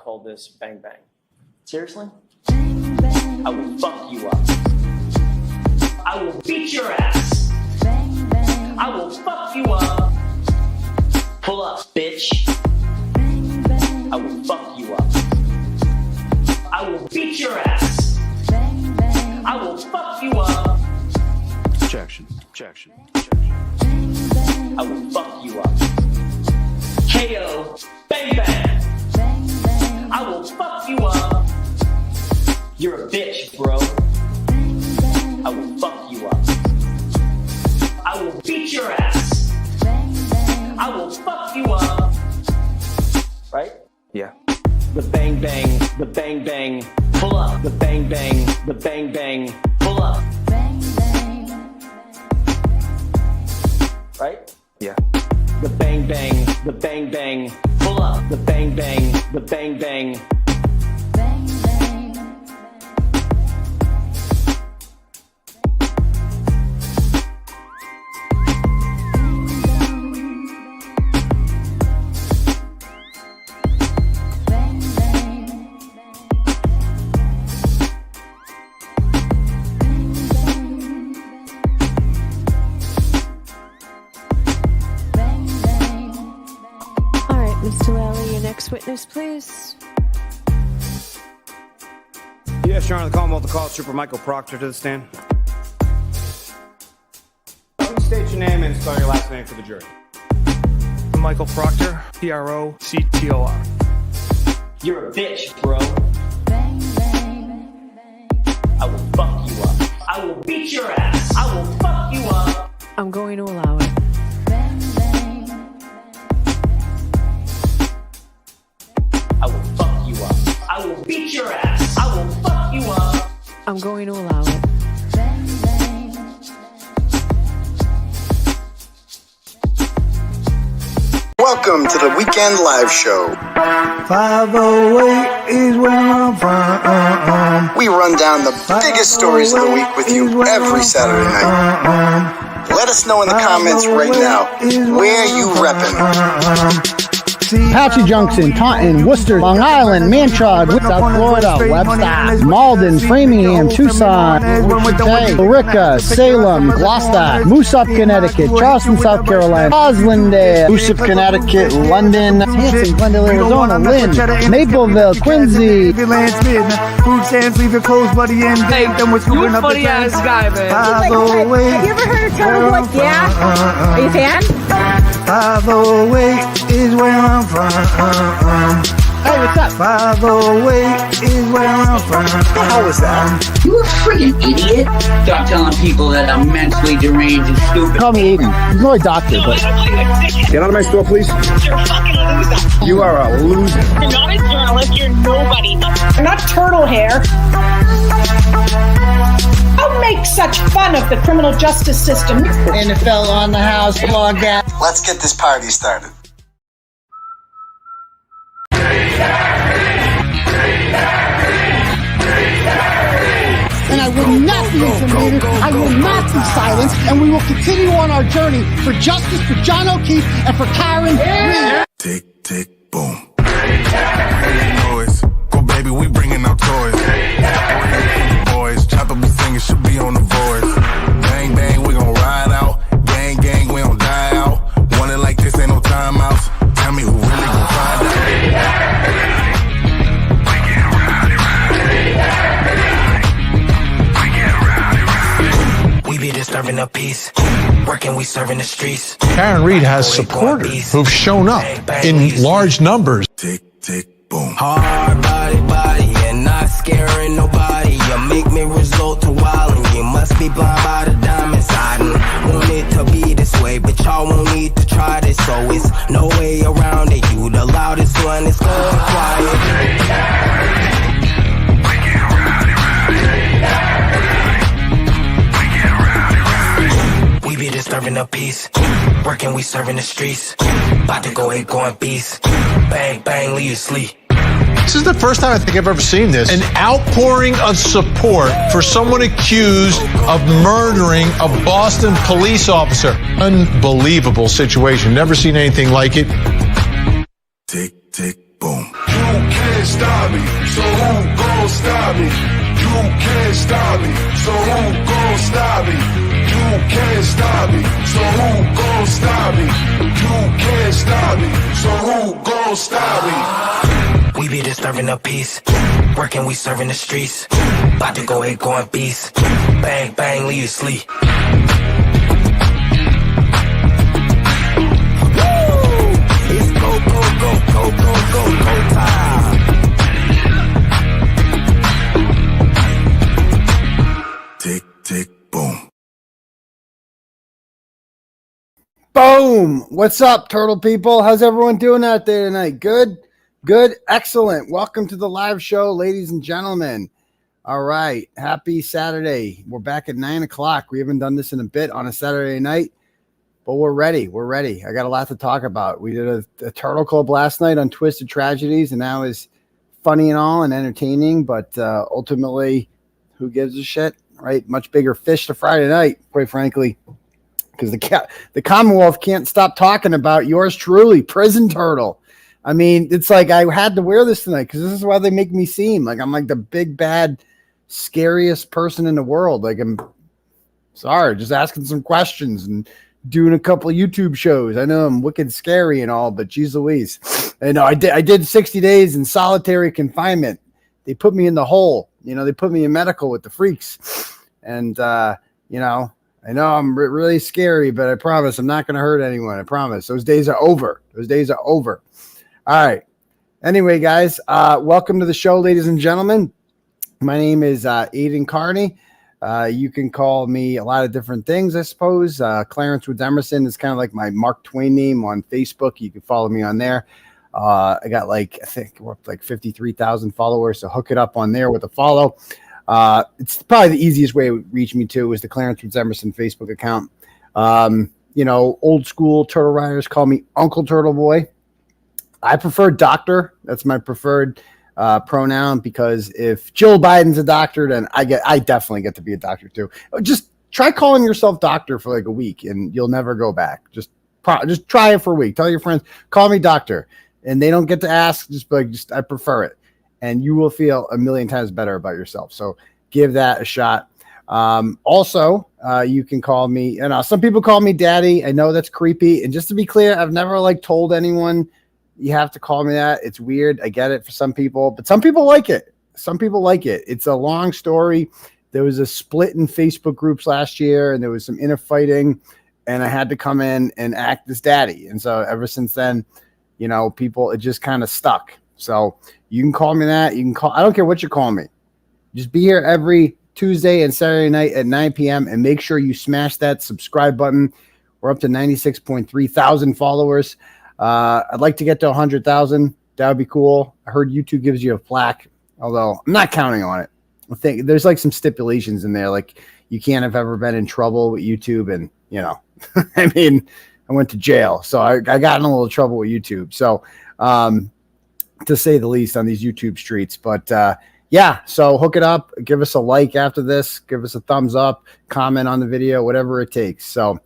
call this Bang Bang. Seriously? I will fuck you up. I will beat your ass. I will fuck you up. Pull up, bitch. I will fuck you up. I will beat your ass. I will fuck you up. Objection. Objection. I will fuck you up. KO. Bang bang. I will fuck you up. You're a bitch, bro. I will fuck you up. I will beat your ass. I will fuck you up. Right? Yeah. The bang bang, the bang bang, pull up. The bang bang, the bang bang, pull up. Right? Yeah. The bang bang, the bang bang, pull up. The bang bang, the bang bang. Witness, please. Yes, Your Honor, the Commonwealth to call Trooper Michael Proctor to the stand. Please state your name and spell your last name for the jury. Michael Proctor, Proctor. You're a bitch, bro. I will fuck you up. I will beat your ass. I will fuck you up. I'm going to allow it. I will fuck you up. I will beat your ass. I will fuck you up. I'm going to allow it. Welcome to the Weekend Live Show. 508 is where I'm from. We run down the biggest stories of the week with you every Saturday night. Let us know in the comments right now where you reppin'. Apache Junction, Taunton, Worcester, Long Island, Mantrod, South Florida, Webster, Malden, Framingham, Tucson, Wichita, Billerica, Salem, Gloucester, Moosop, Connecticut, Charleston, South Carolina, Roslindale, Moosop, Connecticut, London, Hanson, Glendale, Arizona, Lynn, Mapleville, Quincy. Food stands, leave your clothes, buddy, and hey, you a funny ass guy, man. Have you ever heard of Turtleboy? Yeah? Are you a fan? 508 is where I'm from. Hey, what's up? 508 is where I'm from. How was that? You a freaking idiot. Stop telling people that I'm mentally deranged and stupid. Call me Aidan. He's not a doctor, but... Get out of my store, please. You're a fucking loser. You are a loser. You're not a journalist. You're nobody. You're not turtle hair. Don't make such fun of the criminal justice system. NFL on the house, blog that. Let's get this party started. And I will not be intimidated, I will not be silenced, and we will continue on our journey for justice for John O'Keefe and for Karen Reed. Tick, tick, boom. Noise. Go, baby, we bringing out toys. Boys, chopper be singing, should be on the voice. Bang, bang, we gon' ride out. Gang, gang, we don't die out. Want it like this, ain't no timeouts. Tell me who really gon' find out. We be disturbing the peace, working, we serving the streets. Karen Reed has supporters who've shown up in large numbers. Tick, tick, boom. Hard body, and not scaring nobody. You make me resort to wildin'. You must be blind by the diamonds. I didn't want it to be this way, but y'all won't need to try this. So it's no way around it. You the loudest one, it's going quiet. We be disturbing the peace, working, we serving the streets. About to go ahead, going beast. Bang, bang, leave you sleep. This is the first time I think I've ever seen this. An outpouring of support for someone accused of murdering a Boston police officer. Unbelievable situation. Never seen anything like it. Tick, tick, boom. You can't stop stop me? So who gon' stop me? You can't stop me. So who gon' stop me? You can't stop me. So who gon' stop me? You can't stop me. So who gon' stop me? We be disturbing the peace. Working, we serving the streets. About to go ahead, going beast. Bang, bang, leave you sleep. It's go, go, go, go, go, go, go time. Tick, tick, boom. Boom! What's up, turtle people? How's everyone doing out there tonight? Good? Good? Excellent. Welcome to the live show, ladies and gentlemen. All right. Happy Saturday. We're back at 9 o'clock. We haven't done this in a bit on a Saturday night, but we're ready. We're ready. I got a lot to talk about. We did a Turtle Club last night on Twisted Tragedies, and that was funny and all and entertaining, but ultimately, who gives a shit, right? Much bigger fish to Friday night, quite frankly, because the Commonwealth can't stop talking about yours truly, Prison Turtle. I mean, it's like I had to wear this tonight because this is why they make me seem like I'm like the big, bad, scariest person in the world. Like, I'm sorry, just asking some questions and doing a couple of YouTube shows. I know I'm wicked scary and all, but geez Louise. I know I did 60 days in solitary confinement. They put me in the hole. You know, they put me in medical with the freaks. And, you know, I know I'm really scary, but I promise I'm not going to hurt anyone. I promise. Those days are over. Those days are over. All right. Anyway, guys, welcome to the show, ladies and gentlemen. My name is Aidan Kearney. You can call me a lot of different things, I suppose. Clarence Woods Emerson is kind of like my Mark Twain name on Facebook. You can follow me on there. I got I think we're up to 53,000 followers, so hook it up on there with a follow. It's probably the easiest way to reach me too is the Clarence Woods Emerson Facebook account. You know, old school turtle riders call me Uncle Turtleboy. I prefer doctor. That's my preferred pronoun, because if Jill Biden's a doctor, then I definitely get to be a doctor too. Just try calling yourself doctor for like a week and you'll never go back. Just try it for a week. Tell your friends, call me doctor, and they don't get to ask. Just I prefer it, and you will feel a million times better about yourself. So give that a shot. Also, you can call me, some people call me daddy. I know that's creepy. And just to be clear, I've never told anyone you have to call me that. It's weird. I get it for some people, but some people like it. Some people like it. It's a long story. There was a split in Facebook groups last year, and there was some inner fighting, and I had to come in and act as daddy. And so ever since then, you know, it just kind of stuck. So you can call me that. I don't care what you call me. Just be here every Tuesday and Saturday night at 9 p.m. and make sure you smash that subscribe button. We're up to 96.3 thousand followers. I'd like to get to 100,000. That would be cool. I heard YouTube gives you a plaque, although I'm not counting on it. I think there's some stipulations in there, like you can't have ever been in trouble with YouTube, and you know, I mean, I went to jail, so I got in a little trouble with YouTube. So, to say the least, on these YouTube streets. But yeah, so hook it up. Give us a like after this. Give us a thumbs up. Comment on the video, whatever it takes. So.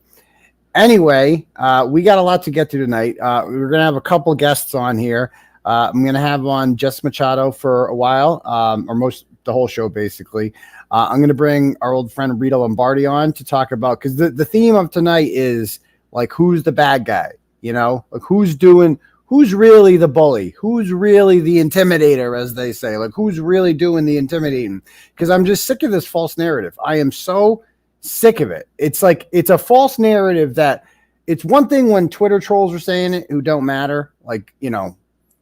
Anyway, we got a lot to get to tonight. We're going to have a couple guests on here. I'm going to have on Jess Machado for a while, or the whole show, basically. I'm going to bring our old friend Rita Lombardi on to talk about, because the theme of tonight is who's the bad guy, you know, who's really the bully, who's really the intimidator, as they say, who's really doing the intimidating, because I'm just sick of this false narrative. I am so sick of it. It's it's a false narrative that it's one thing when Twitter trolls are saying it who don't matter, you know,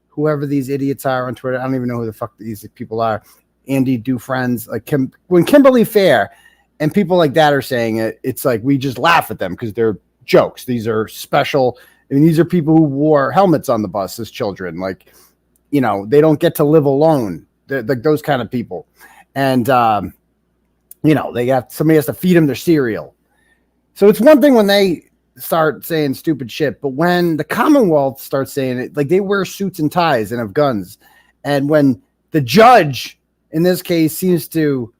whoever these idiots are on Twitter. I don't even know who the fuck these people are. Andy Dufresne's, when Kimberly Fair and people like that are saying it, it's we just laugh at them because they're jokes. These are special. I mean, these are people who wore helmets on the bus as children. You know, they don't get to live alone. They're those kind of people. And you know, somebody has to feed them their cereal. So it's one thing when they start saying stupid shit, but when the Commonwealth starts saying it, they wear suits and ties and have guns. And when the judge, in this case, seems to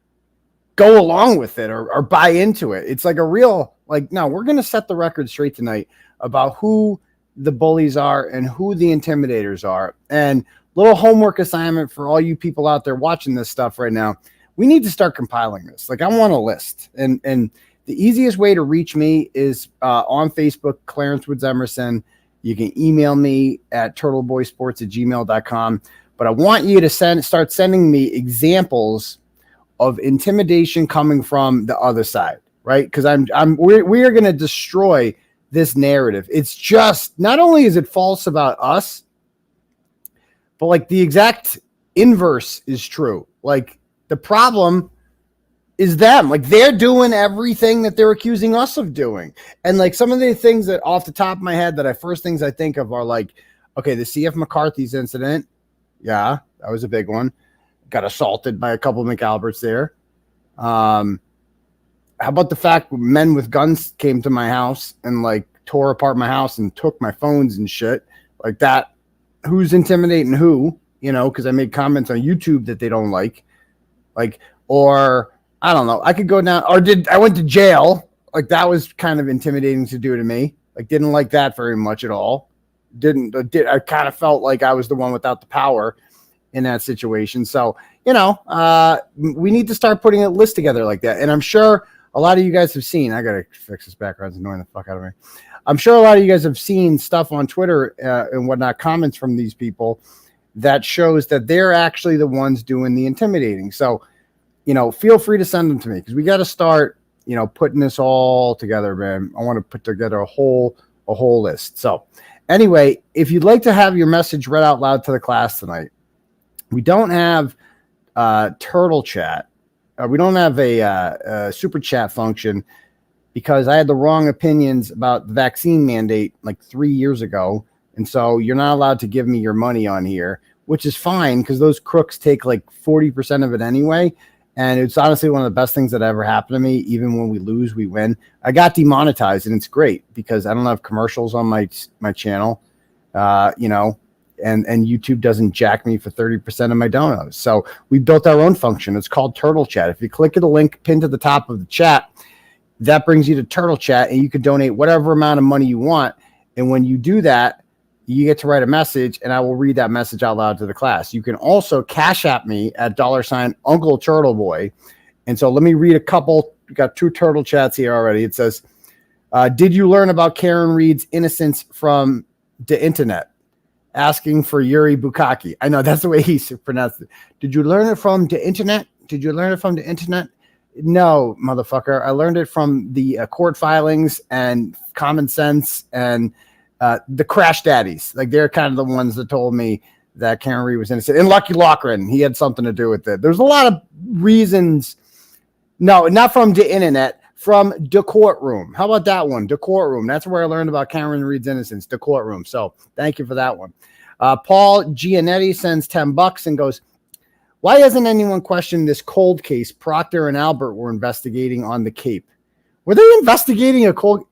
go along with it or buy into it, it's a real, no, we're going to set the record straight tonight about who the bullies are and who the intimidators are. And little homework assignment for all you people out there watching this stuff right now. We need to start compiling this. Like, I want a list. And the easiest way to reach me is on Facebook, Clarence Woods Emerson. You can email me at turtleboysports@gmail.com. But I want you to start sending me examples of intimidation coming from the other side, right? Because we are going to destroy this narrative. It's just, not only is it false about us, but like the exact inverse is true. Like, the problem is them. Like, they're doing everything that they're accusing us of doing. And like, some of the things that off the top of my head that first things I think of are like, okay, the CF McCarthy's incident. Yeah, that was a big one. Got assaulted by a couple of McAlberts there. How about the fact men with guns came to my house and like tore apart my house and took my phones and shit like that? Who's intimidating who? You know, because I made comments on YouTube that they don't like, or I don't know. I could go down, or I went to jail? Like, that was kind of intimidating to do to me. Like, didn't like that very much at all. I kind of felt like I was the one without the power in that situation. So, you know, we need to start putting a list together like that. And I'm sure a lot of you guys have seen, I got to fix this background. It's annoying the fuck out of me. I'm sure a lot of you guys have seen stuff on Twitter and whatnot, comments from these people that shows that they're actually the ones doing the intimidating. So, you know, feel free to send them to me, because we got to start, you know, putting this all together, man. I want to put together a whole list. So anyway, if you'd like to have your message read out loud to the class tonight, we don't have Turtle Chat. We don't have a super chat function, because I had the wrong opinions about the vaccine mandate like 3 years ago. And so you're not allowed to give me your money on here, which is fine, because those crooks take like 40% of it anyway. And it's honestly one of the best things that ever happened to me. Even when we lose, we win. I got demonetized, and it's great because I don't have commercials on my channel, you know, and YouTube doesn't jack me for 30% of my donos. So we built our own function. It's called Turtle Chat. If you click the link pinned to the top of the chat, that brings you to Turtle Chat, and you can donate whatever amount of money you want. And when you do that, you get to write a message, and I will read that message out loud to the class. You can also Cash App me at $ Uncle Turtleboy. And so let me read a couple. We got 2 turtle chats here already. It says, did you learn about Karen Reed's innocence from the internet? Asking for Yuri Bukkake. I know that's the way he pronounced it. Did you learn it from the internet? Did you learn it from the internet? No, motherfucker. I learned it from the court filings and common sense and the crash daddies. Like, they're kind of the ones that told me that Karen Reed was innocent. And Lucky Loughran, he had something to do with it. There's a lot of reasons. No, not from the internet, from the courtroom. How about that one? The courtroom. That's where I learned about Karen Reed's innocence, the courtroom. So thank you for that one. Paul Gianetti sends $10 and goes, why hasn't anyone questioned this cold case Proctor and Albert were investigating on the Cape? Were they investigating a cold?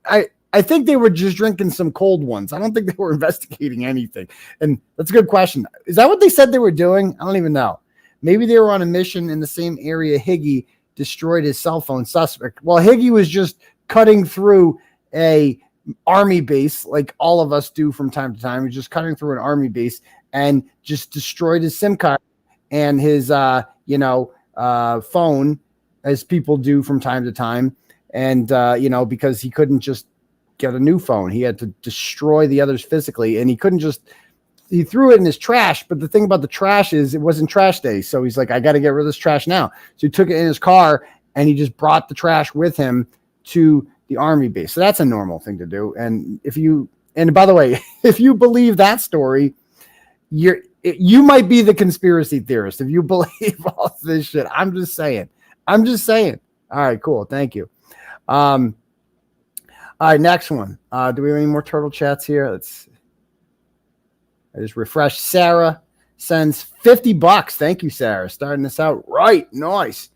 I think they were just drinking some cold ones. I don't think they were investigating anything. And that's a good question. Is that what they said they were doing? I don't even know. Maybe they were on a mission in the same area Higgy destroyed his cell phone suspect. Well, Higgy was just cutting through a army base like all of us do from time to time. He was just cutting through an army base and just destroyed his SIM card and his, phone, as people do from time to time. And, because he couldn't just get a new phone. He had to destroy the others physically, and he threw it in his trash. But the thing about the trash is it wasn't trash day. So he's like, I got to get rid of this trash now. So he took it in his car, and he just brought the trash with him to the army base. So that's a normal thing to do. And and by the way, if you believe that story, you might be the conspiracy theorist if you believe all this shit. I'm just saying. All right, cool. Thank you. All right, next one. Do we have any more turtle chats here? I just refreshed. Sarah sends $50. Thank you, Sarah. Starting this out right. Nice.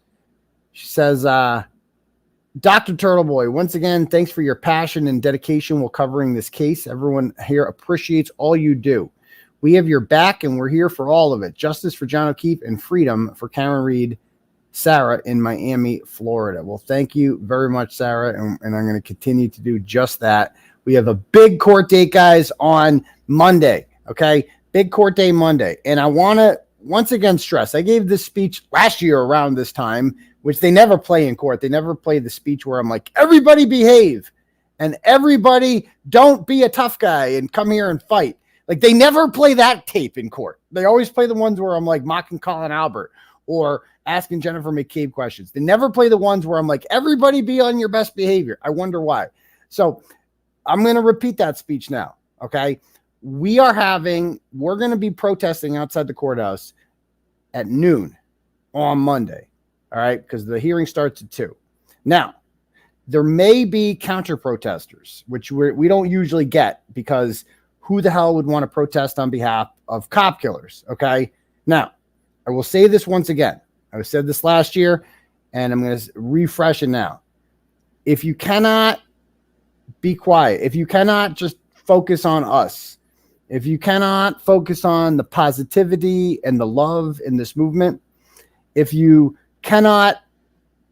She says, Dr. Turtleboy, once again, thanks for your passion and dedication while covering this case. Everyone here appreciates all you do. We have your back, and we're here for all of it. Justice for John O'Keefe and freedom for Karen Reed, Sarah in Miami, Florida. Well, thank you very much, Sarah, and I'm going to continue to do just that. We have a big court date, guys, on Monday, okay? Big court day Monday. And I want to once again stress, I gave this speech last year around this time, which they never play in court. They never play the speech where I'm like, everybody behave and everybody don't be a tough guy and come here and fight. Like, they never play that tape in court. They always play the ones where I'm like mocking Colin Albert or asking Jennifer McCabe questions. They never play the ones where I'm like, everybody be on your best behavior. I wonder why. So I'm going to repeat that speech now. Okay. We're going to be protesting outside the courthouse at noon on Monday. All right. Because the hearing starts at 2. Now, there may be counter protesters, which we don't usually get, because who the hell would want to protest on behalf of cop killers? Okay. Now, I will say this once again. I said this last year, and I'm going to refresh it now. If you cannot be quiet, if you cannot just focus on us, if you cannot focus on the positivity and the love in this movement, if you cannot,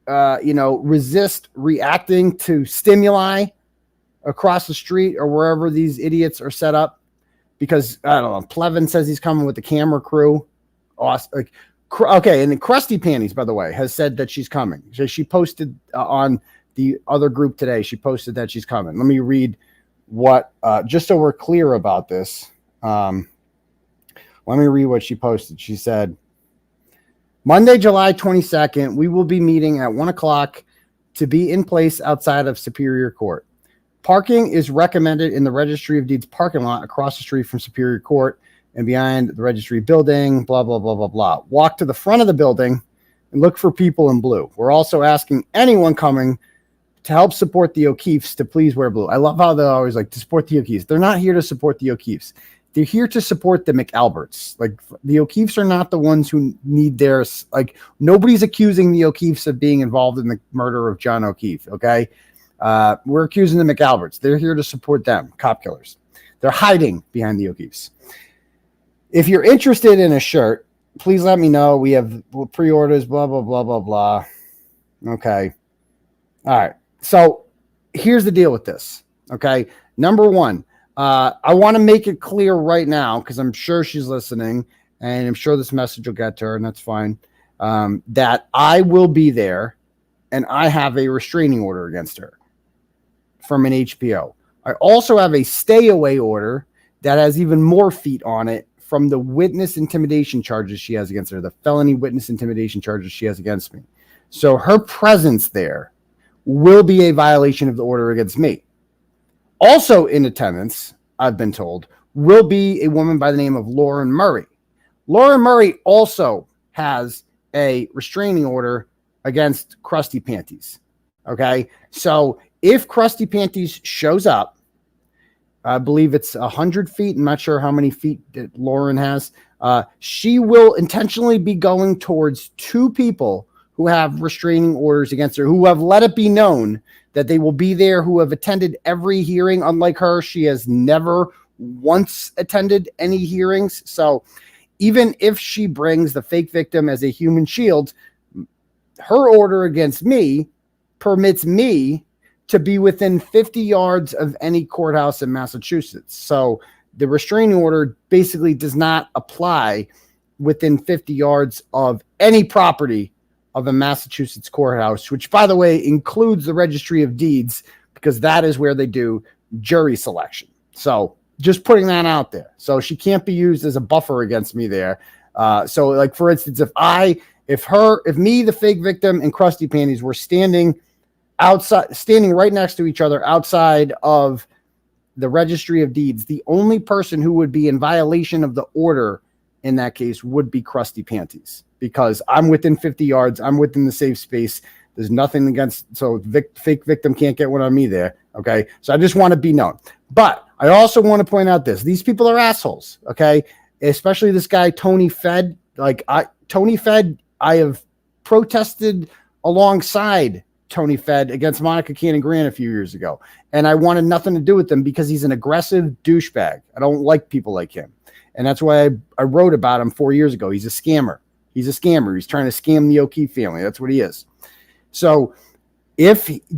resist reacting to stimuli across the street or wherever these idiots are set up, because I don't know, Plevin says he's coming with the camera crew. Awesome. Okay, and Krusty Panties, by the way, has said that she's coming. So she posted on the other group today. She posted that she's coming. Let me read what, just so we're clear about this. Let me read what she posted. She said, Monday, July 22nd, we will be meeting at 1 o'clock to be in place outside of Superior Court. Parking is recommended in the Registry of Deeds parking lot across the street from Superior Court and behind the registry building, blah, blah, blah, blah, blah. Walk to the front of the building and look for people in blue. We're also asking anyone coming to help support the O'Keefes to please wear blue. I love how they're always like, to support the O'Keefes. They're not here to support the O'Keefes. They're here to support the McAlberts. Like, the O'Keefes are not the ones who need theirs. Like, nobody's accusing the O'Keefes of being involved in the murder of John O'Keefe, okay? We're accusing the McAlberts. They're here to support them, cop killers. They're hiding behind the O'Keefes. If you're interested in a shirt, please let me know. We have pre-orders, blah, blah, blah, blah, blah. Okay. All right. So here's the deal with this. Okay. Number one, I want to make it clear right now, because I'm sure she's listening and I'm sure this message will get to her, and that's fine, that I will be there and I have a restraining order against her from an HPO. I also have a stay away order that has even more feet on it from the witness intimidation charges she has against her, the felony witness intimidation charges she has against me. So her presence there will be a violation of the order against me. Also in attendance, I've been told, will be a woman by the name of Lauren Murray. Lauren Murray also has a restraining order against Krusty Panties. Okay, so if Krusty Panties shows up, I believe it's 100 feet. I'm not sure how many feet that Lauren has. She will intentionally be going towards 2 people who have restraining orders against her, who have let it be known that they will be there, who have attended every hearing. Unlike her, she has never once attended any hearings. So even if she brings the fake victim as a human shield, her order against me permits me to be within 50 yards of any courthouse in Massachusetts. So the restraining order basically does not apply within 50 yards of any property of a Massachusetts courthouse, which, by the way, includes the Registry of Deeds, because that is where they do jury selection. So just putting that out there. So she can't be used as a buffer against me there. So like, for instance, if me, the fake victim, and Krusty Panties were standing right next to each other outside of the Registry of Deeds, the only person who would be in violation of the order in that case would be Krusty Panties, because I'm within 50 yards. I'm within the safe space. There's nothing against, so fake victim can't get one on me there. Okay. So I just want to be known, but I also want to point out these people are assholes. Okay. Especially this guy, Tony Fed. I have protested alongside Tony Fed against Monica Cannon Grant a few years ago, and I wanted nothing to do with him because he's an aggressive douchebag. I don't like people like him, and that's why I wrote about him 4 years ago. He's a scammer. He's trying to scam the O'Keefe family. That's what he is. So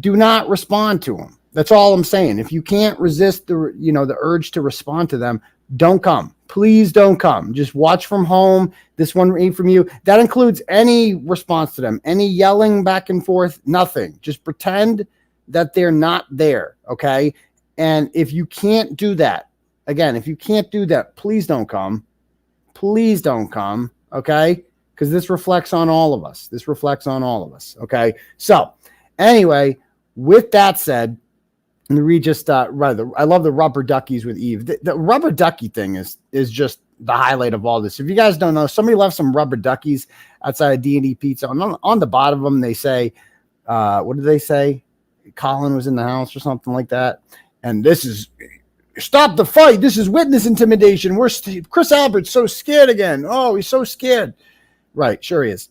do not respond to him. That's all I'm saying. If you can't resist the urge to respond to them, don't come. Please don't come. Just watch from home. This one ain't from you. That includes any response to them, any yelling back and forth, nothing. Just pretend that they're not there, okay? And if you can't do that, again, if you can't do that, please don't come. Please don't come, okay? Because this reflects on all of us. This reflects on all of us, okay? So, anyway, with that said, and we just I love the rubber duckies with Eve. The rubber ducky thing is just the highlight of all this. If you guys don't know, somebody left some rubber duckies outside of D&D Pizza. On the bottom of them, they say, what did they say? Colin was in the house or something like that. And this is, stop the fight. This is witness intimidation. Chris Albert's so scared again. Oh, he's so scared. Right, sure he is.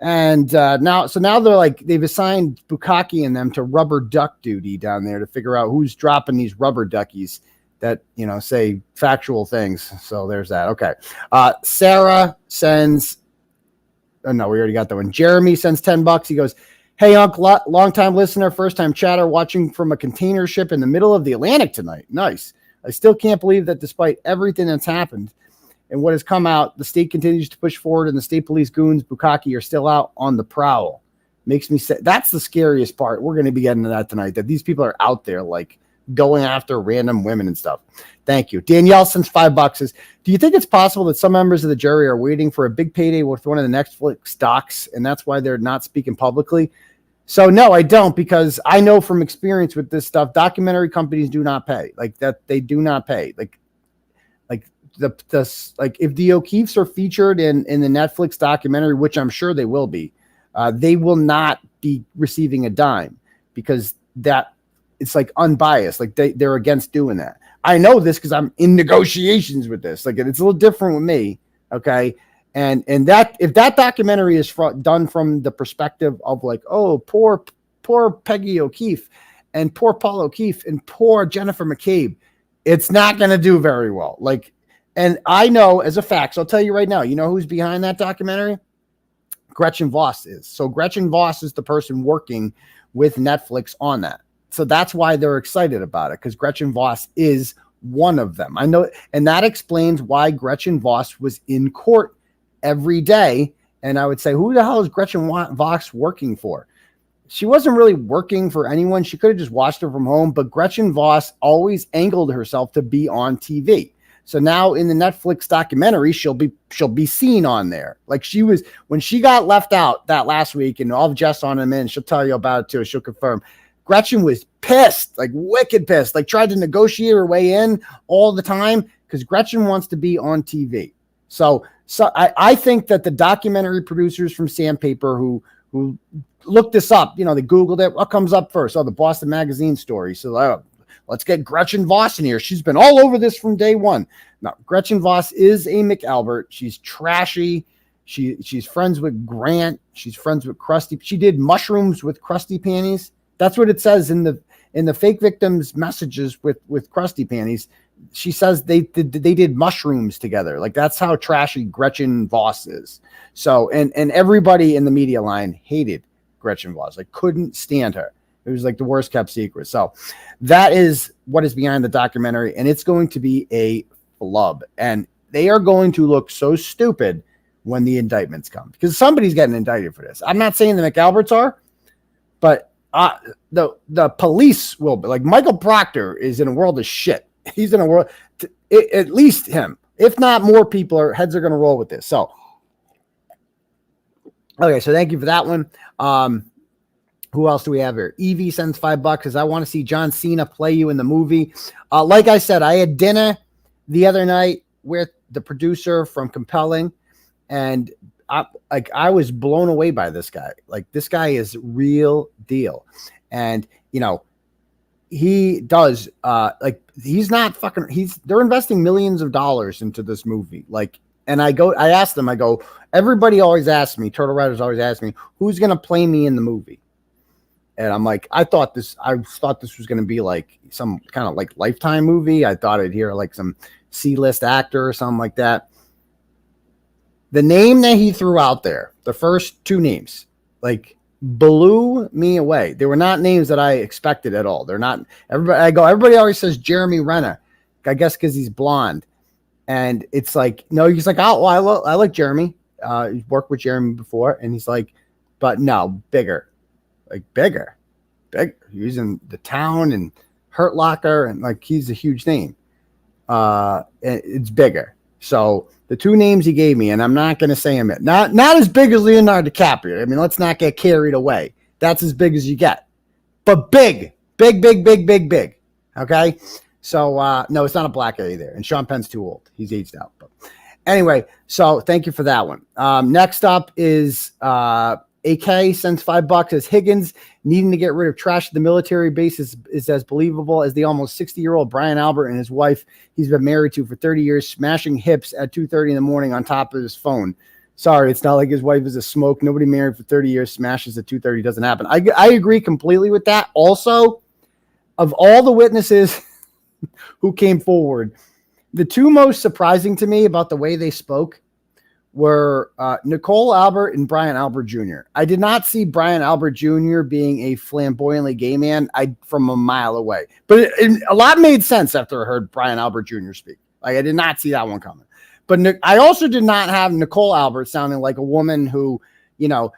And now they're like, they've assigned Bukkake and them to rubber duck duty down there to figure out who's dropping these rubber duckies that, say factual things. So there's that. Okay. Sarah sends, oh no, we already got that one. Jeremy sends $10. He goes, hey, Unc, long-time listener, first-time chatter, watching from a container ship in the middle of the Atlantic tonight. Nice. I still can't believe that despite everything that's happened, and what has come out, the state continues to push forward, and the state police goons, Bukkake, are still out on the prowl. Makes me say that's the scariest part. We're going to be getting to that tonight, that these people are out there, like, going after random women and stuff. Thank you. Danielle sends $5. Says, do you think it's possible that some members of the jury are waiting for a big payday with one of the Netflix docs, and that's why they're not speaking publicly? So, no, I don't, because I know from experience with this stuff, documentary companies do not pay. Like, that, they do not pay. Like if the O'Keefes are featured in the Netflix documentary, which I'm sure they will be, they will not be receiving a dime, because that it's like unbiased. Like they're against doing that. I know this because I'm in negotiations with this. Like, it's a little different with me. Okay. And that, if that documentary is done from the perspective of like, oh, poor Peggy O'Keefe and poor Paul O'Keefe and poor Jennifer McCabe, it's not going to do very well. Like, and I know as a fact, so I'll tell you right now, you know who's behind that documentary? Gretchen Voss is. So Gretchen Voss is the person working with Netflix on that. So that's why they're excited about it, because Gretchen Voss is one of them. I know, and that explains why Gretchen Voss was in court every day. And I would say, who the hell is Gretchen Voss working for? She wasn't really working for anyone. She could have just watched her from home, but Gretchen Voss always angled herself to be on TV. So now in the Netflix documentary, she'll be seen on there. Like she was, when she got left out that last week, and I'll have Jess on in, she'll tell you about it too. She'll confirm. Gretchen was pissed, like wicked pissed, like tried to negotiate her way in all the time because Gretchen wants to be on TV. So I think that the documentary producers from Sandpaper who looked this up, they Googled it. What comes up first? Oh, the Boston Magazine story. So let's get Gretchen Voss in here. She's been all over this from day one. Now, Gretchen Voss is a McAlbert. She's trashy. She's friends with Grant. She's friends with Krusty. She did mushrooms with Krusty Panties. That's what it says in the fake victims messages with Krusty Panties. She says they did mushrooms together. Like that's how trashy Gretchen Voss is. So and everybody in the media line hated Gretchen Voss. Like couldn't stand her. It was like the worst kept secret. So that is what is behind the documentary, and it's going to be a flub. And they are going to look so stupid when the indictments come, because somebody's getting indicted for this. I'm not saying the McAlberts are, but the police will be. Like Michael Proctor is in a world of shit. He's in a world, at least him. If not more people, heads are going to roll with this. So, okay, so thank you for that one. Who else do we have here? Evie sends $5 because I want to see John Cena play you in the movie. Like I said, I had dinner the other night with the producer from Compelling, and I was blown away by this guy. Like this guy is real deal. And he does he's not fucking, they're investing millions of dollars into this movie. Like, and I asked them, everybody always asks me, Turtle Riders always ask me, who's going to play me in the movie? And I'm like, I thought this was going to be like some kind of like Lifetime movie. I thought I'd hear like some C-list actor or something like that. The name that he threw out there, the first two names, like blew me away. They were not names that I expected at all. They're not. Everybody always says Jeremy Renner. I guess because he's blonde. And it's like, no, he's like, oh, well, I like Jeremy. He's worked with Jeremy before. And he's like, but no, bigger. Like bigger. He's in the Town and Hurt Locker. And like, he's a huge name. It's bigger. So the two names he gave me, and I'm not going to say them yet. Not as big as Leonardo DiCaprio. I mean, let's not get carried away. That's as big as you get. But big. Okay? So, no, it's not a black guy either. And Sean Penn's too old. He's aged out. But anyway, so thank you for that one. Next up is AK sends $5 as Higgins needing to get rid of trash at the military base is as believable as the almost 60-year-old Brian Albert and his wife he's been married to for 30 years smashing hips at 2:30 in the morning on top of his phone. Sorry, it's not like his wife is a smoke. Nobody married for 30 years smashes at 2:30. Doesn't happen. I agree completely with that. Also, of all the witnesses who came forward, the two most surprising to me about the way they spoke were Nicole Albert and Brian Albert Jr. I did not see Brian Albert Jr. being a flamboyantly gay man from a mile away. But a lot made sense after I heard Brian Albert Jr. speak. Like, I did not see that one coming. But I also did not have Nicole Albert sounding like a woman who,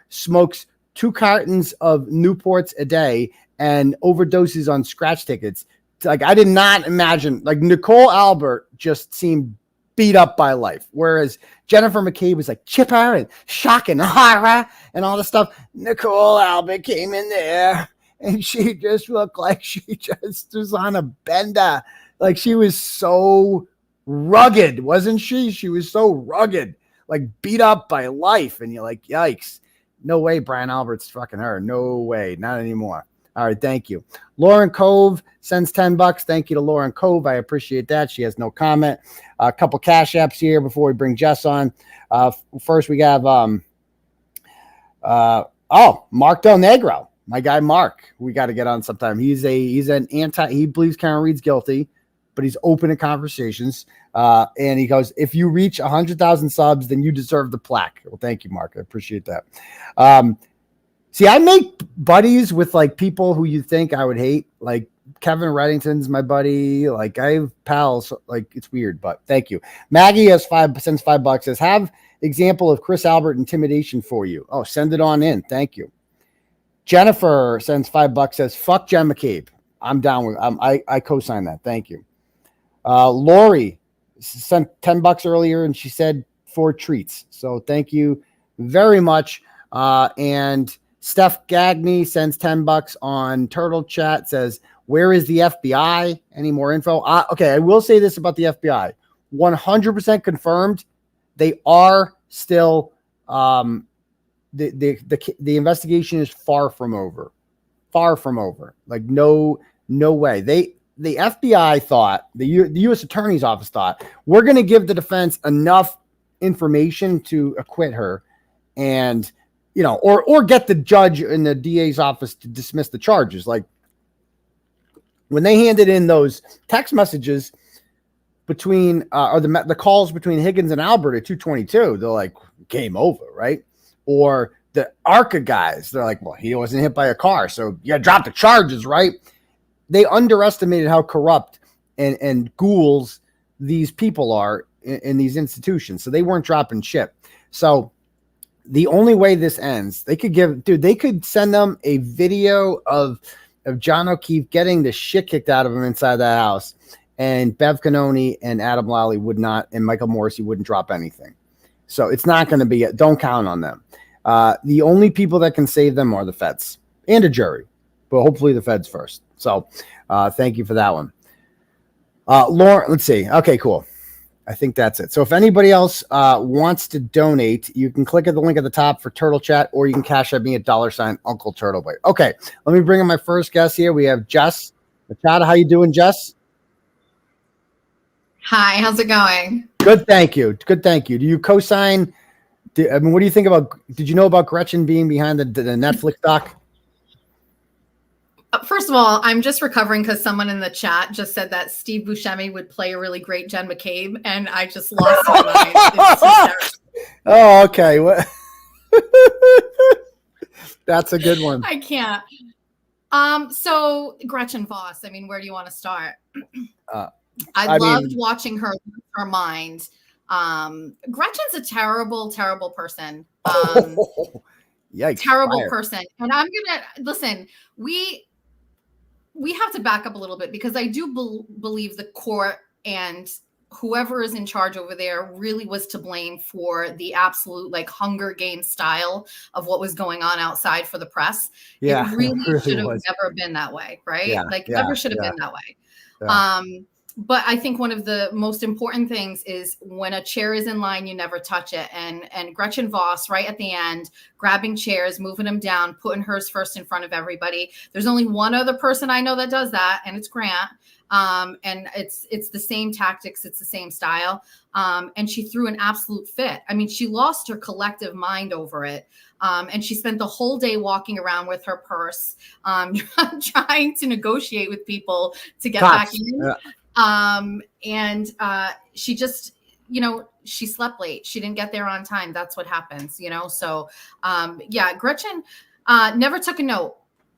smokes 2 cartons of Newports a day and overdoses on scratch tickets. Like, I did not imagine, like, Nicole Albert just seemed beat up by life. Whereas Jennifer McCabe was like chipper and shock and horror and all this stuff. Nicole Albert came in there and she just looked like she just was on a bender. Like, she was so rugged, wasn't she? She was so rugged, like beat up by life. And you're like, yikes. No way Brian Albert's fucking her. No way. Not anymore. All right, thank you. Lauren Cove sends $10. Thank you to Lauren Cove. I appreciate that. She has no comment. A couple cash apps here before we bring Jess on. First, we have Mark Del Negro, my guy Mark. We got to get on sometime. He believes Karen Reed's guilty, but he's open to conversations. And he goes, if you reach 100,000 subs, then you deserve the plaque. Well, thank you, Mark. I appreciate that. See, I make buddies with like people who you think I would hate. Like Kevin Reddington's my buddy. Like I have pals. Like it's weird, but thank you. Maggie sends $5. Says have example of Chris Albert intimidation for you. Oh, send it on in. Thank you. Jennifer sends $5. Says fuck Jen McCabe. I'm down with. I co-sign that. Thank you. Lori sent $10 earlier, and she said 4 treats. So thank you very much. And Steph Gagney sends $10 on Turtle Chat, says, where is the FBI? Any more info? Okay, I will say this about the FBI. 100% confirmed. They are still, the investigation is far from over. Far from over. Like, no way. The FBI thought, the U.S. Attorney's Office thought, we're going to give the defense enough information to acquit her and or get the judge in the DA's office to dismiss the charges. Like when they handed in those text messages between, or the calls between Higgins and Albert at 2:22, they're like, game over, right? Or the ARCA guys, they're like, well, he wasn't hit by a car, so you got to drop the charges, right? They underestimated how corrupt and ghouls these people are in these institutions. So they weren't dropping shit. So the only way this ends, they could send them a video of John O'Keefe getting the shit kicked out of him inside that house, and Bev Cannoni and Adam Lally would not, and Michael Morrissey wouldn't drop anything. So it's not going to be, don't count on them. The only people that can save them are the feds and a jury, but hopefully the feds first. So thank you for that one. Lauren, let's see. Okay, cool. I think that's it. So if anybody else wants to donate, you can click at the link at the top for Turtle Chat, or you can cash at me at $ Uncle Turtleboy. Okay, let me bring in my first guest here. We have Jess Machado. How you doing, Jess? Hi, how's it going? Good, thank you. Good, thank you. Do you co-sign? What do you think about? Did you know about Gretchen being behind the Netflix doc? First of all, I'm just recovering because someone in the chat just said that Steve Buscemi would play a really great Jen McCabe, and I just lost my mind. It's Oh, okay. What? That's a good one. I can't. So Gretchen Voss, I mean, where do you want to start? I loved watching her lose her mind. Gretchen's a terrible, terrible person. Yikes, terrible fire. person. And I'm gonna listen. We have to back up a little bit because I do believe the court and whoever is in charge over there really was to blame for the absolute like Hunger Games style of what was going on outside for the press. Yeah, it really should have was. never been that way, right? Yeah, Never should have been that way. Yeah. But I think one of the most important things is when a chair is in line, you never touch it. And Gretchen Voss, right at the end, grabbing chairs, moving them down, putting hers first in front of everybody. There's only one other person I know that does that, and it's Grant. And it's the same tactics, it's the same style. And she threw an absolute fit. I mean, she lost her collective mind over it. And she spent the whole day walking around with her purse, trying to negotiate with people to get back in. Yeah. And she just, she slept late. She didn't get there on time. That's what happens, So, Gretchen never took a note.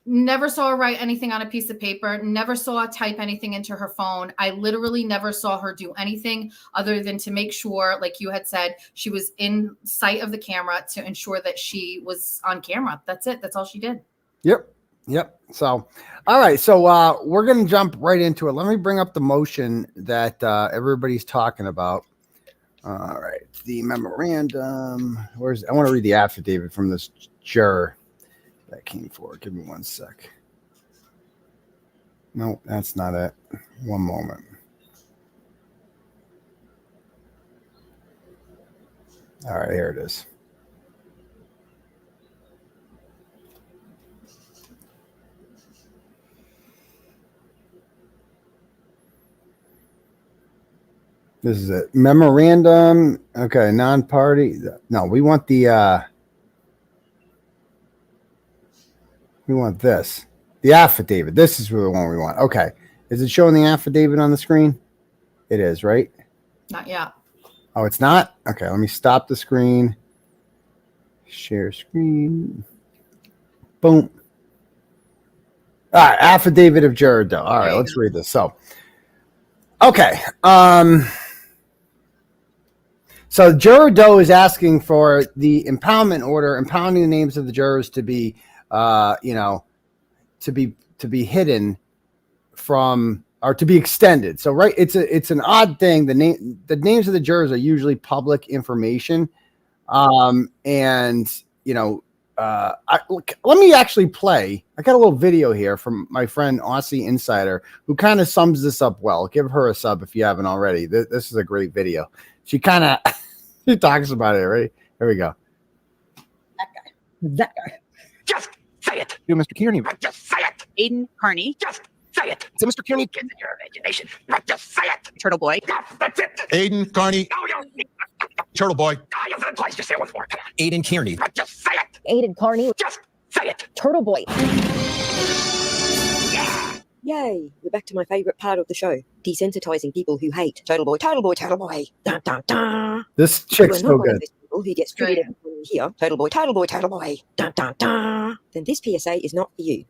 Never saw her write anything on a piece of paper. Never saw her type anything into her phone. I literally never saw her do anything other than to make sure, like you had said, she was in sight of the camera to ensure that she was on camera. That's it. That's all she did. Yep. So, all right. So we're going to jump right into it. Let me bring up the motion that everybody's talking about. All right. The memorandum. I want to read the affidavit from this juror that came forward. Give me 1 sec. No, that's not it. One moment. All right, here it is. This is it. Memorandum. Okay, non-party. No, we want the we want this. The affidavit. This is the one we want. Okay. Is it showing the affidavit on the screen? It is, right? Not yet. Oh, it's not? Okay, let me stop the screen. Share screen. Boom. All right, affidavit of juror. All right, let's read this. So, okay. So Juror Doe is asking for the impoundment order, impounding the names of the jurors to be, to be hidden from, or to be extended. So right, it's an odd thing. The names of the jurors are usually public information, let me actually play. I got a little video here from my friend Aussie Insider who kind of sums this up well. Give her a sub if you haven't already. This is a great video. She kind of she talks about it. Right? Here we go. That guy. Just say it. You, Mr. Kearney. Just say it. Aidan, Kearney. Just say it. So, Mr. Kearney. Kids in your imagination. Just say it. Turtleboy. That's it. Aidan, Kearney. Turtleboy. I have the place to say it once more. Aidan Kearney. Just say it. Aidan, Kearney. Just say it. Turtleboy. Yeah. Yay, we're back to my favourite part of the show, desensitizing people who hate Turtleboy, Turtleboy, Turtleboy. Dun, dun, dun. This chick's so good. People who gets triggered every time you hear Turtleboy, Turtleboy, Turtleboy. Dun, dun, dun. Then this PSA is not for you.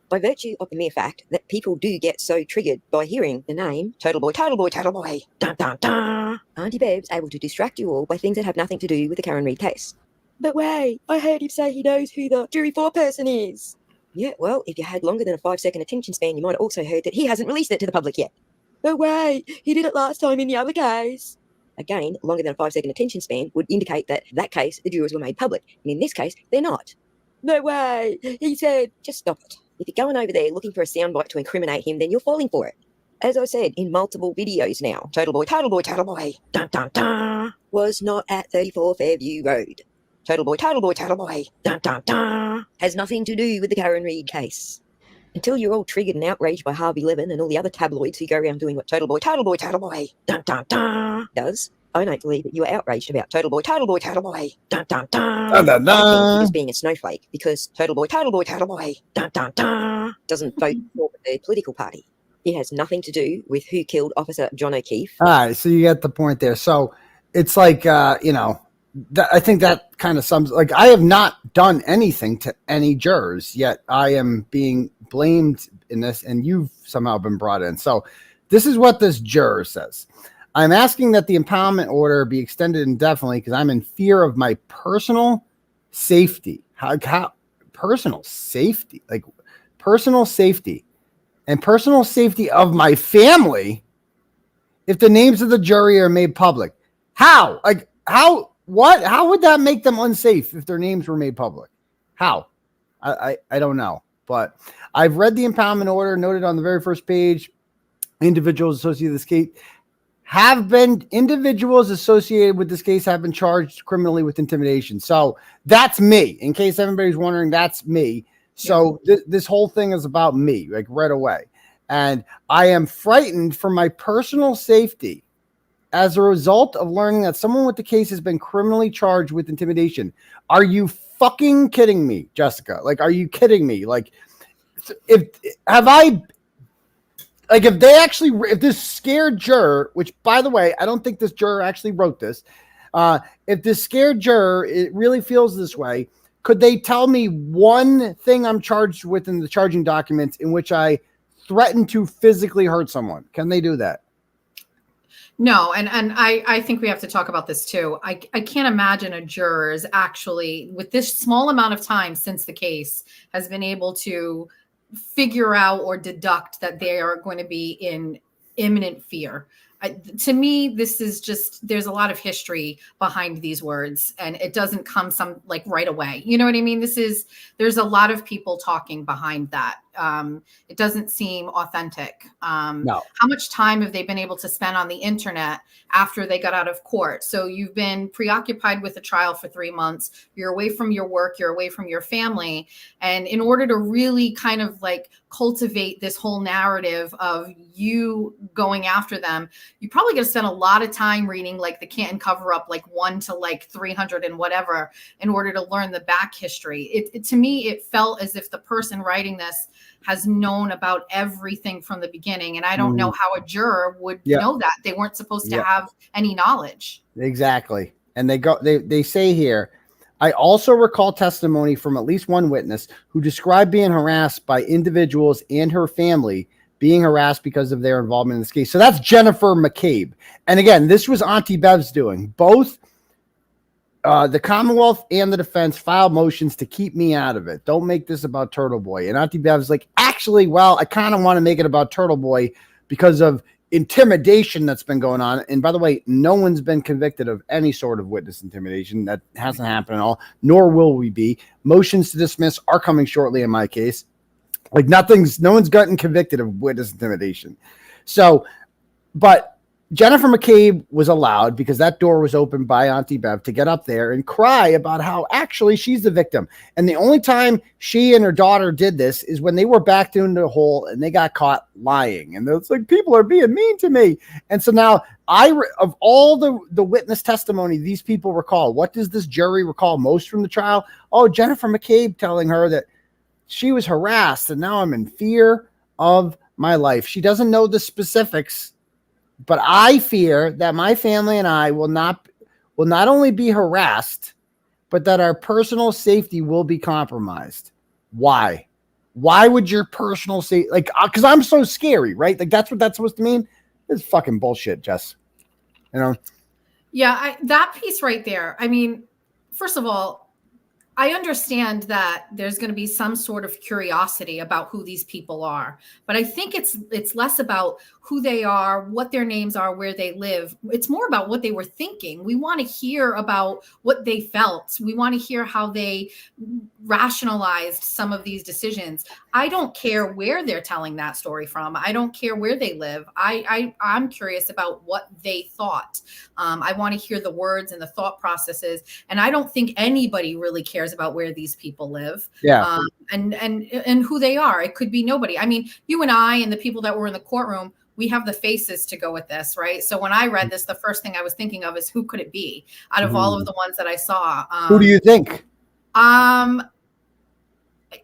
By virtue of the mere fact that people do get so triggered by hearing the name Turtleboy, Turtleboy, Turtleboy. Dun, dun, dun. Auntie Bev's able to distract you all by things that have nothing to do with the Karen Reid case. But wait, I heard him say he knows who the jury foreperson is. Yeah, well, if you had longer than a 5-second attention span, you might have also heard that he hasn't released it to the public yet. But wait, he did it last time in the other case. Again, longer than a 5-second attention span would indicate that case, the jurors were made public. And in this case, they're not. No way, he said, just stop it. If you're going over there looking for a soundbite to incriminate him, then you're falling for it. As I said in multiple videos now, Turtleboy, Turtleboy, Turtleboy, dun, dun, dun, was not at 34 Fairview Road. Turtleboy, Turtleboy, Turtleboy, dun, dun, dun, has nothing to do with the Karen Reid case. Until you're all triggered and outraged by Harvey Levin and all the other tabloids who go around doing what Turtleboy, Turtleboy, Turtleboy, dun, dun, dun, does, I don't believe that you are outraged about Turtleboy, Turtleboy, Turtleboy, dun, dun, dun. Dun, dun, dun. I think you're just being a snowflake because Turtleboy, Turtleboy, Turtleboy, dun, dun, dun, doesn't vote for the political party. It has nothing to do with who killed Officer John O'Keefe. All right, so you get the point there. So it's like, I think that kind of sums, like, I have not done anything to any jurors, yet I am being blamed in this, and you've somehow been brought in. So this is what this juror says. I'm asking that the impoundment order be extended indefinitely because I'm in fear of my personal safety. How personal safety? Like personal safety and personal safety of my family if the names of the jury are made public. How? Like how? What? How would that make them unsafe if their names were made public? How? I don't know. But I've read the impoundment order noted on the very first page. Individuals associated with this case have been charged criminally with intimidation. So that's me. In case everybody's wondering, that's me. So this whole thing is about me, like right away. And I am frightened for my personal safety as a result of learning that someone with the case has been criminally charged with intimidation. Are you fucking kidding me, Jessica? Like, are you kidding me? Like, if this scared juror, which by the way, I don't think this juror actually wrote this. If this scared juror, it really feels this way, could they tell me one thing I'm charged with in the charging documents in which I threatened to physically hurt someone? Can they do that? No, and I think we have to talk about this too. I can't imagine a juror is actually, with this small amount of time since the case, has been able to figure out or deduct that they are going to be in imminent fear. To me, this is just, there's a lot of history behind these words, and it doesn't come right away. You know what I mean? There's a lot of people talking behind that. It doesn't seem authentic. No. How much time have they been able to spend on the internet after they got out of court? So you've been preoccupied with a trial for 3 months. You're away from your work. You're away from your family. And in order to really kind of cultivate this whole narrative of you going after them, you probably going to spend a lot of time reading the Canton cover up, 1 to 300 and whatever, in order to learn the back history. To me, it felt as if the person writing this has known about everything from the beginning. And I don't know how a juror would know that. They weren't supposed to have any knowledge. Exactly. And they say here, I also recall testimony from at least one witness who described being harassed by individuals and her family being harassed because of their involvement in this case. So that's Jennifer McCabe. And again, this was Auntie Bev's doing. Both the Commonwealth and the defense filed motions to keep me out of it. Don't make this about Turtleboy. And Auntie Bev's like, actually, well, I kind of want to make it about Turtleboy because of intimidation that's been going on. And by the way, no one's been convicted of any sort of witness intimidation. That hasn't happened at all, nor will we be. Motions to dismiss are coming shortly in my case. No one's gotten convicted of witness intimidation. So, but Jennifer McCabe was allowed, because that door was opened by Auntie Bev, to get up there and cry about how actually she's the victim. And the only time she and her daughter did this is when they were backed into the hole and they got caught lying. And it's like, people are being mean to me. And so now of all the witness testimony these people recall, what does this jury recall most from the trial? Oh, Jennifer McCabe telling her that she was harassed and now I'm in fear of my life. She doesn't know the specifics, but I fear that my family and I will not only be harassed, but that our personal safety will be compromised. Why? Why would your personal safety, because I'm so scary, right? That's what that's supposed to mean. It's fucking bullshit, Jess. Yeah, that piece right there. I mean, first of all, I understand that there's going to be some sort of curiosity about who these people are, but I think it's less about who they are, what their names are, where they live. It's more about what they were thinking. We want to hear about what they felt. We want to hear how they rationalized some of these decisions. I don't care where they're telling that story from. I don't care where they live. I'm curious about what they thought. I want to hear the words and the thought processes. And I don't think anybody really cares about where these people live. Yeah. And who they are. It could be nobody. I mean, you and I and the people that were in the courtroom, we have the faces to go with this, right? So when I read this, the first thing I was thinking of is, who could it be out of all of the ones that I saw? Who do you think? I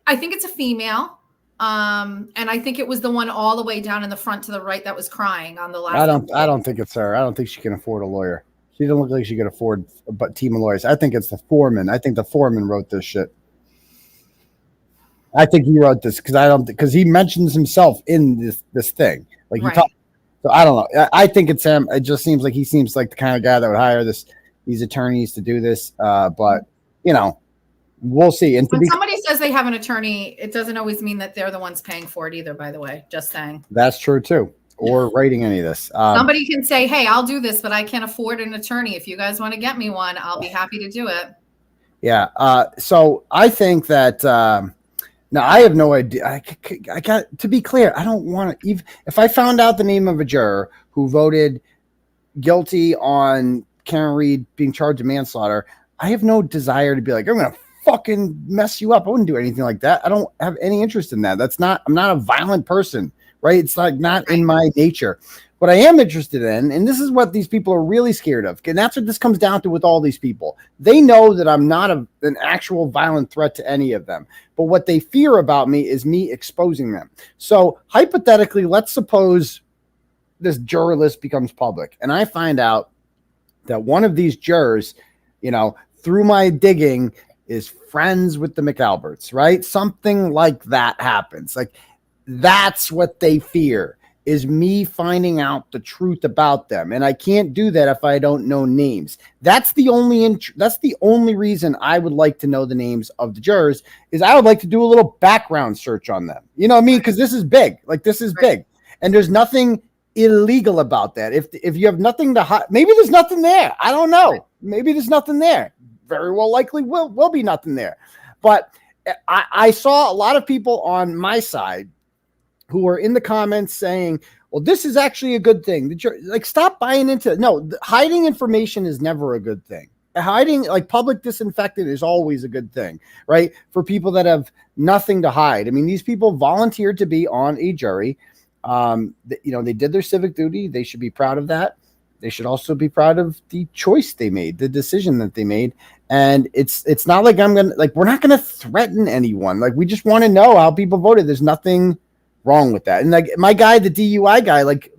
think it's a female. And I think it was the one all the way down in the front to the right that was crying on the last. I don't think it's her. I don't think she can afford a lawyer. She doesn't look like she could afford a team of lawyers. I think it's the foreman. I think the foreman wrote this shit. I think he wrote this because he mentions himself in this thing. Like he talks. So I don't know. I think it's him. It just seems like he seems like the kind of guy that would hire these attorneys to do this. But we'll see. And when somebody says they have an attorney, it doesn't always mean that they're the ones paying for it either. By the way, just saying. That's true too. Or writing any of this. Somebody can say, "Hey, I'll do this, but I can't afford an attorney. If you guys want to get me one, I'll be happy to do it." Yeah. So I think that. Now, I have no idea. I got to be clear. I don't want to even if I found out the name of a juror who voted guilty on Karen Reed being charged with manslaughter. I have no desire to be like, I'm going to fucking mess you up. I wouldn't do anything like that. I don't have any interest in that. I'm not a violent person, right? It's like not in my nature. What I am interested in, and this is what these people are really scared of, and that's what this comes down to with all these people. They know that I'm not an actual violent threat to any of them, but what they fear about me is me exposing them. So hypothetically, let's suppose this juror list becomes public, and I find out that one of these jurors, through my digging, is friends with the McAlberts, right? Something like that happens. Like that's what they fear. Is me finding out the truth about them, and I can't do that if I don't know names. That's the only reason I would like to know the names of the jurors. Is I would like to do a little background search on them. You know what I mean? Because this is big. Like this is big, and there's nothing illegal about that. If you have nothing to hide, maybe there's nothing there. I don't know. Maybe there's nothing there. Very well likely will be nothing there. But I saw a lot of people on my side who are in the comments saying, well, this is actually a good thing. Like, stop buying into it. No, hiding information is never a good thing. Hiding, like public disinfectant, is always a good thing, right? For people that have nothing to hide. I mean, these people volunteered to be on a jury. They did their civic duty. They should be proud of that. They should also be proud of the choice they made, the decision that they made. And it's not like we're not going to threaten anyone. Like, we just want to know how people voted. There's nothing wrong with that. And like my guy, the DUI guy, like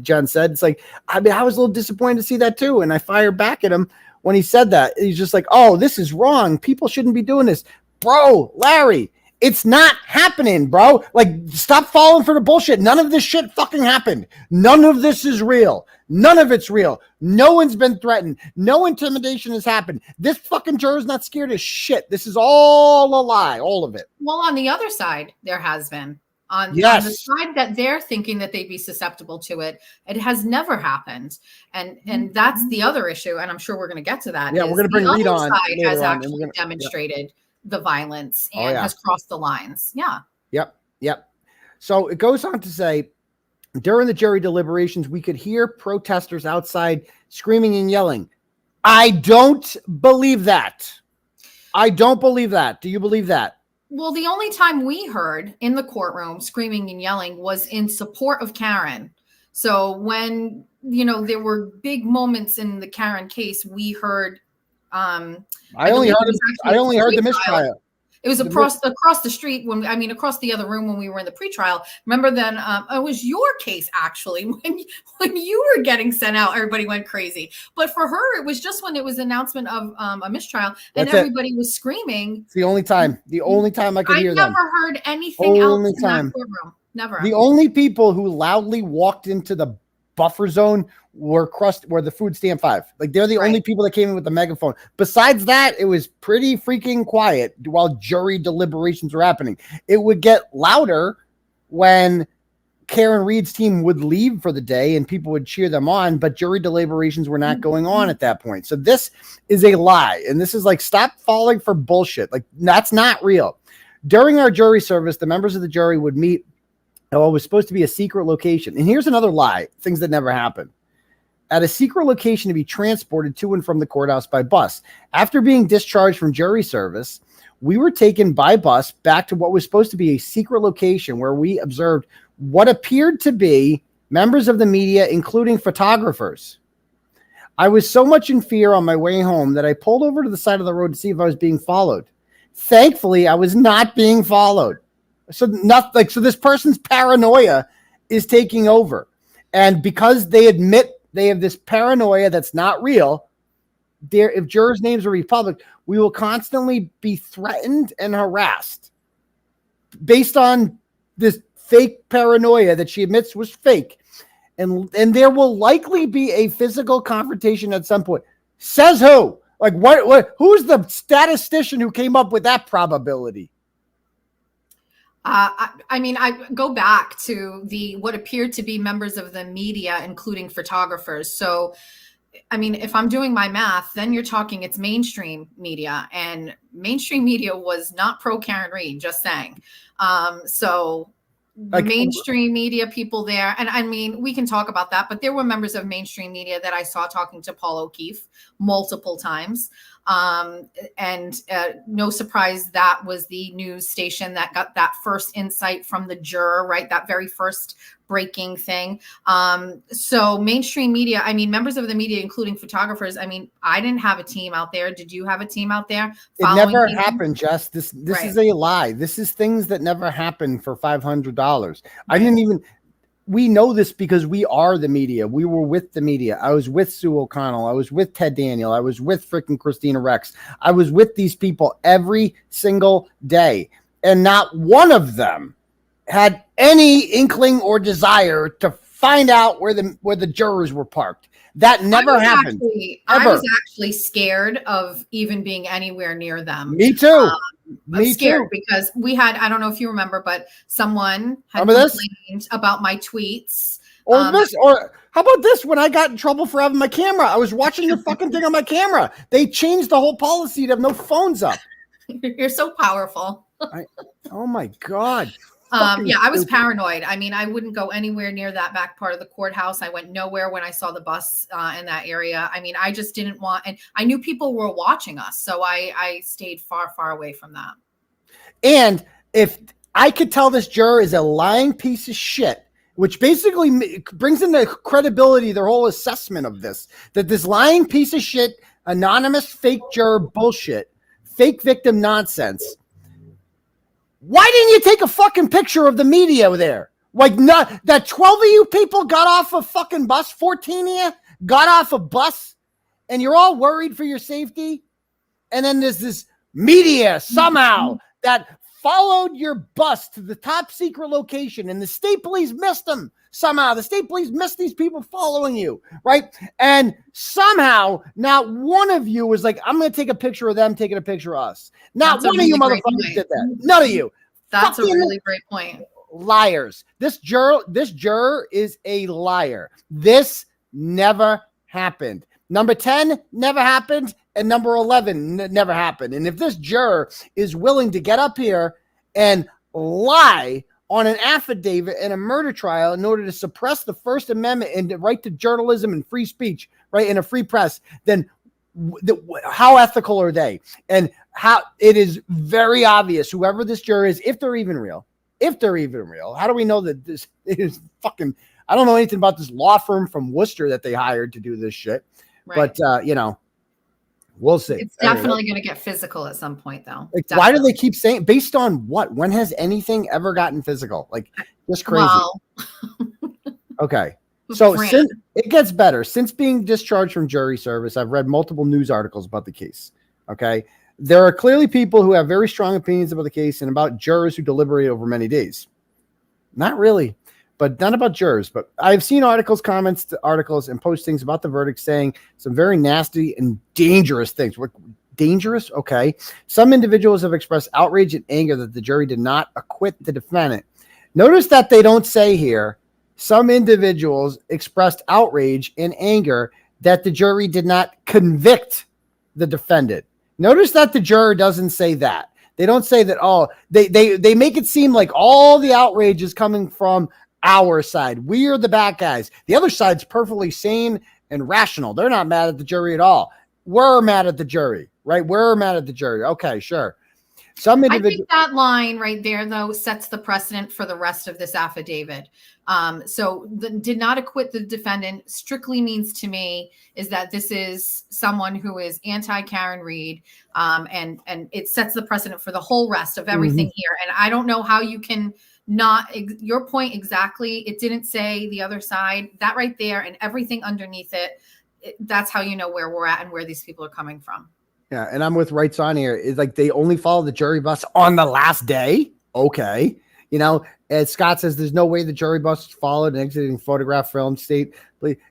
Jen said, it's like, I was a little disappointed to see that too. And I fired back at him when he said that. He's just like, oh, this is wrong. People shouldn't be doing this. Bro, Larry, it's not happening, bro. Like, stop falling for the bullshit. None of this shit fucking happened. None of this is real. None of it's real. No one's been threatened. No intimidation has happened. This fucking juror's not scared of shit. This is all a lie. All of it. Well, on the other side, there has been. On the side that they're thinking that they'd be susceptible to it, it has never happened, and that's the other issue. And I'm sure we're going to get to that. Yeah, we're going to bring Rita on. The other side has actually demonstrated the violence and has crossed the lines. Yeah. Yep. So it goes on to say, during the jury deliberations, we could hear protesters outside screaming and yelling. I don't believe that. Do you believe that? Well, the only time we heard in the courtroom screaming and yelling was in support of Karen. So when, there were big moments in the Karen case, we heard. I only heard the mistrial. It was across the street across the other room when we were in the pretrial. Remember then it was your case actually when you were getting sent out, everybody went crazy. But for her, it was just when it was announcement of a mistrial and everybody was screaming. It's the only time I could hear them. I never heard anything else in that courtroom. Never. The only people who loudly walked into the buffer zone were the food stand 5. Like, they're the only people that came in with the megaphone. Besides that, it was pretty freaking quiet while jury deliberations were happening. It would get louder when Karen Reed's team would leave for the day and people would cheer them on, but jury deliberations were not going on at that point. So this is a lie. And this is like, stop falling for bullshit. Like, that's not real. During our jury service, the members of the jury would meet at what was supposed to be a secret location. And here's another lie, things that never happened. At a secret location to be transported to and from the courthouse by bus. After being discharged from jury service, we were taken by bus back to what was supposed to be a secret location where we observed what appeared to be members of the media, including photographers. I was so much in fear on my way home that I pulled over to the side of the road to see if I was being followed. Thankfully, I was not being followed. So this person's paranoia is taking over. And because they admit they have this paranoia that's not real, if jurors' names are public, we will constantly be threatened and harassed. based on this fake paranoia that she admits was fake. And there will likely be a physical confrontation at some point. Says who? Like what who's the statistician who came up with that probability? I mean, I go back to what appeared to be members of the media, including photographers. So, I mean, if I'm doing my math, then you're talking it's mainstream media, and mainstream media was not pro Karen Read, just saying. So the mainstream media people there, and I mean, we can talk about that, but there were members of mainstream media that I saw talking to Paul O'Keefe multiple times. And no surprise, that was the news station that got that first insight from the Juror, right? That very first breaking thing. So mainstream media, I mean, members of the media, including photographers, I mean, I didn't have a team out there. Did you have a team out there? It never happened, Jess. This is a lie. This is things that never happened for $500. I didn't even... We know this because we are the media. We were with the media. I was with Sue O'Connell. I was with Ted Daniel. I was with freaking Christina Rex. I was with these people every single day. And not one of them had any inkling or desire to find out where the jurors were parked. That never happened. I was actually scared of even being anywhere near them. Me too. I'm scared because we had, I don't know if you remember, but someone had complained about my tweets. Or how about this? When I got in trouble for having my camera, I was watching your fucking thing on my camera. They changed the whole policy to have no phones up. You're so powerful. Oh my God. Yeah, I was paranoid. I mean, I wouldn't go anywhere near that back part of the courthouse. I went nowhere when I saw the bus in that area. I mean, I just didn't want, and I knew people were watching us. So I stayed far, far away from that. And if I could tell this juror is a lying piece of shit, which basically brings into credibility their whole assessment of this, that this lying piece of shit, anonymous fake juror bullshit, fake victim nonsense. Why didn't you take a fucking picture of the media there? Like, not that 12 of you people got off a fucking bus, 14 of you got off a bus, and you're all worried for your safety. And then there's this media somehow that followed your bus to the top secret location, and the state police missed them somehow. The state police missed these people following you, right? And somehow not one of you was like, I'm going to take a picture of them taking a picture of us. Not one of you motherfuckers did that. None of you. That's a really great point. Liars. This juror is a liar. This never happened. Number 10 never happened, and number 11 never happened. And if this juror is willing to get up here and lie on an affidavit in a murder trial in order to suppress the First Amendment and the right to journalism and free speech, right, in a free press, then how ethical are they? And how it is very obvious, whoever this juror is, if they're even real, how do we know that this is fucking, I don't know anything about this law firm from Worcester that they hired to do this shit. Right. But, we'll see. It's definitely going to get physical at some point, though. Like, why do they keep saying, based on what? When has anything ever gotten physical? Like, just crazy. Well, okay. So since it gets better, since being discharged from jury service, I've read multiple news articles about the case. Okay. There are clearly people who have very strong opinions about the case and about jurors who deliberate over many days. Not really, but not about jurors. But I've seen articles, comments to articles, and postings about the verdict saying some very nasty and dangerous things. What dangerous? Okay. Some individuals have expressed outrage and anger that the jury did not acquit the defendant. Notice that they don't say here, some individuals expressed outrage and anger that the jury did not convict the defendant. Notice that the juror doesn't say that. They don't say that, oh, they make it seem like all the outrage is coming from our side. We are the bad guys. The other side's perfectly sane and rational. They're not mad at the jury at all. We're mad at the jury, right? We're mad at the jury. Okay, sure. I think that line right there, though, sets the precedent for the rest of this affidavit. So did not acquit the defendant strictly means to me is that this is someone who is anti-Karen Read, and it sets the precedent for the whole rest of everything here. And I don't know how you can not, your point exactly, it didn't say the other side, that right there and everything underneath it, that's how you know where we're at and where these people are coming from. Yeah, and I'm with Rights On here. It's like they only follow the jury bus on the last day. Okay. You know, and Scott says there's no way the jury bus followed an exiting photograph film state.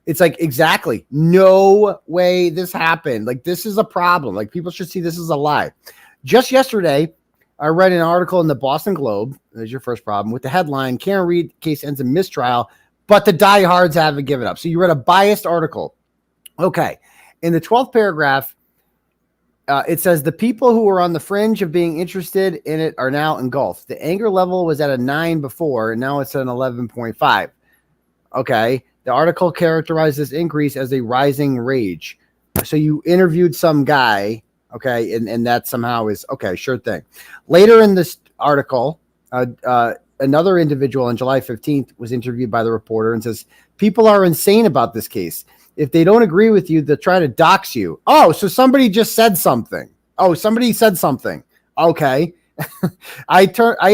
It's like, exactly. No way this happened. Like, this is a problem. Like, people should see this as a lie. Just yesterday, I read an article in the Boston Globe. There's your first problem with the headline, Karen Reed case ends in mistrial, but the diehards haven't given up. So you read a biased article. Okay. In the 12th paragraph, it says the people who were on the fringe of being interested in it are now engulfed. The anger level was at a 9 before, and now it's at an 11.5. Okay. The article characterized this increase as a rising rage. So you interviewed some guy, okay, and that somehow is, okay, sure thing. Later in this article, another individual on July 15th was interviewed by the reporter and says, people are insane about this case. If they don't agree with you, they'll try to dox you. Oh, so somebody just said something. Oh, somebody said something. Okay. I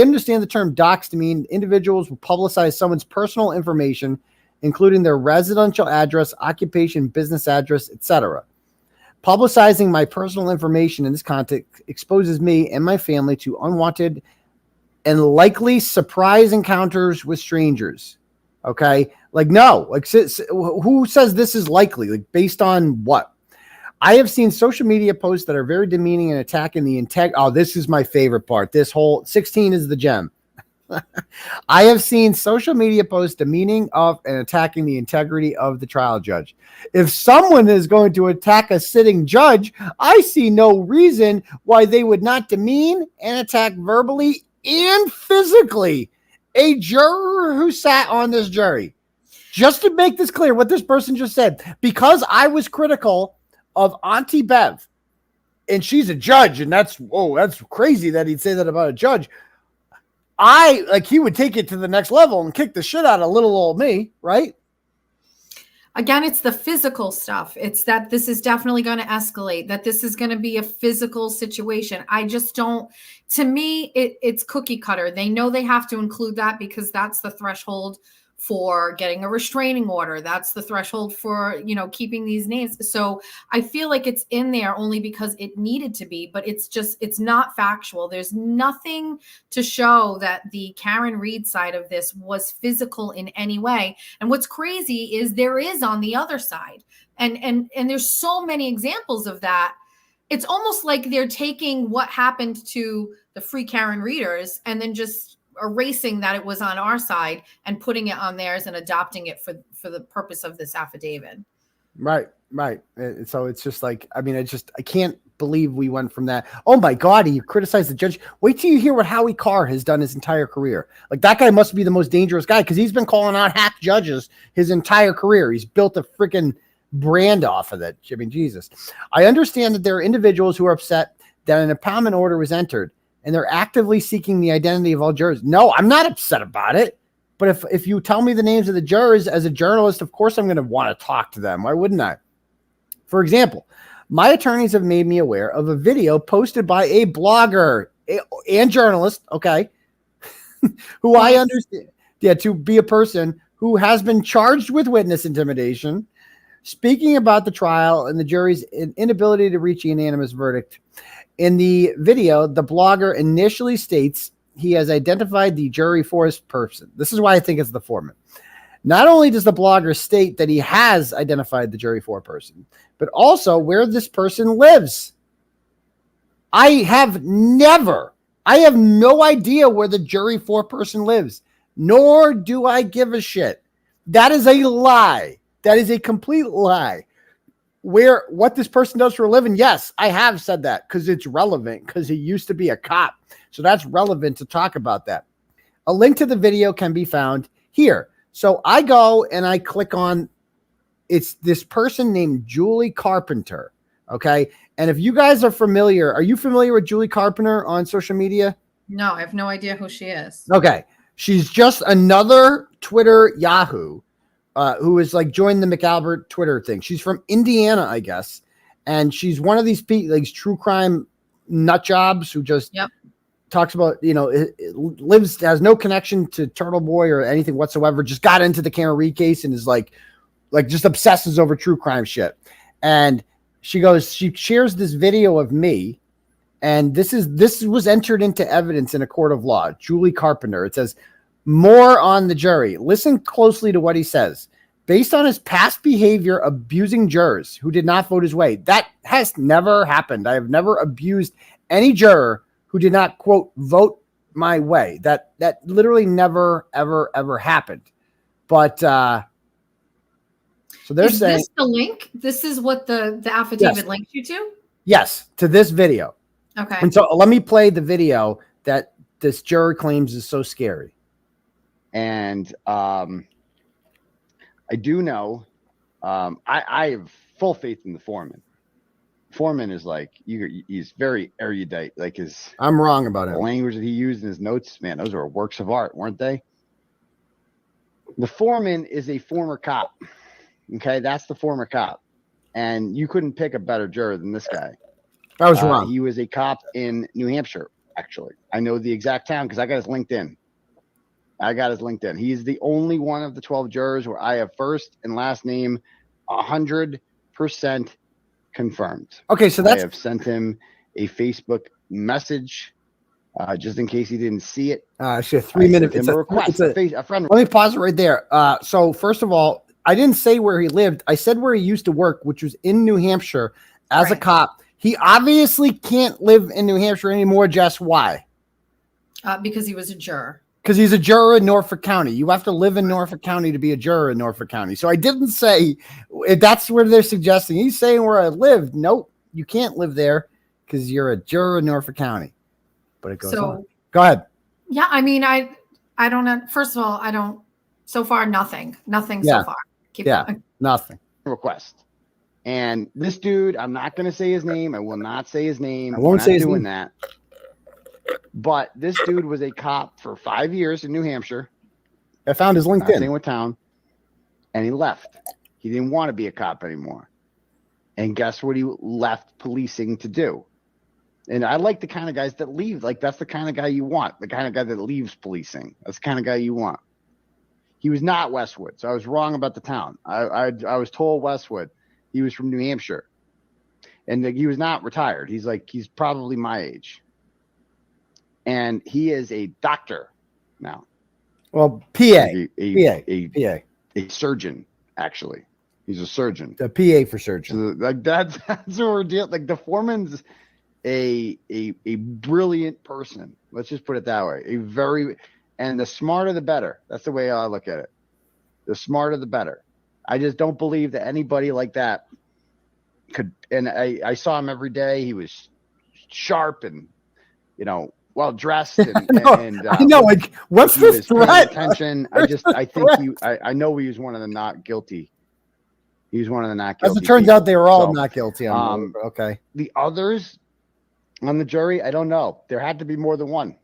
understand the term dox to mean individuals will publicize someone's personal information, including their residential address, occupation, business address, etc. Publicizing my personal information in this context exposes me and my family to unwanted and likely surprise encounters with strangers. Okay. Like, no, like, who says this is likely? Like, based on what? I have seen social media posts that are very demeaning and attacking the integrity. Oh, this is my favorite part. This whole 16 is the gem. I have seen social media posts demeaning of and attacking the integrity of the trial judge. If someone is going to attack a sitting judge, I see no reason why they would not demean and attack verbally and physically a juror who sat on this jury. Just to make this clear, what this person just said, because I was critical of Auntie Bev, and she's a judge, and that's crazy that he'd say that about a judge. He would take it to the next level and kick the shit out of little old me, right? Again, it's the physical stuff. It's that this is definitely going to escalate, that this is going to be a physical situation. I just don't, to me, it's cookie cutter. They know they have to include that because that's the threshold for getting a restraining order. That's the threshold for, keeping these names. So I feel like it's in there only because it needed to be, but it's not factual. There's nothing to show that the Karen Reed side of this was physical in any way. And what's crazy is there is on the other side. And there's so many examples of that. It's almost like they're taking what happened to the Free Karen Readers and then just erasing that it was on our side and putting it on theirs and adopting it for the purpose of this affidavit. Right. So it's just like, I can't believe we went from that. Oh my God, he criticized the judge. Wait till you hear what Howie Carr has done his entire career. Like, that guy must be the most dangerous guy because he's been calling out hack judges his entire career. He's built a freaking brand off of that. I mean, Jesus. I understand that there are individuals who are upset that an impoundment order was entered and they're actively seeking the identity of all jurors. No, I'm not upset about it. But if you tell me the names of the jurors as a journalist, of course I'm going to want to talk to them. Why wouldn't I? For example, my attorneys have made me aware of a video posted by a blogger and journalist, okay, who I understand, to be a person who has been charged with witness intimidation, speaking about the trial and the jury's inability to reach a unanimous verdict. In the video, the blogger initially states he has identified the jury force person. This is why I think it's the foreman. Not only does the blogger state that he has identified the jury foreperson, but also where this person lives. I have no idea where the jury foreperson lives, nor do I give a shit. That is a lie. That is a complete lie. What this person does for a living, yes, I have said that because it's relevant, because he used to be a cop. So that's relevant to talk about that. A link to the video can be found here. So I go and I click on, it's this person named Julie Carpenter. Okay. And if you guys are you familiar with Julie Carpenter on social media? No, I have no idea who she is. Okay. She's just another Twitter Yahoo who is like joined the McAlbert Twitter thing. She's from Indiana, I guess. And she's one of these people, like true crime nut jobs who just talks about, has no connection to Turtleboy or anything whatsoever. Just got into the Karen Reed case and is like just obsesses over true crime shit. And she shares this video of me And this was entered into evidence in a court of law. Julie Carpenter. It says, more on the jury. Listen closely to what he says. Based on his past behavior abusing jurors who did not vote his way. That has never happened. I have never abused any juror who did not, quote, vote my way. That literally never, ever happened. But so they're saying this the link? This is what the affidavit Yes. links you to? yes to this video. Okay. And so let me play the video that this juror claims is so scary. And I do know, I have full faith in the foreman. Foreman is like, he's very erudite. Like I'm wrong about the it. language that he used in his notes, man, those were works of art, weren't they? The foreman is a former cop. Okay, that's the former cop. And you couldn't pick a better juror than this guy. I was wrong. He was a cop in New Hampshire, actually. I know the exact town because I got his LinkedIn. He's the only one of the 12 jurors where I have first and last name 100% confirmed. Okay, so I have sent him a Facebook message just in case he didn't see it. Shit, 3 minutes. It's a request. A friend. Let me pause it right there. So first of all, I didn't say where he lived. I said where he used to work, which was in New Hampshire as a cop. He obviously can't live in New Hampshire anymore. Jess, why? Because he was a juror. Because he's a juror in Norfolk County. You have to live in Norfolk County to be a juror in Norfolk County. So I didn't say that's where they're suggesting. He's saying where I lived. Nope, you can't live there because you're a juror in Norfolk County. But it goes on. Go ahead. Yeah, I mean, I don't know. First of all, I don't. So far, nothing so far. Keep going. Nothing. Request. And this dude, I'm not going to say his name. I will not say his name. I won't say his name. That. But this dude was a cop for 5 years in New Hampshire. I found his LinkedIn. Not saying what town. And he left. He didn't want to be a cop anymore. And guess what he left policing to do? And I like the kind of guys that leave. Like, that's the kind of guy you want. The kind of guy that leaves policing. That's the kind of guy you want. He was not Westwood. So I was wrong about the town. I was told Westwood. He was from New Hampshire. And he was not retired. He's probably my age. And he is a doctor now. Well, PA. A surgeon, actually. He's a surgeon. A PA for surgeon. So that's what we're dealing. Like, the foreman's a brilliant person. Let's just put it that way. And the smarter the better. That's the way I look at it. The smarter the better. I just don't believe that anybody like that could. And I saw him every day. He was sharp and, well dressed. And I know. Like, what's the threat? Attention. I know he was one of the not guilty. He was one of the not guilty. As it turns out, they were all not guilty. Okay. The others on the jury, I don't know. There had to be more than one.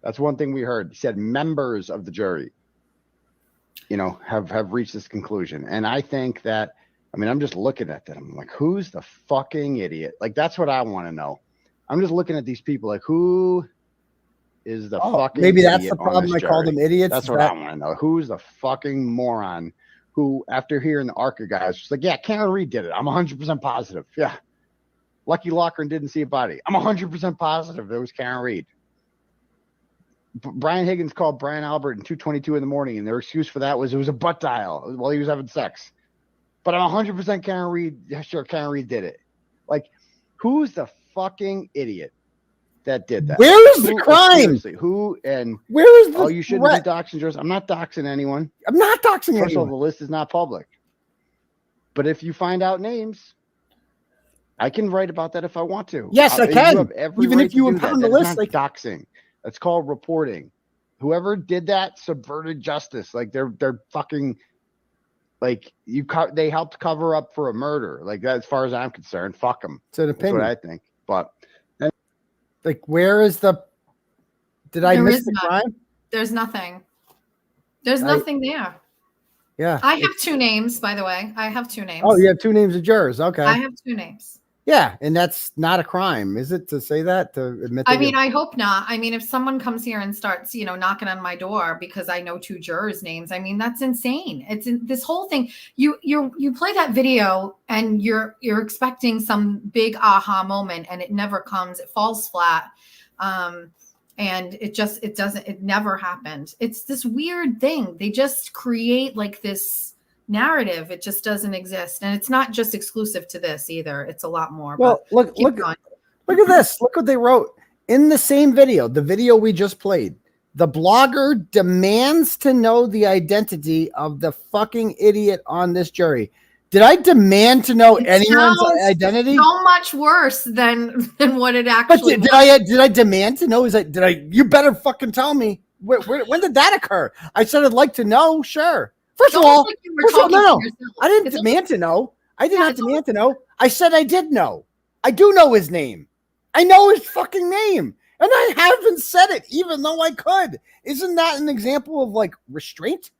That's one thing we heard. He said members of the jury, have reached this conclusion. And I think that, I'm just looking at that. I'm like, who's the fucking idiot? Like, that's what I want to know. I'm just looking at these people like, who is the fucking maybe that's idiot the problem. I call them idiots. That's what I want to know. Who's the fucking moron who, after hearing the ARCA guys, was like, yeah, Kearney Reed did it. I'm 100% positive. Yeah. Lucky Lochran didn't see a body. I'm 100% positive it was Kearney Reed. Brian Higgins called Brian Albert in 2:22 in the morning, and their excuse for that was it was a butt dial while he was having sex. But I'm 100% Kearney Reed. Sure, Kearney Reed did it. Like, who's the fucking idiot that did that? Where is the crime? Seriously, who and where is the you shouldn't be doxing jurors. I'm not doxing anyone. I'm not doxing anyone. First of all, the list is not public. But if you find out names, I can write about that if I want to. Yes, I can. Even if you impound the list, like doxing. That's called reporting. Whoever did that subverted justice. Like, they're fucking, like, they helped cover up for a murder. Like, that, as far as I'm concerned, fuck them. It's an opinion. That's what I think. But like, where is the? Did I miss the crime? There's nothing. There's nothing there. Yeah. I have two names, by the way. I have two names. Oh, you have two names of jurors. Okay. I have two names. Yeah, and that's not a crime, is it, to say that? To admit that I mean, I hope not. I mean, if someone comes here and starts, knocking on my door because I know 2 jurors' names, I mean, that's insane. It's this whole thing. You play that video and you're expecting some big aha moment, and it never comes. It falls flat, and it never happened. It's this weird thing. They just create like this narrative. It just doesn't exist, and it's not just exclusive to this either. It's a lot more. Well, look at this. Look what they wrote in the same video, the video we just played. The blogger demands to know the identity of the fucking idiot on this jury. Did I demand to know anyone's identity? So much worse than what it actually was. Did I demand to know? You better fucking tell me. When did that occur? I said I'd like to know. Sure. First of all, no. I didn't demand to know. I did not demand to know. I said I did know. I do know his name. I know his fucking name. And I haven't said it, even though I could. Isn't that an example of like restraint?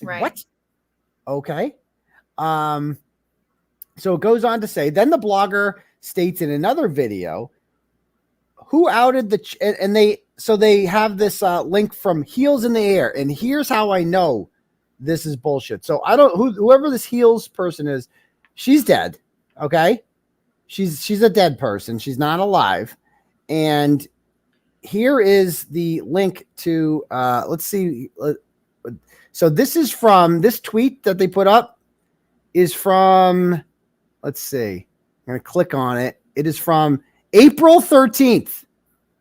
Right. What? Okay. So it goes on to say, then the blogger states in another video, who outed they have this link from Heels in the Air. And here's how I know this is bullshit. So whoever this Heels person is, she's dead. Okay. She's a dead person. She's not alive. And here is the link to, let's see. So this is from this tweet that they put up is from, let's see. I'm going to click on it. It is from April 13th.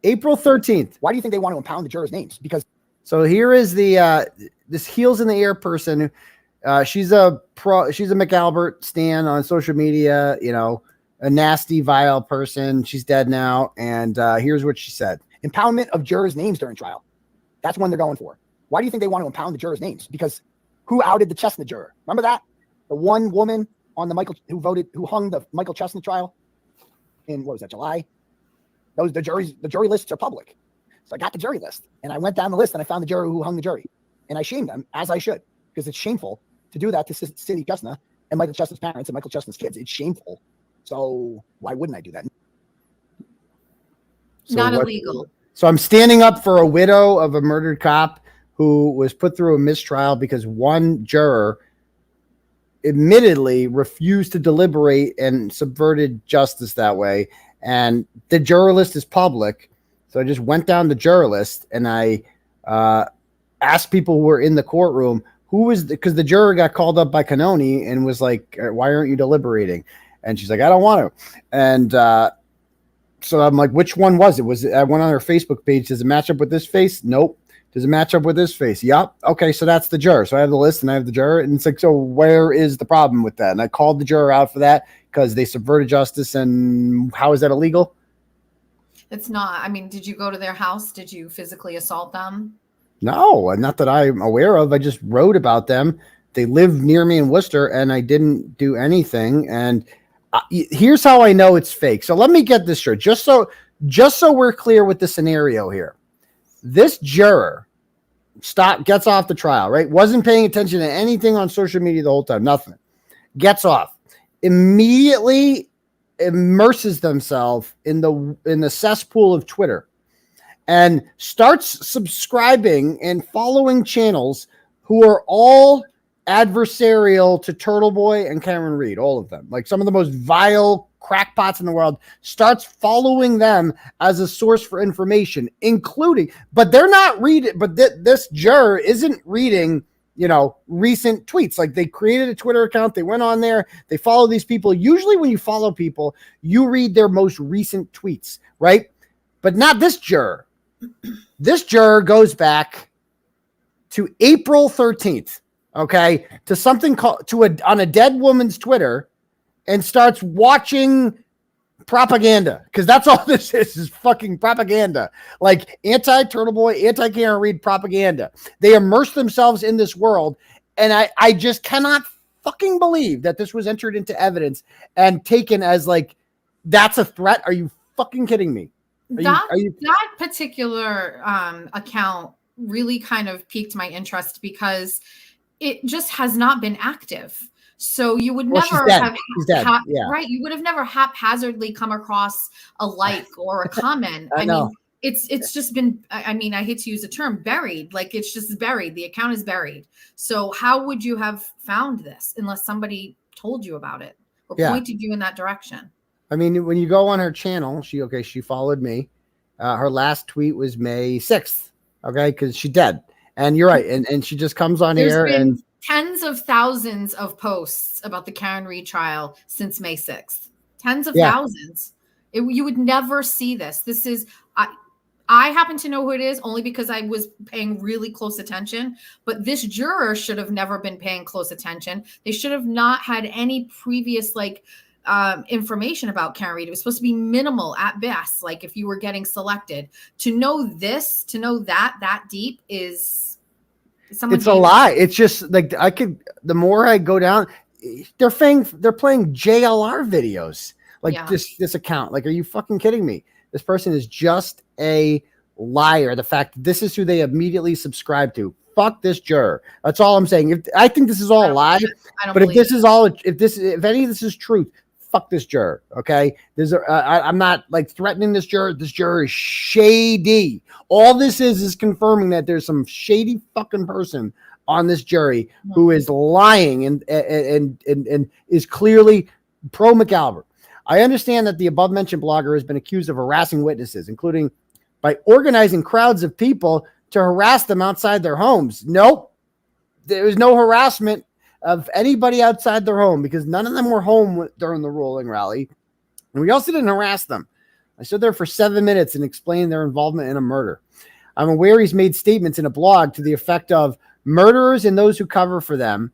April 13th. Why do you think they want to impound the jurors' names? Because so here is the this Heels in the Air person. She's a McAlbert stan on social media, a nasty, vile person. She's dead now. And here's what she said. Impoundment of jurors' names during trial. That's when they're going for. Why do you think they want to impound the jurors' names? Because who outed the Chestnut juror? Remember that? The one woman on the who hung the Michael Chestnut trial in, what was that, July? The jury lists are public. So I got the jury list and I went down the list and I found the juror who hung the jury, and I shamed them, as I should, because it's shameful to do that to Sidney Chestnut and Michael Chestnut's parents and Michael Chestnut's kids. It's shameful. So why wouldn't I do that? Not illegal. So I'm standing up for a widow of a murdered cop who was put through a mistrial because one juror admittedly refused to deliberate and subverted justice that way. And the juror list is public. So I just went down the juror list and I asked people who were in the courtroom because the juror got called up by Kearney and was like, why aren't you deliberating? And she's like, I don't want to. And so I'm like, which one was it? I went on her Facebook page. Does it match up with this face? Nope. Does it match up with this face? Yup. Okay, so that's the juror. So I have the list and I have the juror. And it's like, so where is the problem with that? And I called the juror out for that because they subverted justice. And how is that illegal? It's not. I mean, did you go to their house? Did you physically assault them? No, not that I'm aware of. I just wrote about them. They live near me in Worcester and I didn't do anything. And here's how I know it's fake. So let me get this straight. Just so we're clear with the scenario here. This juror gets off the trial, right? Wasn't paying attention to anything on social media the whole time. Nothing. Gets off. Immediately immerses themselves in the cesspool of Twitter and starts subscribing and following channels who are all adversarial to Turtleboy and Cameron Reed, all of them, like some of the most vile crackpots in the world, starts following them as a source for information, including, but they're not reading, but this juror isn't reading, recent tweets. Like they created a Twitter account, they went on there, they follow these people. Usually when you follow people, you read their most recent tweets, right? But not this juror. This juror goes back to April 13th. Okay, to something called on a dead woman's Twitter, and starts watching propaganda, because that's all this is fucking propaganda, like anti-Turtleboy, anti-Cameron Reed propaganda. They immerse themselves in this world, and I just cannot fucking believe that this was entered into evidence and taken as like that's a threat. Are you fucking kidding me? That particular account really kind of piqued my interest because it just has not been active. So you would Well, she's never dead. have, She's dead. Yeah. right? You would have never haphazardly come across a like or a comment. I know. mean, it's just been. I mean, I hate to use the term buried. Like it's just buried. The account is buried. So how would you have found this unless somebody told you about it or pointed you in that direction? I mean, when you go on her channel, she followed me. Her last tweet was May 6th. Okay, because she's dead. And you're right. And she just comes on here and tens of thousands of posts about the Karen Reed trial since May 6th. Tens of thousands. You would never see this. This is I happen to know who it is only because I was paying really close attention, but this juror should have never been paying close attention. They should have not had any previous information about Karen Reed. It was supposed to be minimal at best. Like if you were getting selected, to know this, to know that deep is it's a lie. It's just like the more I go down, they're playing JLR videos. Like this account. Like, are you fucking kidding me? This person is just a liar. The fact that this is who they immediately subscribe to. Fuck this juror. That's all I'm saying. I think this is all a lie. But if this is all, if any of this is truth, fuck this juror. Okay. I'm not like threatening this juror. This juror is shady. All this is confirming that there's some shady fucking person on this jury who is lying and is clearly pro McAlbert. I understand that the above-mentioned blogger has been accused of harassing witnesses, including by organizing crowds of people to harass them outside their homes. Nope. There was no harassment of anybody outside their home because none of them were home during the ruling rally. And we also didn't harass them. I stood there for 7 minutes and explained their involvement in a murder. I'm aware he's made statements in a blog to the effect of murderers and those who cover for them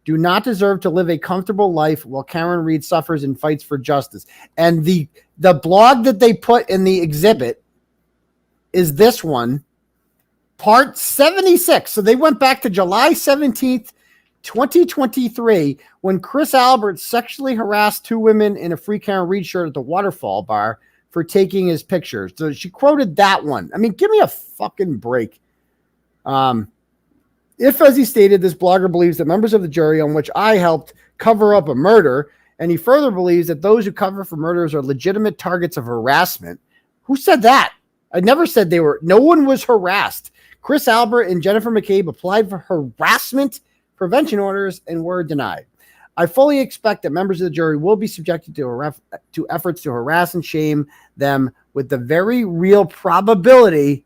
do not deserve to live a comfortable life while Karen Reed suffers and fights for justice. And the blog that they put in the exhibit is this one, part 76. So they went back to July 17th, 2023, when Chris Albert sexually harassed two women in a Free Karen Reed shirt at the Waterfall Bar for taking his pictures. So she quoted that one. I mean, give me a fucking break. If, as he stated, this blogger believes that members of the jury on which I helped cover up a murder, and he further believes that those who cover for murders are legitimate targets of harassment. Who said that? I never said they were. No one was harassed. Chris Albert and Jennifer McCabe applied for harassment prevention orders and were denied. I fully expect that members of the jury will be subjected to efforts to harass and shame them with the very real probability.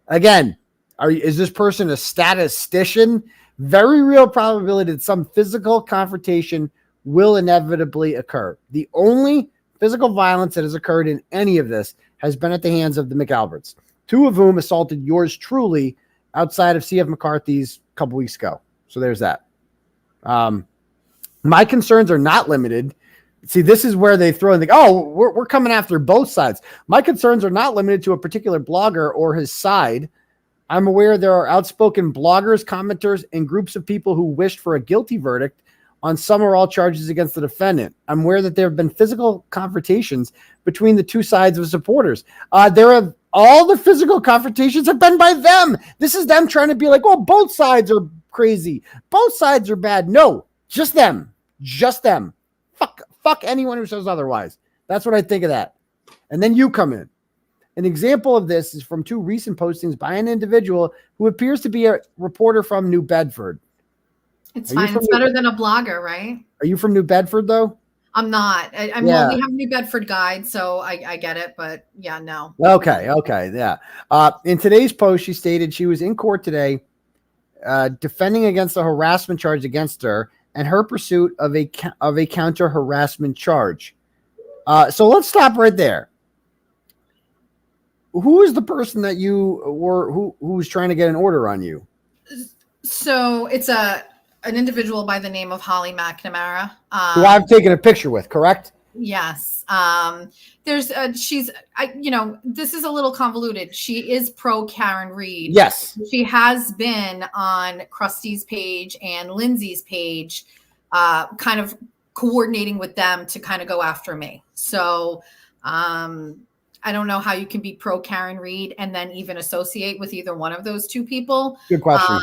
Again, is this person a statistician? Very real probability that some physical confrontation will inevitably occur. The only physical violence that has occurred in any of this has been at the hands of the McAlberts, two of whom assaulted yours truly outside of C.F. McCarthy's a couple weeks ago. So there's that. My concerns are not limited. See, this is where they throw in we're coming after both sides. My concerns are not limited to a particular blogger or his side. I'm aware there are outspoken bloggers, commenters, and groups of people who wished for a guilty verdict on some or all charges against the defendant. I'm aware that there have been physical confrontations between the two sides of supporters. All the physical confrontations have been by them. This is them trying to be like, both sides are crazy. Both sides are bad. No, just them. Just them. Fuck anyone who says otherwise. That's what I think of that. And then you come in. An example of this is from two recent postings by an individual who appears to be a reporter from New Bedford. It's fine. It's better than a blogger, right? Are you from New Bedford, though? I'm not. Well, we have New Bedford Guide, so I get it. But yeah, no. Okay, yeah. In today's post, she stated she was in court today defending against a harassment charge against her and her pursuit of a counter harassment charge. So let's stop right there. Who is the person that you were who was trying to get an order on you? So it's an individual by the name of Holly McNamara. Who I've taken a picture with, correct? Yes. This is a little convoluted. She is pro Karen Reed. Yes. She has been on Krusty's page and Lindsay's page, kind of coordinating with them to kind of go after me. So, I don't know how you can be pro Karen Reed and then even associate with either one of those two people. Good question.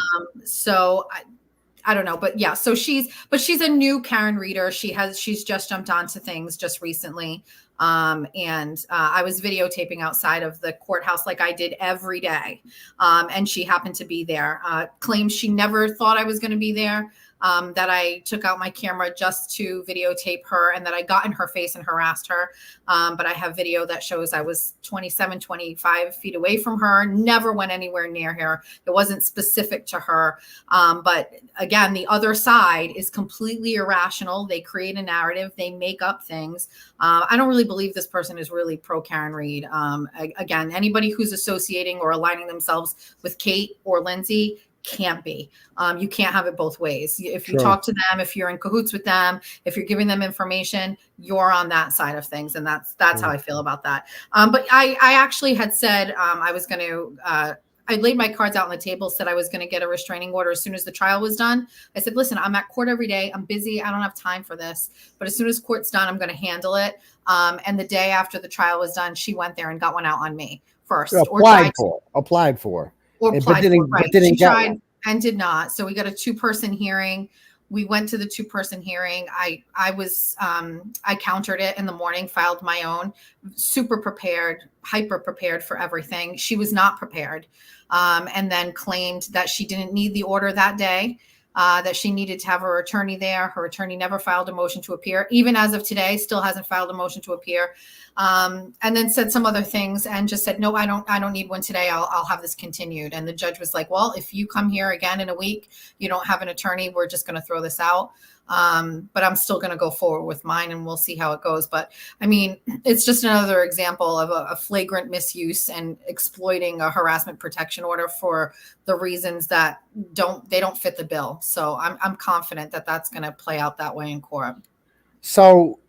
I don't know, but yeah, so she's a new Karen reader. She's just jumped onto things just recently. I was videotaping outside of the courthouse like I did every day. And she happened to be there, claims she never thought I was going to be there. That I took out my camera just to videotape her and that I got in her face and harassed her. But I have video that shows I was 27, 25 feet away from her, never went anywhere near her. It wasn't specific to her. But again, the other side is completely irrational. They create a narrative. They make up things. I don't really believe this person is really pro Karen Reed. Again, anybody who's associating or aligning themselves with Kate or Lindsay can't be. You can't have it both ways. If you talk to them, if you're in cahoots with them, if you're giving them information, you're on that side of things. And that's how I feel about that. But I actually had said I was going to, I laid my cards out on the table, said I was going to get a restraining order as soon as the trial was done. I said, listen, I'm at court every day. I'm busy. I don't have time for this. But as soon as court's done, I'm going to handle it. And the day after the trial was done, she went there and got one out on me first. Applied for. But didn't she tried and did not. So we got a 2-person hearing. We went to the 2-person hearing. I countered it in the morning, filed my own, super prepared, hyper prepared for everything. She was not prepared. And then claimed that she didn't need the order that day, that she needed to have her attorney there. Her attorney never filed a motion to appear. Even as of today, still hasn't filed a motion to appear. And then said some other things and just said, no, I don't need one today. I'll have this continued. And the judge was like, well, if you come here again in a week, you don't have an attorney, we're just going to throw this out. But I'm still going to go forward with mine and we'll see how it goes. But I mean, it's just another example of a flagrant misuse and exploiting a harassment protection order for the reasons that don't fit the bill. So I'm confident that that's going to play out that way in court. So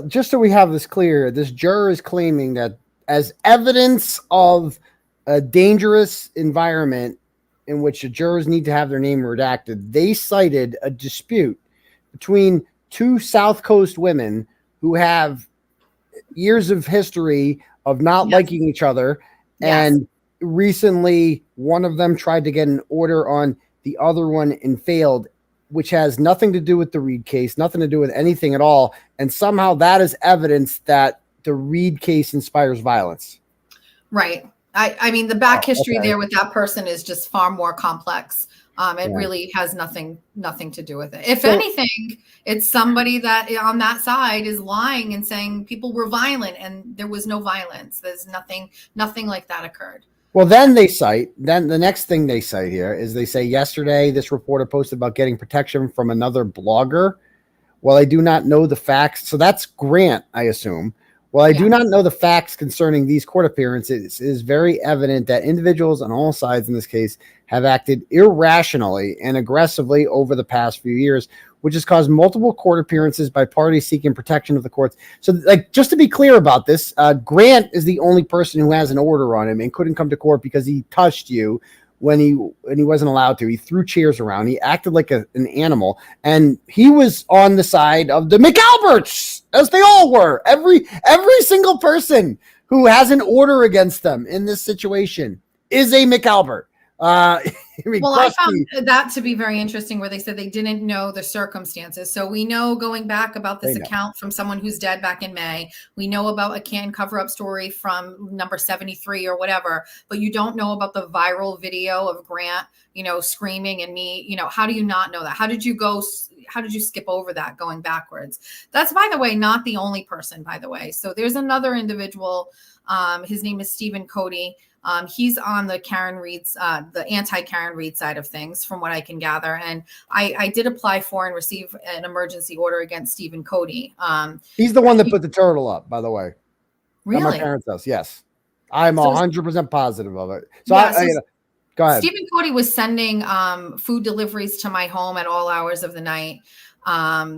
just so we have this clear, this juror is claiming that as evidence of a dangerous environment in which the jurors need to have their name redacted, they cited a dispute between 2 South Coast women who have years of history of not liking each other. Yes. And recently one of them tried to get an order on the other one and failed, which has nothing to do with the Reed case, nothing to do with anything at all. And somehow that is evidence that the Reed case inspires violence. Right. I mean, the back history there with that person is just far more complex. It really has nothing to do with it. If anything, it's somebody that on that side is lying and saying people were violent and there was no violence. There's nothing like that occurred. Well, then the next thing they cite here is they say yesterday this reporter posted about getting protection from another blogger. Well, I do not know the facts. So that's Grant, I assume. Well, I do not know the facts concerning these court appearances. It is very evident that individuals on all sides in this case have acted irrationally and aggressively over the past few years, which has caused multiple court appearances by parties seeking protection of the courts. So, like, just to be clear about this, Grant is the only person who has an order on him and couldn't come to court because he touched you when he wasn't allowed to. He threw chairs around. He acted like an animal, and he was on the side of the McAlberts, as they all were. Every single person who has an order against them in this situation is a McAlbert. Well, I found that to be very interesting, where they said they didn't know the circumstances. So we know going back about this account from someone who's dead back in May. We know about a can cover-up story from number 73 or whatever, but you don't know about the viral video of Grant, screaming and me. How do you not know that? How did you skip over that going backwards? That's, by the way, not the only person, by the way. So there's another individual. His name is Stephen Cody. He's on the Karen Reed's, the anti-Karen Reed side of things, from what I can gather. And I did apply for and receive an emergency order against Stephen Cody. He's the one that put the turtle up, by the way. Really? At my parents' house, yes. I'm 100% positive of it. So, go ahead. Stephen Cody was sending food deliveries to my home at all hours of the night.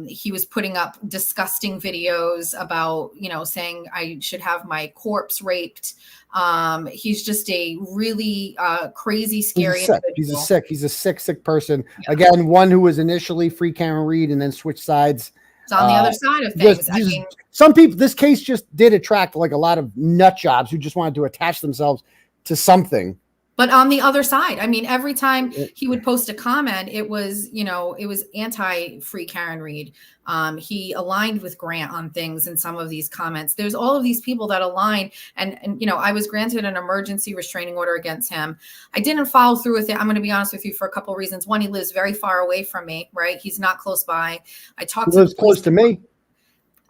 He was putting up disgusting videos about, saying I should have my corpse raped. He's just a really crazy, scary individual. He's a sick person. Yeah. Again, one who was initially free Karen Reed and then switched sides. It's on the other side of things. Some people, this case just did attract like a lot of nut jobs who just wanted to attach themselves to something But on the other side, I mean, every time he would post a comment, it was, it was anti-free Karen Reed. He aligned with Grant on things in some of these comments. There's all of these people that align. And I was granted an emergency restraining order against him. I didn't follow through with it. I'm going to be honest with you for a couple of reasons. One, he lives very far away from me, right? He's not close by. He lives close to me.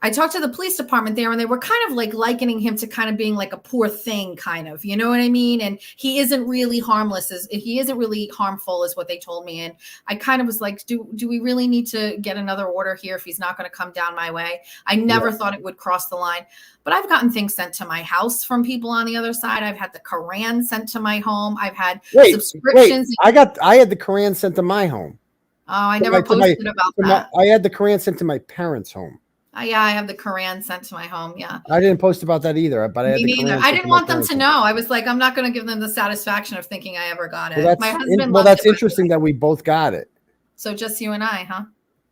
I talked to the police department there, and they were kind of like likening him to kind of being like a poor thing, kind of, you know what I mean? And he isn't really harmless, he isn't really harmful, is what they told me. And I kind of was like, do we really need to get another order here if he's not going to come down my way? I never thought it would cross the line, but I've gotten things sent to my house from people on the other side. I've had the Quran sent to my home. I've had subscriptions. I had the Quran sent to my home. Oh, I never posted about that. I had the Quran sent to my parents' home. Yeah, I have the Quran sent to my home. Yeah. I didn't post about that either, but Me neither. I didn't want them to know. I was like, I'm not going to give them the satisfaction of thinking I ever got it. Well, my husband that's interesting that we both got it. So just you and I, huh?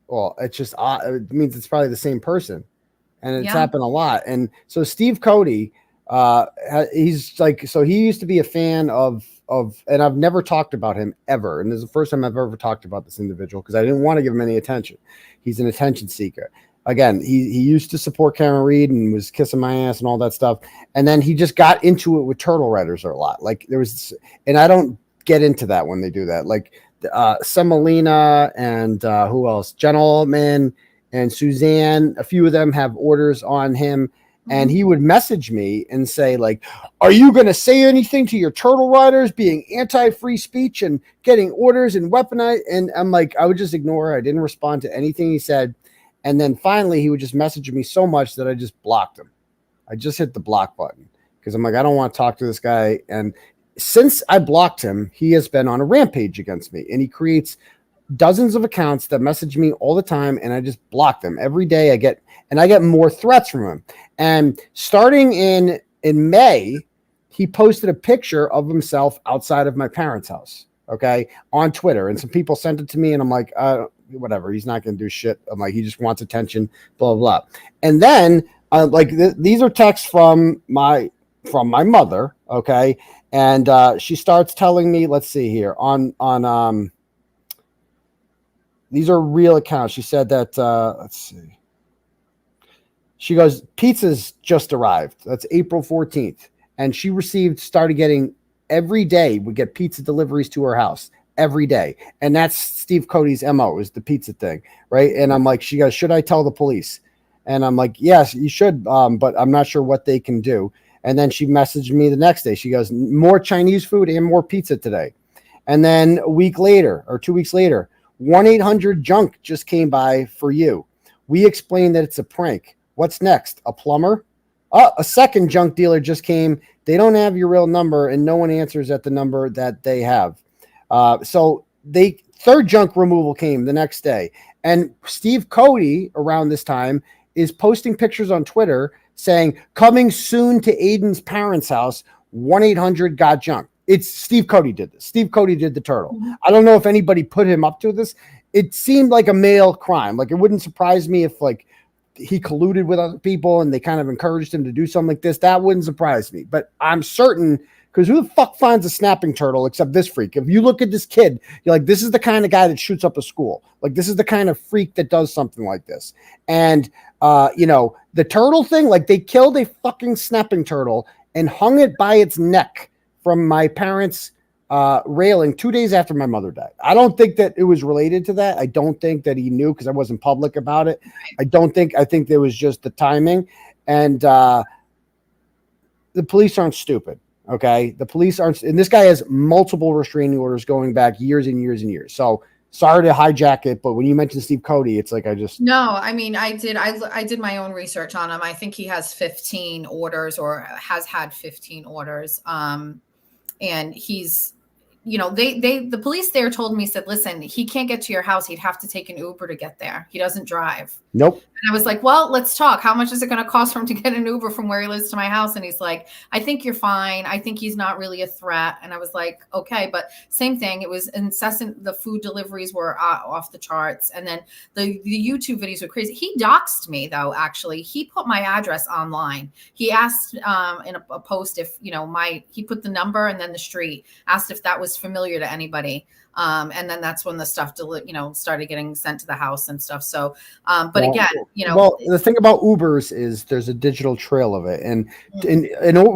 Well, it's just it means it's probably the same person, and it's happened a lot. And so Steve Cody, he's like, so he used to be a fan of, and I've never talked about him ever. And this is the first time I've ever talked about this individual because I didn't want to give him any attention. He's an attention seeker. Again, he used to support Karen Reed and was kissing my ass and all that stuff. And then he just got into it with Turtle Writers a lot. Like there was, and I don't get into that when they do that. Like Semolina and who else? Jen Altman and Suzanne. A few of them have orders on him. And he would message me and say, like, are you going to say anything to your Turtle Riders being anti-free speech and getting orders and weaponized? And I'm like, I would just ignore her. I didn't respond to anything he said. And then finally, he would just message me so much that I just blocked him. I just hit the block button because I'm like, I don't want to talk to this guy. And since I blocked him, he has been on a rampage against me. And he creates dozens of accounts that message me all the time. And I just block them every day. I get more threats from him. And starting in May, he posted a picture of himself outside of my parents' house, okay, on Twitter. And some people sent it to me, and I'm like, whatever, he's not going to do shit. I'm like, he just wants attention, blah, blah, blah. And then, these are texts from my mother, okay? And she starts telling me, let's see here, on these are real accounts. She said that, let's see. She goes, pizza's just arrived. That's April 14th. And she started getting every day, would get pizza deliveries to her house every day. And that's Steve Cody's MO, is the pizza thing. Right. And I'm like, she goes, should I tell the police? And I'm like, yes, you should. But I'm not sure what they can do. And then she messaged me the next day. She goes, more Chinese food and more pizza today. And then a week later or 2 weeks later, 1-800-JUNK just came by for you. We explained that it's a prank. What's next? A plumber? A second junk dealer just came. They don't have your real number, and no one answers at the number that they have. So third junk removal came the next day. And Steve Cody, around this time, is posting pictures on Twitter saying, coming soon to Aidan's parents' house, 1-800-GOT-JUNK. It's Steve Cody did this. Steve Cody did the turtle. I don't know if anybody put him up to this. It seemed like a male crime. Like, it wouldn't surprise me if, like, he colluded with other people and they kind of encouraged him to do something like this. That wouldn't surprise me. But I'm certain, because who the fuck finds a snapping turtle except this freak? If you look at this kid, you're like, this is the kind of guy that shoots up a school. Like, this is the kind of freak that does something like this. And, the turtle thing, like, they killed a fucking snapping turtle and hung it by its neck from my parents' railing 2 days after my mother died. I don't think that it was related to that. I don't think that he knew, because I wasn't public about it. I think there was just the timing. And the police aren't stupid. Okay. The police aren't, and this guy has multiple restraining orders going back years and years and years. So sorry to hijack it, but when you mentioned Steve Cody, it's like, No, I mean, I did my own research on him. I think he has 15 orders, or has had 15 orders. And he's the police there told me, said, listen, he can't get to your house. He'd have to take an Uber to get there. He doesn't drive. Nope. And I was like, well, let's talk. How much is it going to cost for him to get an Uber from where he lives to my house? And he's like, I think you're fine. I think he's not really a threat. And I was like, okay, but same thing. It was incessant. The food deliveries were off the charts. And then the YouTube videos were crazy. He doxed me though. Actually, he put my address online. He asked in a post if, he put the number and then the street, asked if that was familiar to anybody. And then that's when the stuff, started getting sent to the house and stuff. So, but again, Well, the thing about Ubers is there's a digital trail of it. And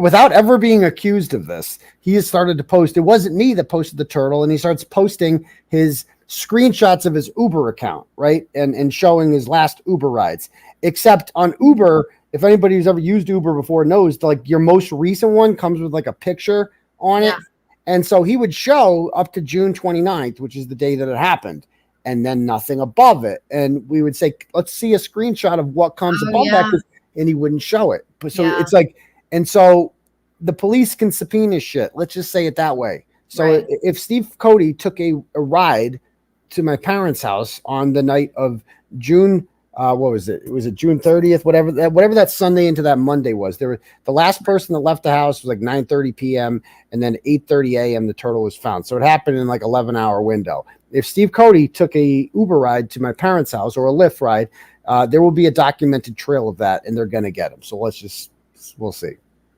without ever being accused of this, he has started to post. It wasn't me that posted the turtle. And he starts posting his screenshots of his Uber account, right? And showing his last Uber rides. Except on Uber, if anybody who's ever used Uber before knows, like your most recent one comes with like a picture on it. And so he would show up to June 29th, which is the day that it happened, and then nothing above it. And we would say, let's see a screenshot of what comes above that. And he wouldn't show it. But so it's like, and so the police can subpoena shit. Let's just say it that way. So if Steve Cody took a ride to my parents' house on the night of June, what was it? Was it June 30th? Whatever that Sunday into that Monday was. The last person that left the house was like 9:30 p.m. and then 8:30 a.m. the turtle was found. So it happened in like 11-hour window. If Steve Cody took a Uber ride to my parents' house or a Lyft ride, there will be a documented trail of that, and they're gonna get him. So we'll see.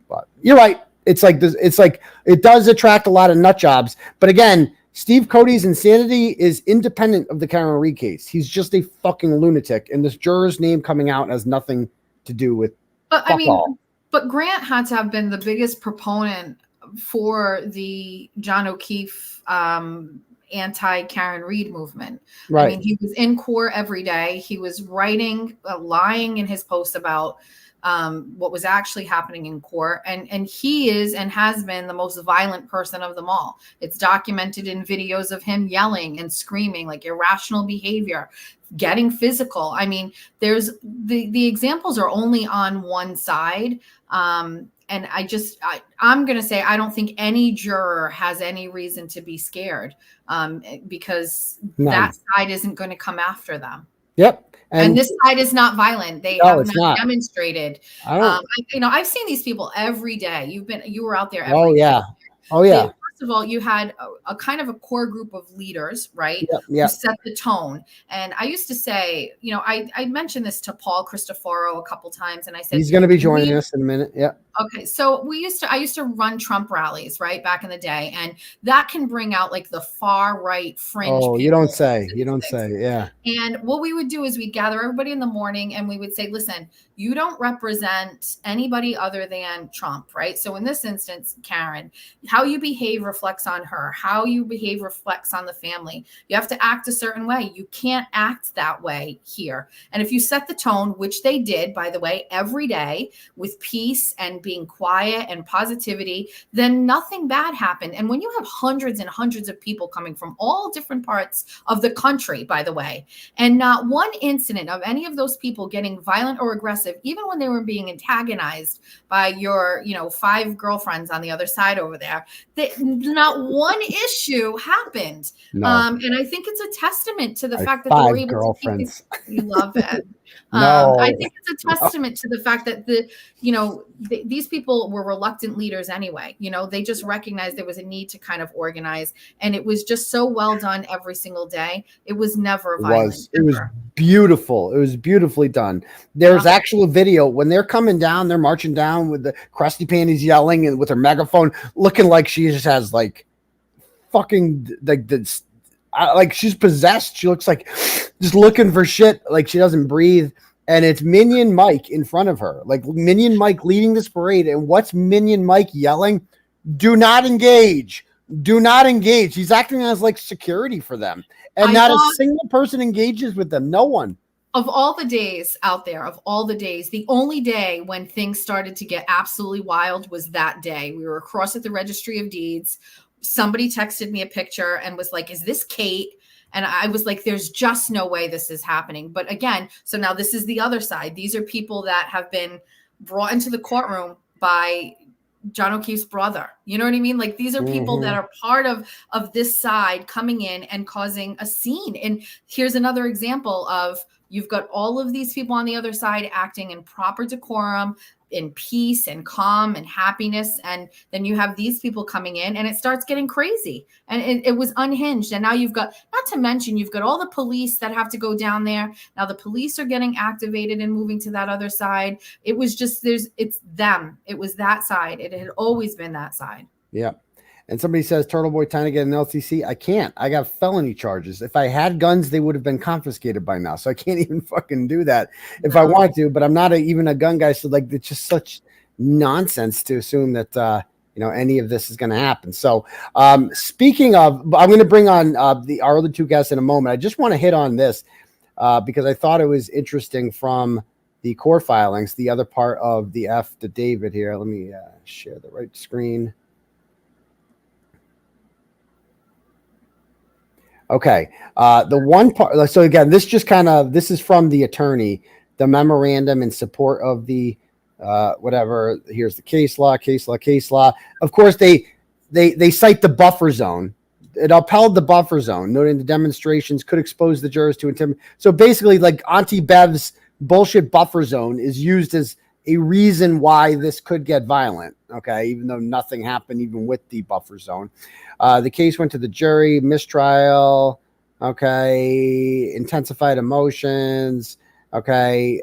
But you're right. It's like this. It's like it does attract a lot of nut jobs. But again, Steve Cody's insanity is independent of the Karen Reed case. He's just a fucking lunatic, and this juror's name coming out has nothing to do with. But but Grant had to have been the biggest proponent for the John O'Keefe anti-Karen Reed movement. Right. I mean, he was in court every day. He was writing, lying in his posts about what was actually happening in court. And he is and has been the most violent person of them all. It's documented in videos of him yelling and screaming, like irrational behavior, getting physical. I mean, there's the examples are only on one side. And I'm going to say, I don't think any juror has any reason to be scared because that side isn't going to come after them. Yep. And this side is not violent. They have not demonstrated. I've seen these people every day. You were out there every day. Oh yeah. First of all, you had a kind of a core group of leaders, right? Yeah. Who set the tone. And I used to say, I mentioned this to Paul Cristoforo a couple times, and I said he's going to be joining us in a minute. Yeah. Okay, so I used to run Trump rallies, right, back in the day, and that can bring out like the far right fringe. Oh, you don't say. Yeah. And what we would do is we'd gather everybody in the morning, and we would say, listen, you don't represent anybody other than Trump, right? So in this instance, Karen, how you behave reflects on her. How you behave reflects on the family. You have to act a certain way. You can't act that way here. And if you set the tone, which they did, by the way, every day with peace and being quiet and positivity, then nothing bad happened. And when you have hundreds and hundreds of people coming from all different parts of the country, by the way, and not one incident of any of those people getting violent or aggressive, even when they were being antagonized by your, 5 girlfriends on the other side over there, not one issue happened. No. And I think it's a testament to the fact that 5 they were able girlfriends. to keep it. You love it. No. I think it's a testament to the fact that these people were reluctant leaders anyway. They just recognized there was a need to kind of organize, and it was just so well done every single day. It was never violent. It was beautiful. It was beautifully done. There's actual video when they're coming down, they're marching down with the crusty panties yelling and with her megaphone, looking like she just has like fucking like this. Like she's possessed. She looks like just looking for shit. Like she doesn't breathe. And it's Minion Mike in front of her. Like Minion Mike leading this parade. And what's Minion Mike yelling? Do not engage. Do not engage. He's acting as like security for them. And not a single person engages with them. No one. Of all the days out there, the only day when things started to get absolutely wild was that day. We were across at the Registry of Deeds. Somebody texted me a picture and was like, is this Kate? And I was like, there's just no way this is happening. But again, so now this is the other side. These are people that have been brought into the courtroom by John O'Keefe's brother. You know what I mean? Like these are people that are part of this side coming in and causing a scene. And here's another example of you've got all of these people on the other side acting in proper decorum, in peace and calm and happiness. And then you have these people coming in and it starts getting crazy. And it was unhinged. And now you've got, not to mention, you've got all the police that have to go down there. Now the police are getting activated and moving to that other side. It was just, it's them. It was that side. It had always been that side. Yeah. And somebody says, Turtleboy, time to get an LTC. I can't. I got felony charges. If I had guns, they would have been confiscated by now. So I can't even fucking do that if I want to. But I'm not even a gun guy. So like, it's just such nonsense to assume that any of this is going to happen. So speaking of, I'm going to bring on our other two guests in a moment. I just want to hit on this because I thought it was interesting from the court filings. The other part of the affidavit here. Let me share the right screen. Okay. The one part, so again, this is from the attorney, the memorandum in support of the whatever. Here's the case law. Of course, they cite the buffer zone. It upheld the buffer zone, noting the demonstrations could expose the jurors to intimidation. So basically, like Auntie Bev's bullshit buffer zone is used as a reason why this could get violent. Okay, even though nothing happened, even with the buffer zone. The case went to the jury, mistrial. Okay, intensified emotions. Okay,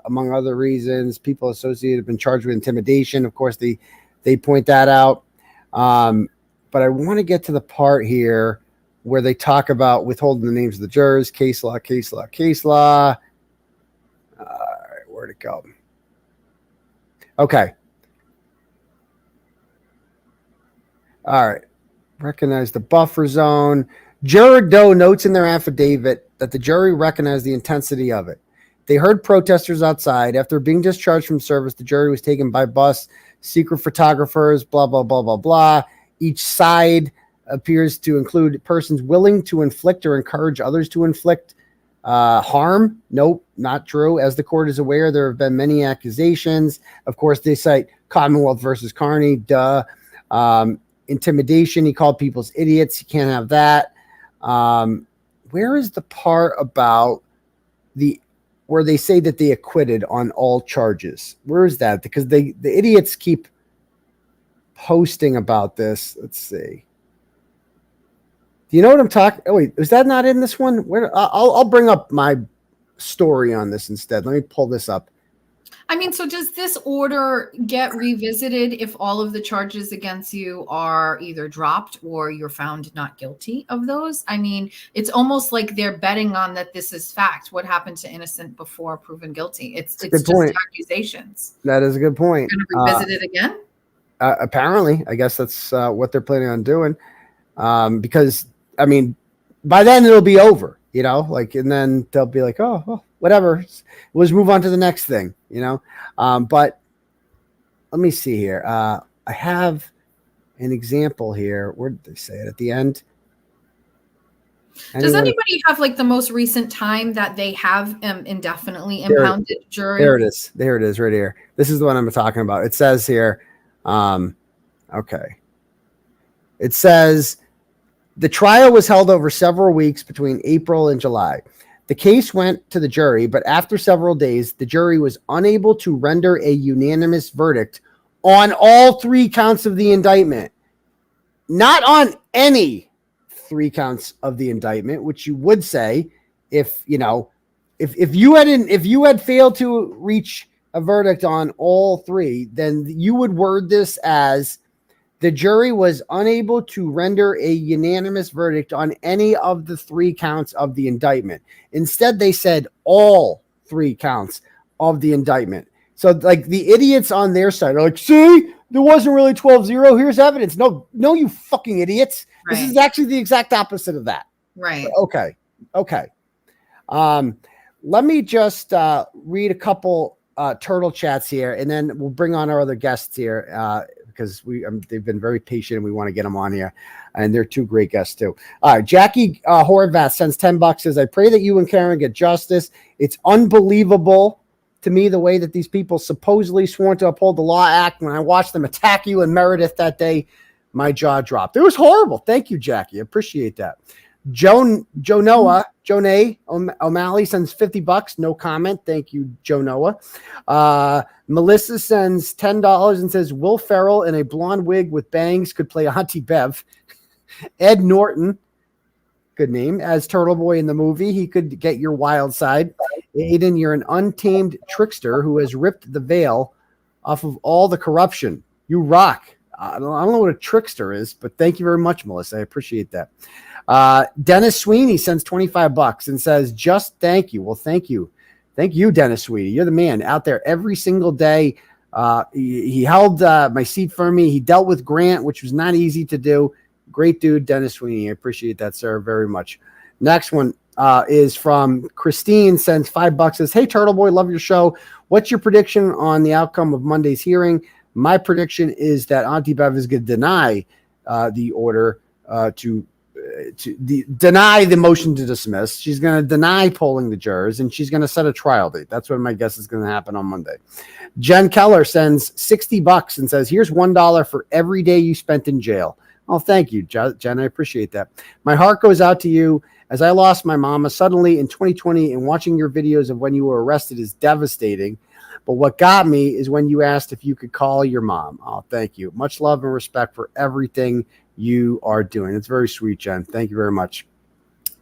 among other reasons, people associated have been charged with intimidation. Of course, they point that out. But I want to get to the part here where they talk about withholding the names of the jurors. Case law. All right, where'd it go? Okay. All right. Recognize the buffer zone. Juror Doe notes in their affidavit that the jury recognized the intensity of it. They heard protesters outside. After being discharged from service, the jury was taken by bus, secret photographers, blah, blah, blah, blah, blah. Each side appears to include persons willing to inflict or encourage others to inflict harm. Nope, not true. As the court is aware, there have been many accusations. Of course, they cite Commonwealth versus Kearney. Duh. Intimidation. He called people's idiots. You can't have that. Where is the part about where they say that they acquitted on all charges? Where is that? Because the idiots keep posting about this. Let's see. Do you know what I'm talking? Oh wait, is that not in this one? Where I'll bring up my story on this instead. Let me pull this up. I mean, so does this order get revisited if all of the charges against you are either dropped or you're found not guilty of those? I mean, it's almost like they're betting on that this is fact. What happened to innocent before proven guilty? It's just accusations. That is a good point. You're going to revisit it again? Apparently, I guess that's what they're planning on doing. Because, I mean, by then it'll be over. And then they'll be like, oh, well, whatever. Let's move on to the next thing, But let me see here. I have an example here. Where did they say it at the end? Does anybody have like the most recent time that they have indefinitely impounded jury? There it is. There it is right here. This is the one I'm talking about. It says here, okay. It says, the trial was held over several weeks between April and July. The case went to the jury, but after several days, the jury was unable to render a unanimous verdict on all 3 counts of the indictment. Not on any 3 counts of the indictment, which you would say if you had failed to reach a verdict on all 3, then you would word this as the jury was unable to render a unanimous verdict on any of the 3 counts of the indictment. Instead, they said all 3 counts of the indictment. So, like, the idiots on their side are like, see, there wasn't really 12-0. Here's evidence. No, you fucking idiots. Right. This is actually the exact opposite of that. Right. Okay. Let me just read a couple turtle chats here, and then we'll bring on our other guests here. Because they've been very patient and we want to get them on here. And they're 2 great guests too. All right. Jackie Horvath sends $10, says, I pray that you and Karen get justice. It's unbelievable to me the way that these people supposedly sworn to uphold the law act. When I watched them attack you and Meredith that day, my jaw dropped. It was horrible. Thank you, Jackie. I appreciate that. Joe Noah O'Malley sends $50. No comment. Thank you, Joe Noah. Melissa sends $10 and says Will Ferrell in a blonde wig with bangs could play Auntie Bev. Ed Norton, good name, as Turtleboy in the movie. He could get your wild side. Aidan, you're an untamed trickster who has ripped the veil off of all the corruption. You rock. I don't know what a trickster is, but thank you very much, Melissa. I appreciate that. Dennis Sweeney sends $25 and says, just thank you. Well, thank you. Thank you, Dennis Sweeney. You're the man out there every single day. He held my seat for me. He dealt with Grant, which was not easy to do. Great dude, Dennis Sweeney. I appreciate that, sir, very much. Next one is from Christine, sends $5, says, hey, Turtleboy, love your show. What's your prediction on the outcome of Monday's hearing? My prediction is that Auntie Bev is going to deny the order to deny the motion to dismiss. She's going to deny polling the jurors, and she's going to set a trial date. That's what my guess is going to happen on Monday. Jen Keller sends $60 and says, here's $1 for every day you spent in jail. Oh, thank you, Jen. I appreciate that. My heart goes out to you as I lost my mama suddenly in 2020, and watching your videos of when you were arrested is devastating. But what got me is when you asked if you could call your mom. Oh, thank you. Much love and respect for everything you are doing. It's very sweet, Jen. Thank you very much.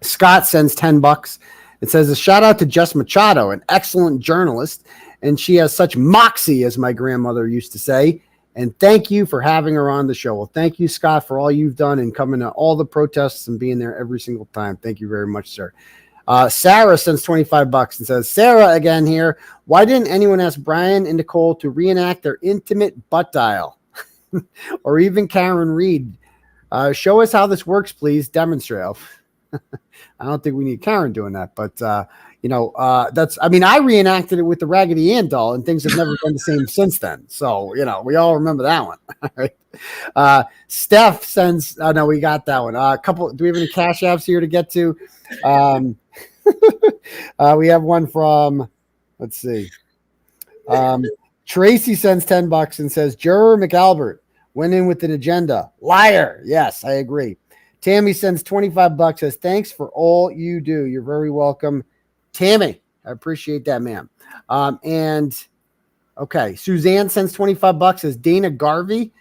Scott sends $10. It says a shout out to Jess Machado, an excellent journalist, and she has such moxie, as my grandmother used to say. And thank you for having her on the show. Well, thank you, Scott, for all you've done and coming to all the protests and being there every single time. Thank you very much, sir. Sarah sends $25 and says, Sarah again here. Why didn't anyone ask Brian and Nicole to reenact their intimate butt dial? Or even Karen Reed? Show us how this works, please. Demonstrate. I don't think we need Karen doing that, but I reenacted it with the Raggedy Ann doll, and things have never been the same since then. So, we all remember that one. All right. Steph sends, oh no, we got that one. Do we have any cash apps here to get to? We have one from, let's see. Tracy sends $10 and says, Juror McAlbert went in with an agenda. Liar. Yes, I agree. Tammy sends $25, says, thanks for all you do. You're very welcome, Tammy. I appreciate that, ma'am. Suzanne sends $25, says Dana Garvey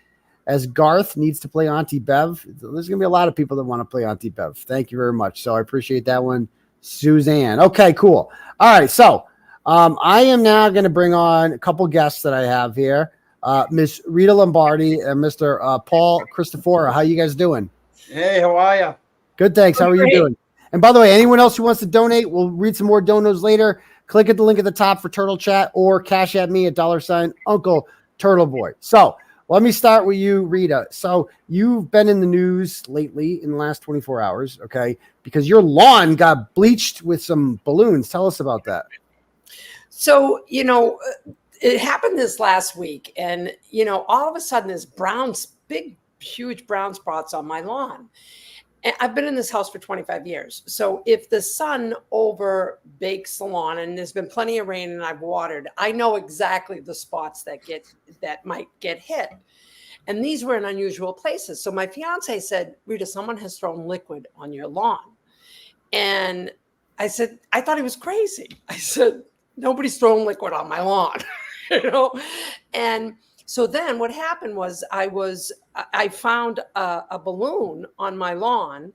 as Garth needs to play Auntie Bev. There's going to be a lot of people that want to play Auntie Bev. Thank you very much. So I appreciate that one, Suzanne. Okay, cool. All right, so I am now going to bring on a couple guests that I have here. Miss Rita Lombardi and Mr. Paul Cristoforo. How you guys doing? Hey, how are you? Good, thanks. How are you doing? And by the way, anyone else who wants to donate, we'll read some more donos later. Click at the link at the top for Turtle Chat or cash at me at $ Uncle Turtleboy. So let me start with you, Rita. So you've been in the news lately in the last 24 hours, okay, because your lawn got bleached with some balloons. Tell us about that. So, it happened this last week, and, all of a sudden there's big, huge brown spots on my lawn. And I've been in this house for 25 years. So if the sun over bakes the lawn and there's been plenty of rain and I've watered, I know exactly the spots that might get hit. And these were in unusual places. So my fiance said, Rita, someone has thrown liquid on your lawn. And I said, I thought he was crazy. I said, nobody's thrown liquid on my lawn, And so then what happened was I found a balloon on my lawn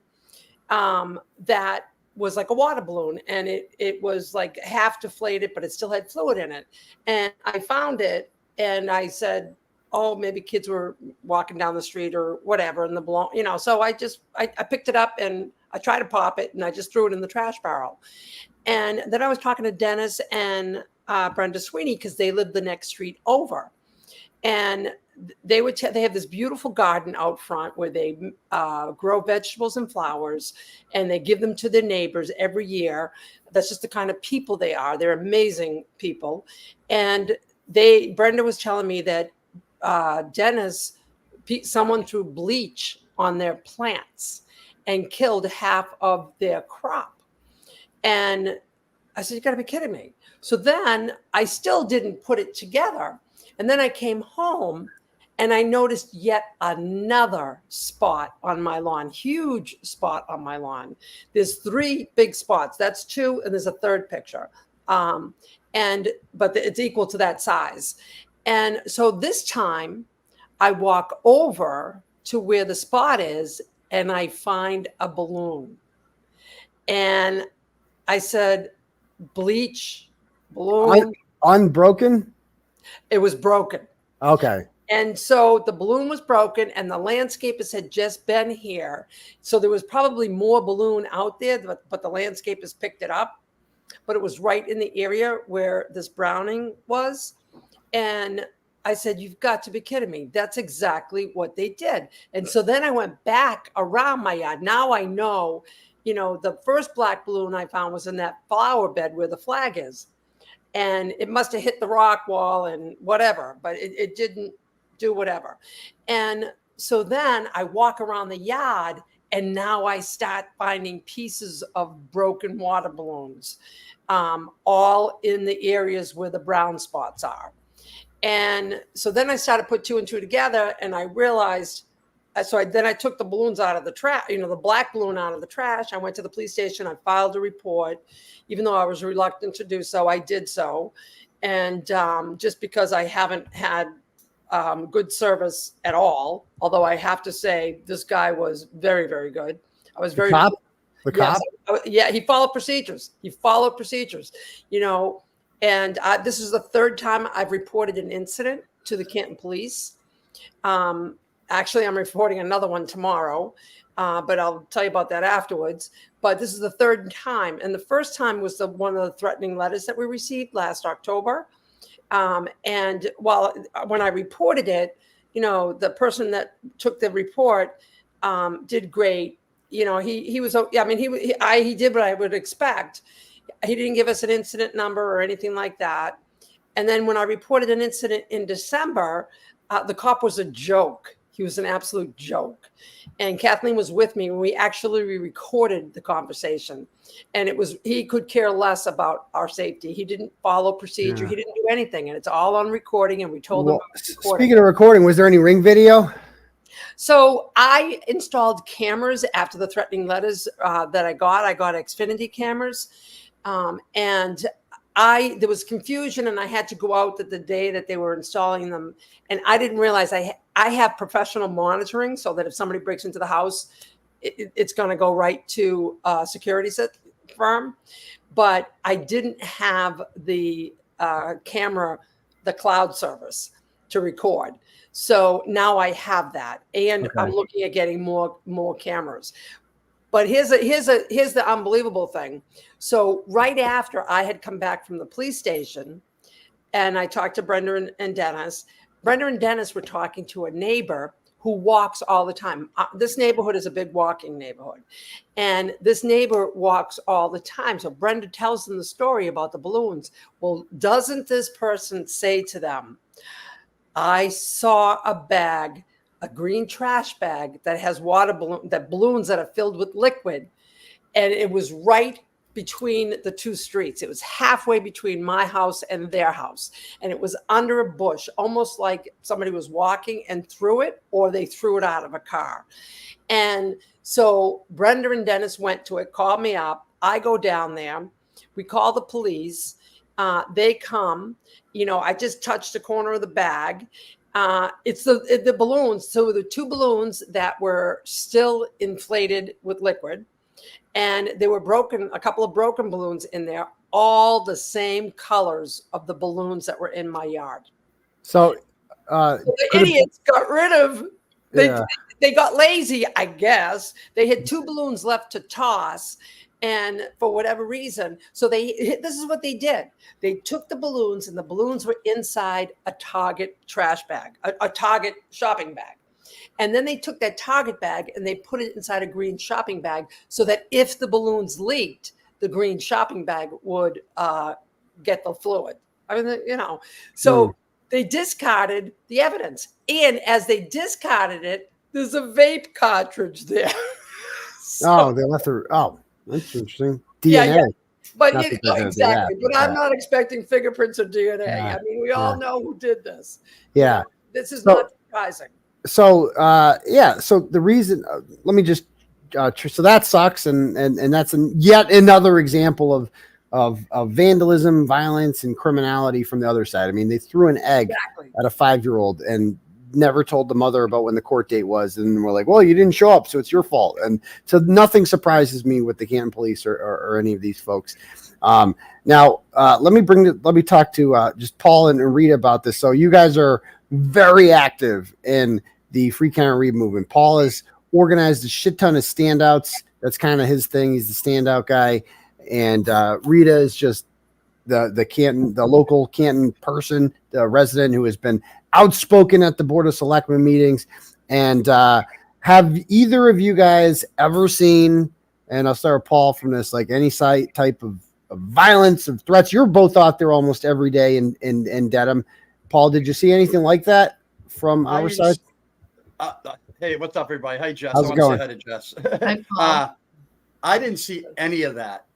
that was like a water balloon, and it was like half deflated, but it still had fluid in it. And I found it, and I said, oh, maybe kids were walking down the street or whatever, and the balloon, so I picked it up and I tried to pop it, and I just threw it in the trash barrel. And then I was talking to Dennis and Brenda Sweeney, because they lived the next street over. And they have this beautiful garden out front where they grow vegetables and flowers, and they give them to their neighbors every year. That's just the kind of people they are. They're amazing people. And Brenda was telling me that someone threw bleach on their plants and killed half of their crop. And I said, you got to be kidding me. So then I still didn't put it together. And then I came home and I noticed yet another spot on my lawn, huge spot on my lawn. There's 3 big spots. That's 2. And there's a third picture. But it's equal to that size. And so this time I walk over to where the spot is and I find a balloon. And I said, Bleach, balloon. Unbroken? It was broken. Okay. And so the balloon was broken and the landscapers had just been here. So there was probably more balloon out there, but the landscapers picked it up. But it was right in the area where this browning was. And I said, you've got to be kidding me. That's exactly what they did. And so then I went back around my yard. Now I know, the first black balloon I found was in that flower bed where the flag is. And it must have hit the rock wall and whatever, but it didn't do whatever. And so then I walk around the yard and now I start finding pieces of broken water balloons, all in the areas where the brown spots are. And so then I started to put 2 and 2 together and I realized, then I took the balloons out of the trash, the black balloon out of the trash. I went to the police station. I filed a report, even though I was reluctant to do so, I did so. And just because I haven't had good service at all, although I have to say this guy was very, very good. I was very— The cop? Yeah, he followed procedures. And this is the 3rd time I've reported an incident to the Canton police. Actually, I'm reporting another one tomorrow, but I'll tell you about that afterwards. But this is the 3rd time. And the first time was one of the threatening letters that we received last October. And when I reported it, the person that took the report did great. He was, he did what I would expect. He didn't give us an incident number or anything like that. And then when I reported an incident in December, the cop was a joke. He was an absolute joke. And Kathleen was with me when we actually recorded the conversation. And he could care less about our safety. He didn't follow procedure. Yeah. He didn't do anything. And it's all on recording. And we told him. Speaking of recording, was there any ring video? So I installed cameras after the threatening letters that I got. I got Xfinity cameras. And there was confusion and I had to go out the day that they were installing them. And I didn't realize I have professional monitoring so that if somebody breaks into the house, it's going to go right to a security firm. But I didn't have the camera, the cloud service to record. So now I have that. And I'm looking at getting more cameras. But here's the unbelievable thing. So right after I had come back from the police station and I talked to Brenda and Dennis, Brenda and Dennis were talking to a neighbor who walks all the time. This neighborhood is a big walking neighborhood. And this neighbor walks all the time. So Brenda tells them the story about the balloons. Well, doesn't this person say to them, I saw a bag, a green trash bag that has balloons that are filled with liquid. And it was right between the 2 streets. It was halfway between my house and their house. And it was under a bush, almost like somebody was walking and threw it, or they threw it out of a car. And so Brenda and Dennis went to it, called me up. I go down there. We call the police. They come. I just touched the corner of the bag. It's the balloons. So the 2 balloons that were still inflated with liquid, and there were a couple of broken balloons in there, all the same colors of the balloons that were in my yard. So the idiots got rid of. They got lazy, I guess. They had 2 balloons left to toss. And for whatever reason, this is what they did. They took the balloons and the balloons were inside a Target trash bag, a Target shopping bag. And then they took that Target bag and they put it inside a green shopping bag so that if the balloons leaked, the green shopping bag would get the fluid. So they discarded the evidence. And as they discarded it, there's a vape cartridge there. They left her. Oh. That's interesting. DNA. But Not you that know, they're gonna do that, exactly. But I'm yeah. not expecting fingerprints or DNA. Yeah. I mean, we all know who did this. Yeah. This is So- not surprising. So so the reason let me just so that sucks, and that's yet another example of vandalism, violence, and criminality from the other side. I mean, they threw an egg at a 5-year-old and never told the mother about when the court date was, and we're like, well, you didn't show up, so it's your fault. And so nothing surprises me with the Canton police or any of these folks. Now let me talk to just Paul and Rita about this. So you guys are very active in the Free Canton Read movement. Paul has organized a shit ton of standouts. That's kind of his thing. He's the standout guy. And Rita is just the local Canton person, the resident who has been outspoken at the Board of Selectmen meetings. And have either of you guys ever seen, and I'll start with Paul from this, like any type of violence, of threats? You're both out there almost every day in Dedham. Paul, did you see anything like that from our side? Hey, what's up, everybody? Hi, Jess. How's it I want going? to say hi to Jess. I didn't see any of that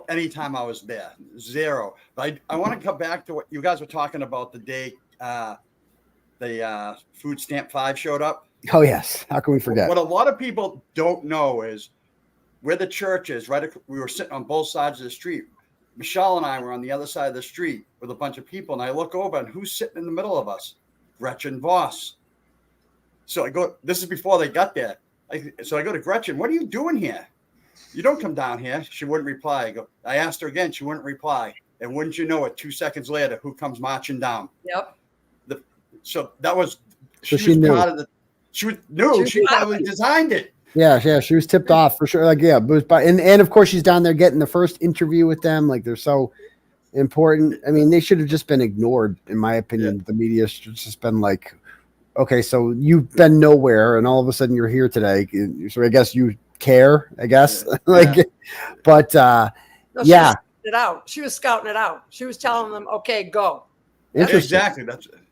anytime I was there. Zero. But I want to come back to what you guys were talking about the day the Food Stamp 5 showed up. Oh, yes. How can we forget? What a lot of people don't know is where the church is, right? We were sitting on both sides of the street. Michelle and I were on the other side of the street with a bunch of people, and I look over, and who's sitting in the middle of us? Gretchen Voss. So I go, this is before they got there. So I go to Gretchen, what are you doing here? You don't come down here. She wouldn't reply. I asked her again. She wouldn't reply. And wouldn't you know it, 2 seconds later, who comes marching down? Yep. So that was, So she she was knew. part of the, she probably designed it. Yeah, she was tipped off for sure. Like, yeah, but and of course she's down there getting the first interview with them. Like, they're so important. I mean, they should have just been ignored, in my opinion. The media should just been like, okay, so you've been nowhere, and all of a sudden you're here today. So I guess you care. I guess, but No, yeah, she was scouting it out. She was telling them, "Okay, go." Exactly.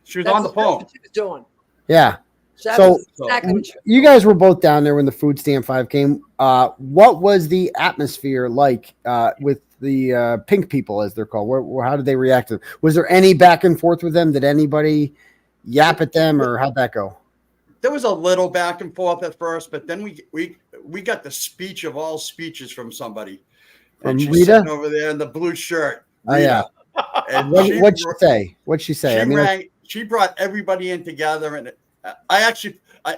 She was on the phone. That's what she was doing. yeah. That So was exactly what she was you guys were both down there when the Food Stamp 5 came. What was the atmosphere like with the pink people, as they're called? How did they react to it? Was there any back and forth with them? Did anybody yap at them, or how'd that go? There was a little back and forth at first, but then we got the speech of all speeches from somebody. From And she's Rita? sitting over there in the blue shirt. Oh, yeah. And What'd she say? What'd she say? She brought everybody in together, and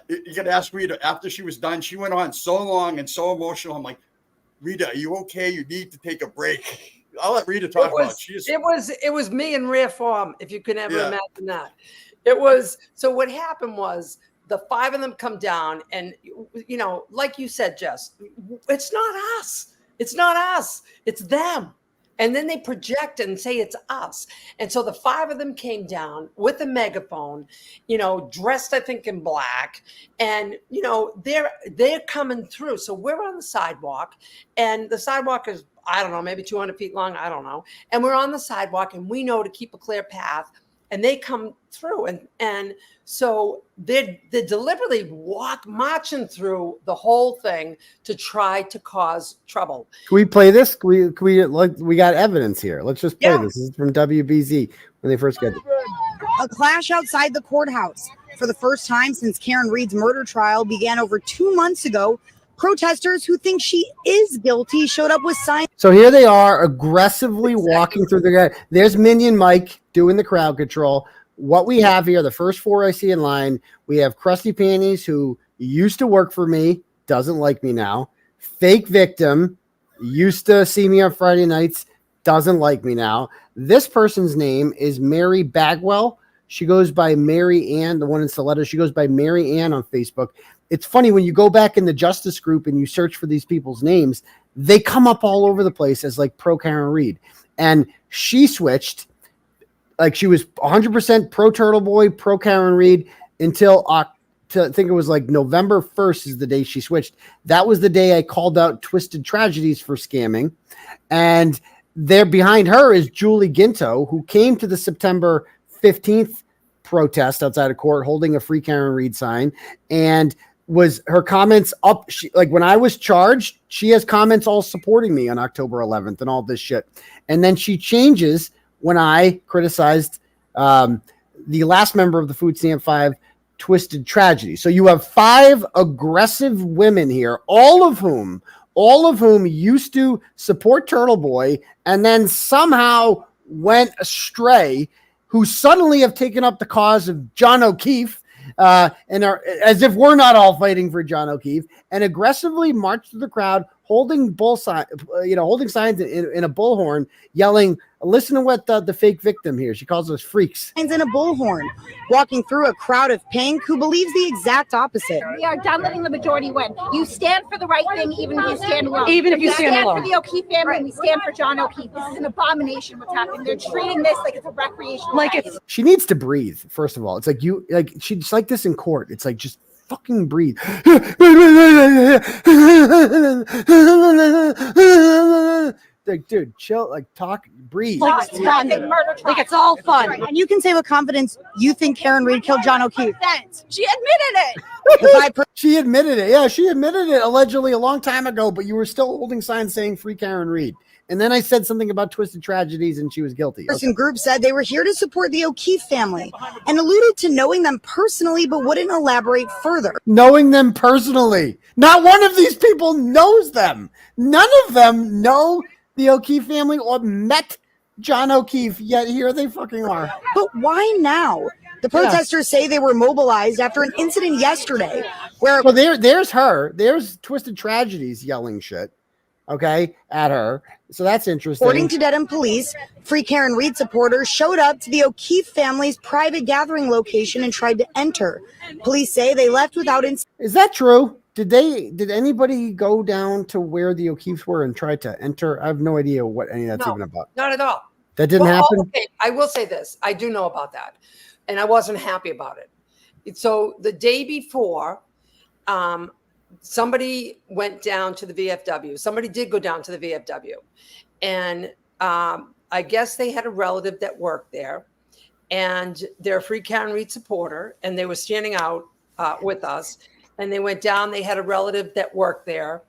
you got to ask Rita. After she was done, she went on so long and so emotional. I'm like, Rita, are you okay? You need to take a break. I'll let Rita talk about it. It was me in rare form, if you can ever imagine that. It was, so what happened was the 5 of them come down, and like you said, Jess, it's not us. It's not us. It's them. And then they project and say it's us. And so the 5 of them came down with a megaphone, dressed, I think, in black. And, they're coming through. So we're on the sidewalk, and the sidewalk is, I don't know, maybe 200 feet long. I don't know. And we're on the sidewalk, and we know to keep a clear path. And they come through, and so they're deliberately marching through the whole thing to try to cause trouble. Can we play this? We got evidence here. Let's just play this. This is from WBZ when they first got it. A clash outside the courthouse. For the first time since Karen Reed's murder trial began over 2 months ago, protesters who think she is guilty showed up with signs. So here they are aggressively walking through the guy. There's Minion Mike doing the crowd control. What we have here, the first 4 I see in line, we have Krusty Panties, who used to work for me, doesn't like me now. Fake Victim, used to see me on Friday nights, doesn't like me now. This person's name is Mary Bagwell. She goes by Mary Ann, the one in Saletta. She goes by Mary Ann on Facebook. It's funny when you go back in the Justice group and you search for these people's names, they come up all over the place as like pro Karen Reed. And she switched, like she was 100% pro Turtleboy, pro Karen Reed until I think it was like November 1st is the day she switched. That was the day I called out Twisted Tragedies for scamming. And there behind her is Julie Ginto, who came to the September 15th protest outside of court holding a Free Karen Reed sign. And was her comments up. Like when I was charged, she has comments all supporting me on October 11th and all this shit. And then she changes when I criticized the last member of the Food Stamp 5, Twisted Tragedy. So you have 5 aggressive women here, all of whom used to support Turtleboy and then somehow went astray, who suddenly have taken up the cause of John O'Keefe, and are as if we're not all fighting for John O'Keefe, and aggressively marched through the crowd holding holding signs in a bullhorn, yelling, listen to what the fake victim here. She calls us freaks. In a bullhorn, walking through a crowd of pink who believes the exact opposite. We are done letting the majority win. You stand for the right thing, even if you stand alone. Even if you stand alone. For the O'Keefe family, we stand for John O'Keefe. This is an abomination what's happening. They're treating this like it's a recreational. Like it's. She needs to breathe. First of all, it's like she's like this in court. It's like just fucking breathe. Like, dude, chill. Like, talk, breathe. Like it's fun. Like it's all fun. And you can say with confidence, you think Karen Reed killed John O'Keefe. She admitted it. She admitted it. Yeah, she admitted it allegedly a long time ago, but you were still holding signs saying free Karen Reed. And then I said something about Twisted Tragedies and she was guilty. Person group said they were here to support the O'Keefe family and alluded to knowing them personally, but wouldn't elaborate further. Knowing them personally. Not one of these people knows them. None of them know the O'Keefe family or met John O'Keefe, yet here they fucking are. But why now? The protesters say they were mobilized after an incident yesterday where... Well, there's her. There's Twisted Tragedies yelling shit, okay, at her. So that's interesting. According to Dedham police, Free Karen Reed supporters showed up to the O'Keefe family's private gathering location and tried to enter. Police say they left without... Is that true? Did anybody go down to where the O'Keefes were and try to enter? I have no idea what any of that's even about. Not at all. That didn't happen? Okay, I will say this. I do know about that. And I wasn't happy about it. So the day before, somebody went down to the VFW. Somebody did go down to the VFW. And I guess they had a relative that worked there. And they're a Free Karen Reed supporter. And they were standing out with us. And they went down. They had a relative that worked there.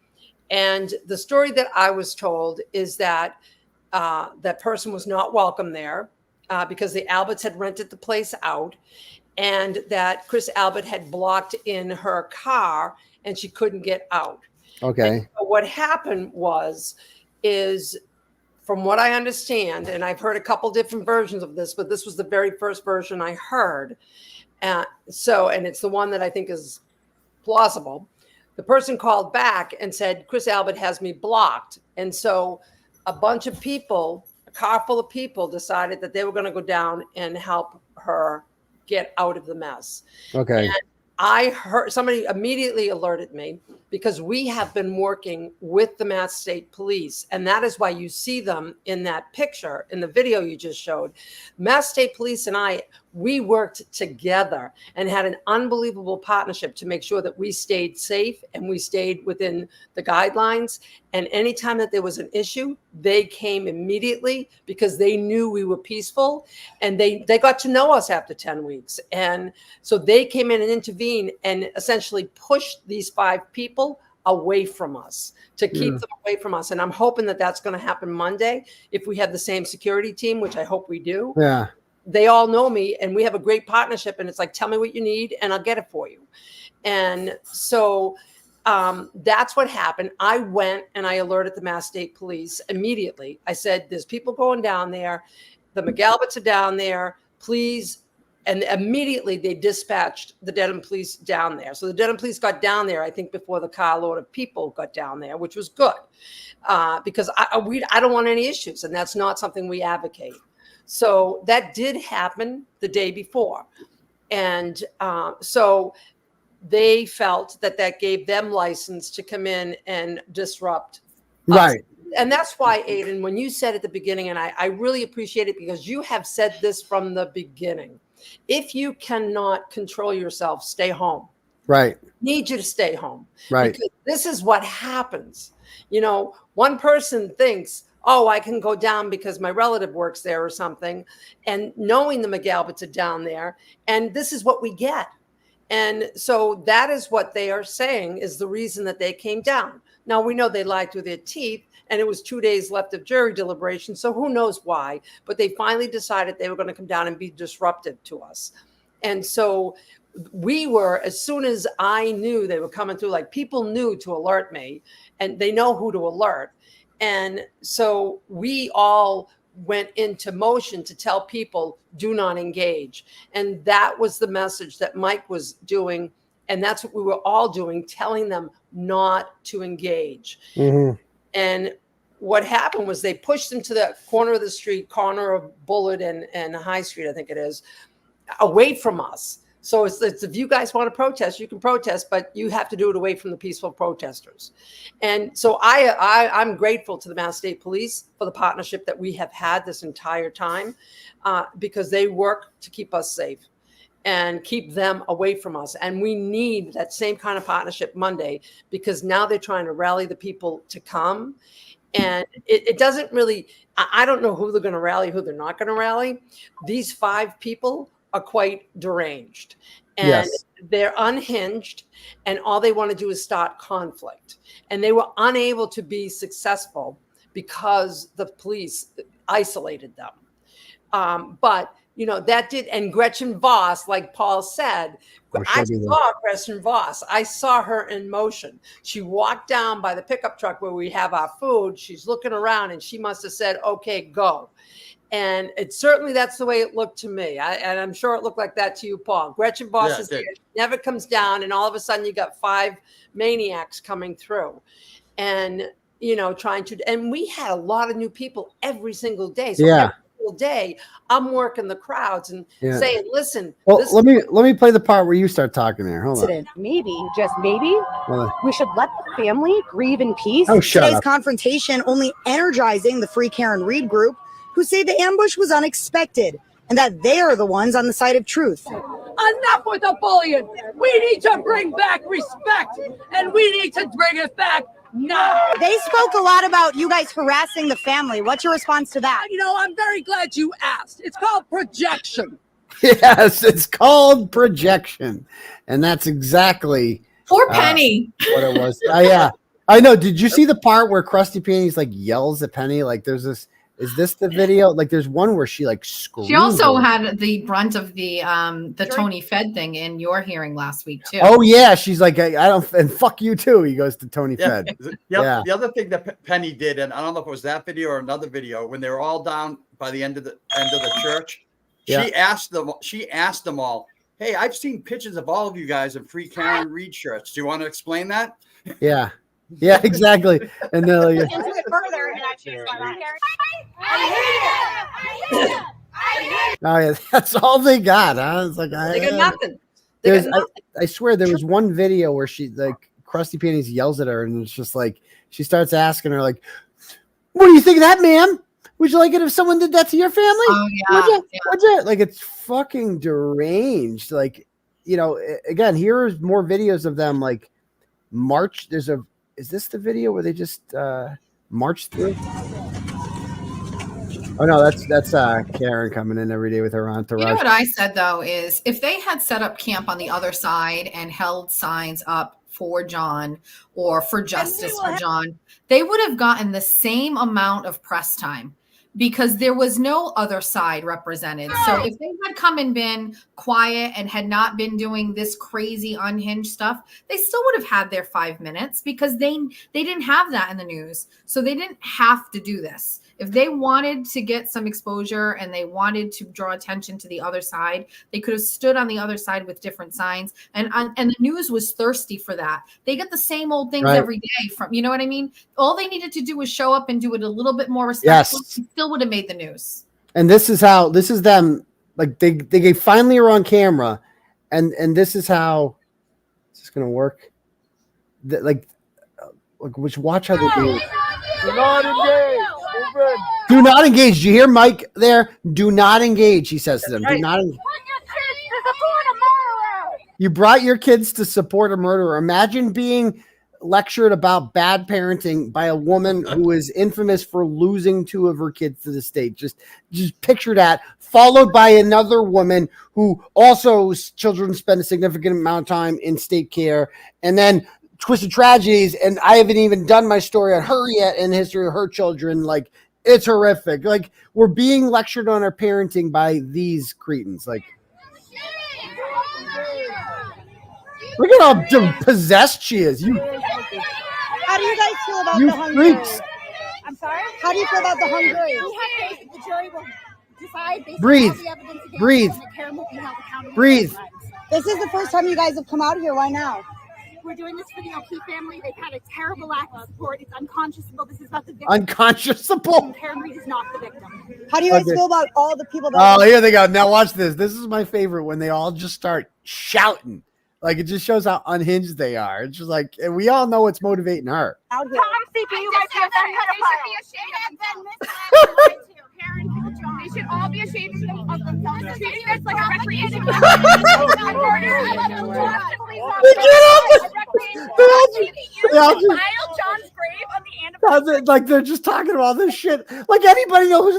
And the story that I was told is that that person was not welcome there because the Alberts had rented the place out, and that Chris Albert had blocked in her car and she couldn't get out. Okay. And so what happened is from what I understand, and I've heard a couple different versions of this, but this was the very first version I heard. And it's the one that I think is plausible. The person called back and said, Chris Albert has me blocked. And so a bunch of people, a car full of people, decided that they were going to go down and help her get out of the mess. Okay. And I heard somebody immediately alerted me because we have been working with the Mass State Police. And that is why you see them in that picture, in the video you just showed. Mass State Police and I, we worked together and had an unbelievable partnership to make sure that we stayed safe and we stayed within the guidelines. And anytime that there was an issue, they came immediately because they knew we were peaceful, and they got to know us after 10 weeks. And so they came in and intervened and essentially pushed these 5 people away from us to keep them away from us. And I'm hoping that that's going to happen Monday if we have the same security team, which I hope we do. Yeah. They all know me and we have a great partnership, and it's like, tell me what you need and I'll get it for you. And so that's what happened. I went and I alerted the Mass State Police immediately. I said, there's people going down there. The McAlberts are down there, please. And immediately they dispatched the Dedham police down there. So the Dedham police got down there, I think, before the carload of people got down there, which was good because I don't want any issues. And that's not something we advocate. So that did happen the day before. And so they felt that gave them license to come in and disrupt us. Right. And that's why, Aidan, when you said at the beginning, and I really appreciate it because you have said this from the beginning, if you cannot control yourself, stay home. Right. Need you to stay home. Right. Because this is what happens. You know, one person thinks, oh, I can go down because my relative works there or something. And knowing the McAlberts are down there. And this is what we get. And so that is what they are saying is the reason that they came down. Now, we know they lied through their teeth, and it was 2 days left of jury deliberation, so who knows why. But they finally decided they were going to come down and be disruptive to us. And so we were, as soon as I knew they were coming through, like people knew to alert me, and they know who to alert. And so we all went into motion to tell people, do not engage. And that was the message that Mike was doing. And that's what we were all doing, telling them not to engage. Mm-hmm. And what happened was they pushed them to the corner of the street, corner of Bullitt and High Street, I think it is, away from us. So it's if you guys want to protest, you can protest, but you have to do it away from the peaceful protesters. And so I'm grateful to the Mass State Police for the partnership that we have had this entire time, because they work to keep us safe and keep them away from us. And we need that same kind of partnership Monday, because now they're trying to rally the people to come. And it doesn't really, I don't know who they're going to rally, who they're not going to rally. These 5 people are quite deranged, and Yes. they're unhinged, and all they want to do is start conflict. And they were unable to be successful because the police isolated them. But you know, that did, and Gretchen Voss, like Paul said, I saw Gretchen Voss. I saw her in motion. She walked down by the pickup truck where we have our food. She's looking around, and she must have said, okay, go. And it certainly, that's the way it looked to me. And I'm sure it looked like that to you, Paul. Gretchen Voss is there, never comes down, and all of a sudden you got 5 maniacs coming through. And, you know, trying to, and we had a lot of new people every single day. So every single day, I'm working the crowds and saying, listen. Well, let me play the part where you start talking there. Hold on. Maybe, just maybe, we should let the family grieve in peace. Oh, shut Today's up. confrontation only energizing the Free Karen Reed group, who say the ambush was unexpected and that they are the ones on the side of truth. Enough with the bullying. We need to bring back respect, and we need to bring it back now. They spoke a lot about you guys harassing the family. What's your response to that? You know, I'm very glad you asked. It's called projection. Yes, it's called projection. And that's exactly Poor Penny. What it was. Yeah. I know. Did you see the part where Krusty Panties like yells at Penny? Like there's this. Is this the video? Like there's one where she like screams. She also had the brunt of the Tony Fed thing in your hearing last week too. Oh yeah, she's like, I don't, and fuck you too. He goes to Tony Fed. The other thing that Penny did, and I don't know if it was that video or another video, when they were all down by the end of the church, she asked them all, "Hey, I've seen pictures of all of you guys in Free Karen Reed shirts. Do you want to explain that?" Yeah. Yeah, exactly. And then like, Into it further, and I changed my mind. oh yeah, that's all they got. Huh? It's like They got nothing. I swear there was one video where she like Krusty Panties yells at her, and it's just like she starts asking her like, "What do you think of that, ma'am? Would you like it if someone did that to your family? Oh yeah, Would you? Like it's fucking deranged. Like, you know, again, here's more videos of them like march. Is this the video where they just march through? Oh no, that's Karen coming in every day with her entourage. You know what I said though is if they had set up camp on the other side and held signs up for John or for justice for John, they would have gotten the same amount of press time because there was no other side represented. So if they had come and been quiet and had not been doing this crazy unhinged stuff, they still would have had their 5 minutes because they didn't have that in the news. So they didn't have to do this. If they wanted to get some exposure and they wanted to draw attention to the other side, they could have stood on the other side with different signs. And the news was thirsty for that. They get the same old things every day from, you know what I mean? All they needed to do was show up and do it a little bit more respectful. Yes. And still would have made the news. And this is them. Like they finally are on camera, and this is how it's going to work. Like which watch how they do it. Do not engage. Do not engage. Do you hear Mike there? Do not engage, he says to them. Do not engage. You brought your kids to support a murderer. Imagine being lectured about bad parenting by a woman who is infamous for losing 2 of her kids to the state. Just picture that, followed by another woman who also children spend a significant amount of time in state care, and then Twisted Tragedies, and I haven't even done my story on her yet in the history of her children. Like, it's horrific. Like, we're being lectured on our parenting by these cretins. Like, look at how possessed she is. How do you guys feel about You the hung jury? freaks. I'm sorry? How do you feel about the hung jury? The jury will decide based Breathe. on all the evidence against Breathe. them, and Karen will be held accountable. Breathe. for their crimes. This is the first time you guys have come out here. Why now? We're doing this for the O'Keefe family. They've had a terrible lack of support. It's unconscionable. This is about the victim. Unconscionable. And Karen Reed is not the victim. How do you guys Okay. feel about all the people that? Oh, here they go. Now watch this. This is my favorite when they all just start shouting. Like, it just shows how unhinged they are. It's just like, and we all know what's motivating her. Out here. CPU might be a pedophile. They should all be ashamed of themselves. They're treating this like a recreational. Like, they're just talking about this shit. Like, anybody know who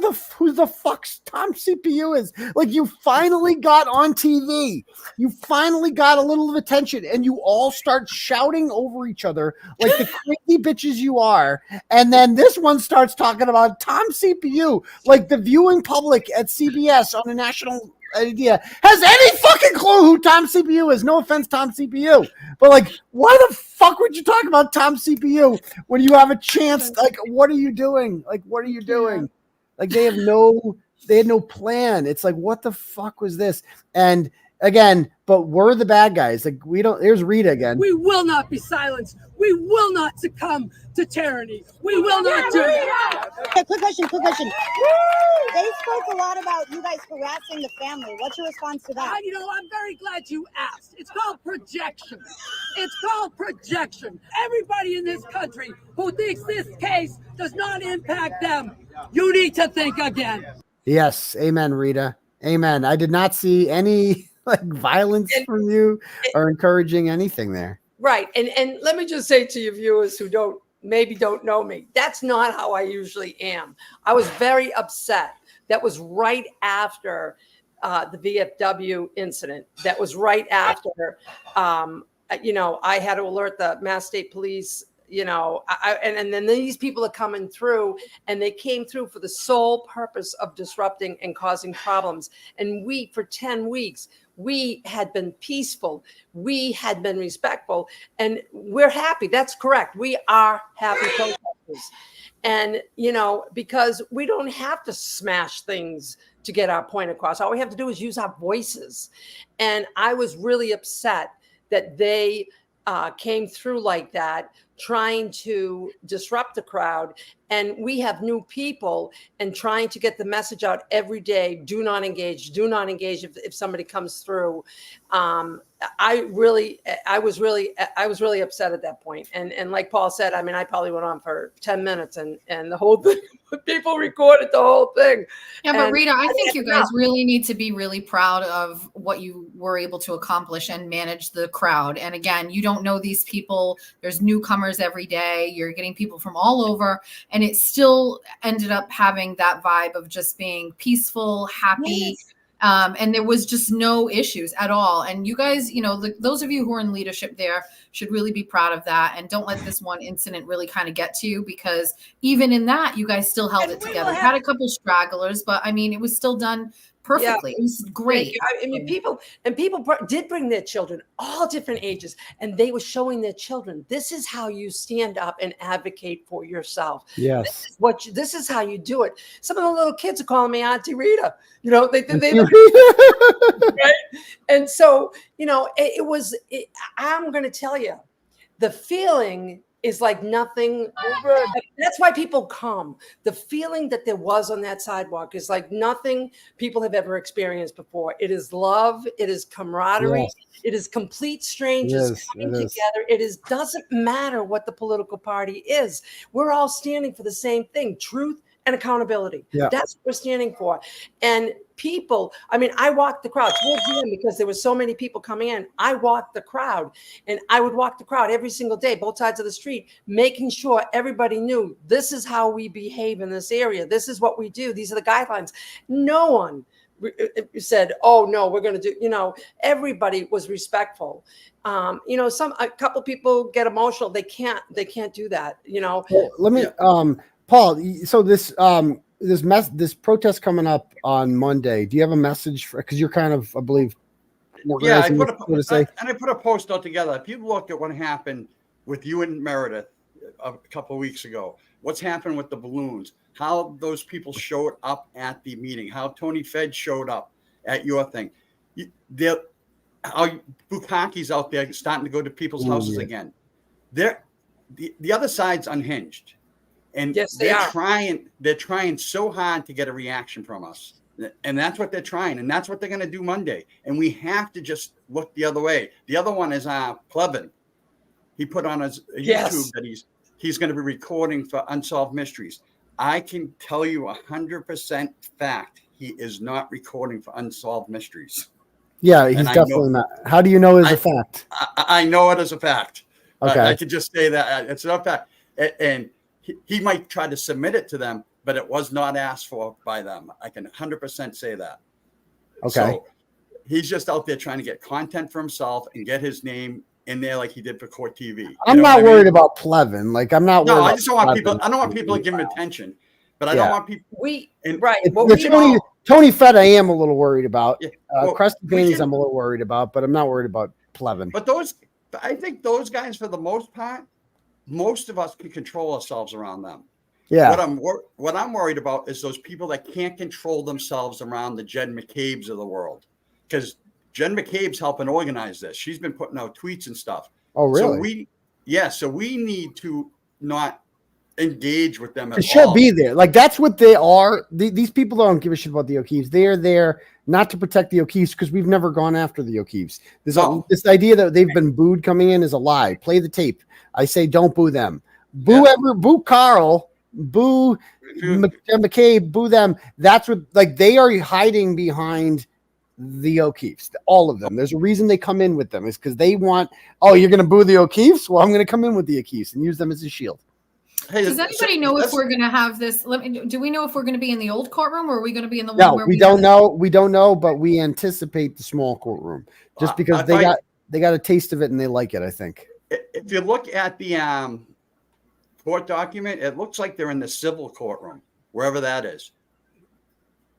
the fuck's Tom CPU is? Like, you finally got on TV. You finally got a little of attention, and you all start shouting over each other like the crazy bitches you are. And then this one starts talking about Tom CPU, like the viewing public at CBS on a national idea has any fucking clue who Tom CPU is. No offense, Tom CPU, but like, why the fuck would you talk about Tom CPU when you have a chance? Like, what are you doing? Like, what are you doing? Like, they had no plan. It's like, what the fuck was this? And again, but we're the bad guys. Like, we don't. There's Rita again. We will not be silenced. We will not succumb to tyranny. We will not do it. Okay, quick question. They spoke a lot about you guys harassing the family. What's your response to that? You know, I'm very glad you asked. It's called projection. It's called projection. Everybody in this country who thinks this case does not impact them, you need to think again. Yes, amen, Rita. Amen. I did not see any like violence from you or encouraging anything there. Right. And let me just say to your viewers who don't know me, that's not how I usually am. I was very upset. That was right after the VFW incident. That was right after, I had to alert the Mass State Police, and then these people are coming through, and they came through for the sole purpose of disrupting and causing problems. And we, for 10 weeks, we had been peaceful. We had been respectful, and we're happy. That's correct. We are happy protesters. And, because we don't have to smash things to get our point across. All we have to do is use our voices. And I was really upset that they came through like that, trying to disrupt the crowd. And we have new people and trying to get the message out every day. Do not engage if somebody comes through. I was really upset at that point. And like Paul said, I mean, I probably went on for 10 minutes and the whole thing, people recorded the whole thing. Yeah, but And Rita, I think you guys really need to be really proud of what you were able to accomplish and manage the crowd. And again, you don't know these people. There's newcomers every day. You're getting people from all over. And it still ended up having that vibe of just being peaceful, happy. Yes. And there was just no issues at all. And you guys, those of you who are in leadership there should really be proud of that. And don't let this one incident really kind of get to you, because even in that, you guys still held it together. You had a couple stragglers, but I mean, it was still done perfectly. Yeah. It was great. I mean, people did bring their children, all different ages, and they were showing their children, this is how you stand up and advocate for yourself. Yes. This is how you do it. Some of the little kids are calling me Auntie Rita. They right? And so, I'm going to tell you, the feeling is like nothing. That's why people come. The feeling that there was on that sidewalk is like nothing people have ever experienced before. It is love. It is camaraderie. Yes. It is complete strangers coming together. Doesn't matter what the political party is. We're all standing for the same thing: truth and accountability. Yeah. That's what we're standing for. And people, I mean, I walked the crowd towards the end because there were so many people coming in. I walked the crowd, and I would walk the crowd every single day, both sides of the street, making sure everybody knew this is how we behave in this area. This is what we do. These are the guidelines. No one said, oh no, we're going to do, everybody was respectful. A couple people get emotional. They can't do that. Well, let me, Paul. So this protest coming up on Monday. Do you have a message for? Because you're kind of, I believe, yeah. I put a post out together. If you look at what happened with you and Meredith a couple of weeks ago, what's happened with the balloons, how those people showed up at the meeting, how Tony Fed showed up at your thing, how Bukkake's out there starting to go to people's houses again. The other side's unhinged. And yes, they're trying so hard to get a reaction from us. And that's what they're trying. And that's what they're going to do Monday. And we have to just look the other way. The other one is Plevin. He put on his YouTube that he's going to be recording for Unsolved Mysteries. I can tell you 100% fact he is not recording for Unsolved Mysteries. Yeah, he's definitely not. How do you know it's a fact? I know it as a fact. Okay. I could just say that it's not a fact. And he might try to submit it to them, but it was not asked for by them. I can 100% say that. Okay. So he's just out there trying to get content for himself and get his name in there like he did for Court TV. I'm not worried about Plevin. Like, I'm not worried. No, I just don't want people. I don't want people to give him attention, but I don't want people. Tony Fed, I am a little worried about. Yeah, Crested Panties, I'm a little worried about, but I'm not worried about Plevin. But I think those guys, for the most part, most of us can control ourselves around them. Yeah. What I'm worried about is those people that can't control themselves around the Jen McCabe's of the world, because Jen McCabe's helping organize this. She's been putting out tweets and stuff. Oh, really? So we need to not engage with them at all. It should be there. Like, that's what they are. These people don't give a shit about the O'Keefes. They're there not to protect the O'Keefes because we've never gone after the O'Keefes. This idea that they've been booed coming in is a lie. Play the tape. I say don't boo them. Boo Carl. Boo McCabe. Boo them. That's what, like, they are hiding behind the O'Keefes. All of them. There's a reason they come in with them. It's because they want, you're going to boo the O'Keefes? Well, I'm going to come in with the O'Keefes and use them as a shield. Hey, does anybody know if we're going to have this? Do we know if we're going to be in the old courtroom or are we going to be in the one where we don't know. We don't know, but we anticipate the small courtroom just because they got a taste of it and they like it, I think. If you look at the court document, it looks like they're in the civil courtroom, wherever that is.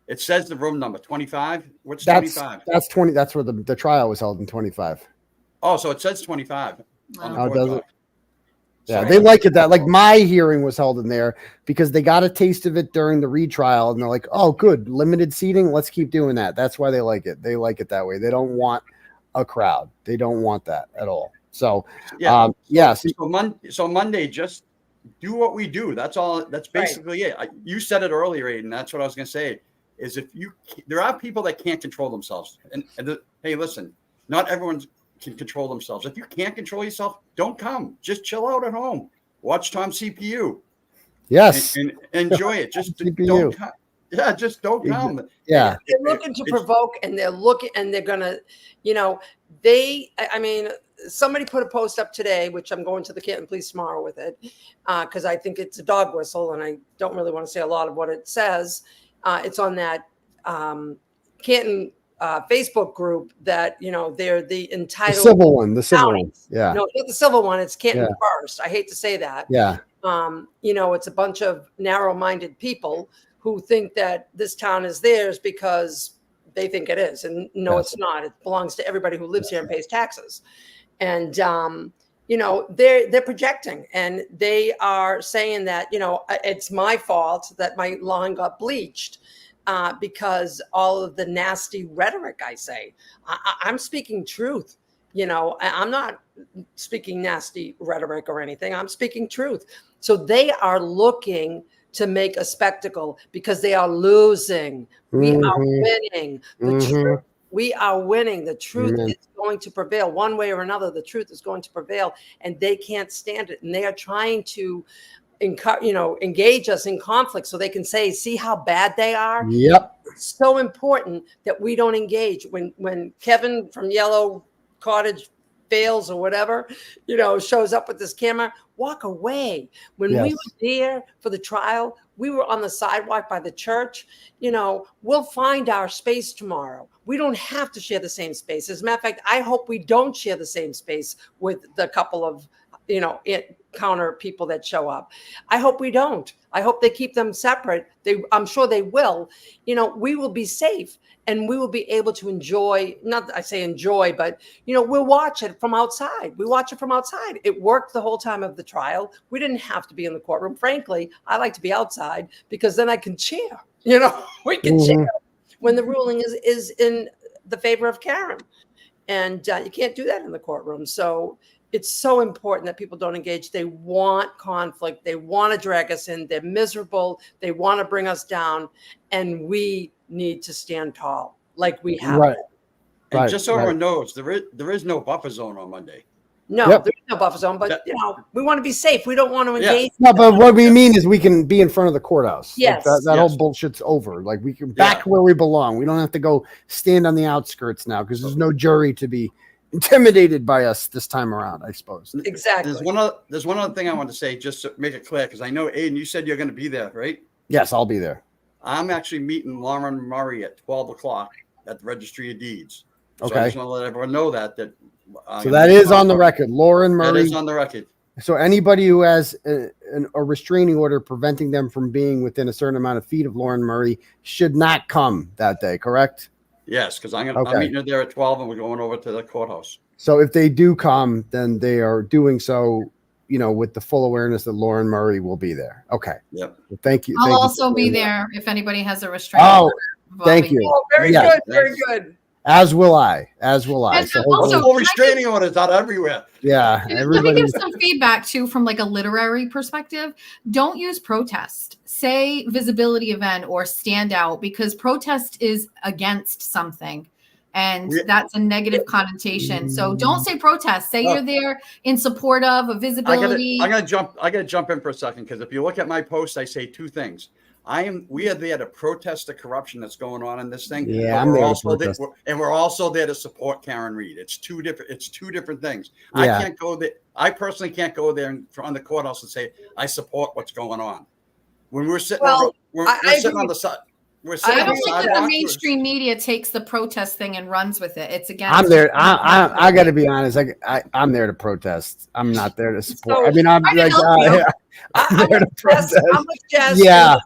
It says the room number 25. What's 25? That's 20. That's where the trial was held in 25. Oh, so it says 25. Oh, does it? Yeah, they like it that. Like, my hearing was held in there because they got a taste of it during the retrial, and they're like, "Oh, good, limited seating. Let's keep doing that." That's why they like it. They like it that way. They don't want a crowd. They don't want that at all. So, So Monday, just do what we do. That's all. That's basically it. You said it earlier, Aidan. That's what I was going to say. Is there are people that can't control themselves, and hey, listen, not everyone can control themselves. If you can't control yourself, don't come. Just chill out at home. Watch Tom CPU. Yes, and enjoy it. Just don't come. Yeah, just don't come. Yeah, they're looking to provoke, and they're gonna, I mean, somebody put a post up today, which I'm going to the Canton Police tomorrow with it, because I think it's a dog whistle, and I don't really want to say a lot of what it says. It's on that Canton Facebook group that, they're the entitled. The civil one. Yeah. No, not the civil one. It's Canton First. I hate to say that. Yeah. It's a bunch of narrow-minded people who think that this town is theirs because they think it is. And no, it's not. It belongs to everybody who lives here and pays taxes. And, they're projecting, and they are saying that, it's my fault that my lawn got bleached because all of the nasty rhetoric I say. I'm speaking truth. I'm not speaking nasty rhetoric or anything. I'm speaking truth. So they are looking to make a spectacle because they are losing. We are winning. Truth. We are winning. The truth is going to prevail one way or another. The truth is going to prevail, and they can't stand it. And they are trying to engage us in conflict so they can say, see how bad they are. Yep. It's so important that we don't engage. When Kevin from Yellow Cottage fails or whatever, shows up with this camera, walk away. When we were there for the trial, we were on the sidewalk by the church. We'll find our space tomorrow. We don't have to share the same space. As a matter of fact, I hope we don't share the same space with the couple of, counter people that show up. I hope we don't. I hope they keep them separate. I'm sure they will. We will be safe and we will be able to enjoy, not I say enjoy, but, we'll watch it from outside. We watch it from outside. It worked the whole time of the trial. We didn't have to be in the courtroom. Frankly, I like to be outside because then I can cheer. We can cheer when the ruling is in the favor of Karen. And you can't do that in the courtroom. So it's so important that people don't engage. They want conflict. They want to drag us in. They're miserable. They want to bring us down. And we need to stand tall like we have. Right. And just so everyone knows, there is no buffer zone on Monday. No, there's no buffer zone, but we want to be safe. We don't want to engage. No, but what we mean is we can be in front of the courthouse. Yes. That whole bullshit's over. Like we can back where we belong. We don't have to go stand on the outskirts now because there's no jury to be intimidated by us this time around, I suppose. Exactly. There's one other thing I want to say just to make it clear, because I know, Aidan, you said you're going to be there, right? Yes, I'll be there. I'm actually meeting Lauren Murray at 12 o'clock at the Registry of Deeds. So Okay. I just want to let everyone know that. So that is on the record. Lauren Murray. That is on the record. So anybody who has a restraining order preventing them from being within a certain amount of feet of Lauren Murray should not come that day, correct? Yes, because I'm meeting her there at 12 and we're going over to the courthouse. So if they do come, then they are doing so, with the full awareness that Lauren Murray will be there. Okay. Yep. Well, thank you. I'll Thank you also for be doing that. there if anybody has a restraining Oh, order thank involving you. me. Oh, very Yeah. good. Very good. As will I. As will I. And So also, Full restraining orders out everywhere. yeah. Let me Everybody. give some feedback too from like a literary perspective. Don't use protest. Say visibility event or standout, because protest is against something. And that's a negative connotation. So don't say protest. Say you're there in support of a visibility. I gotta jump in for a second, because if you look at my post, I say two things. We are there to protest the corruption that's going on in this thing. Yeah, but I'm there to also protest. we're also there to support Karen Reed. It's two different things. Yeah. I can't go there. I personally can't go there on the courthouse and say I support what's going on. When we're sitting, we're sitting on the side. I don't think that the mainstream media takes the protest thing and runs with it. It's against. I'm there. I got to be honest. I'm there to protest. I'm not there to support. I'm there to protest. I'm with Jess. Yeah.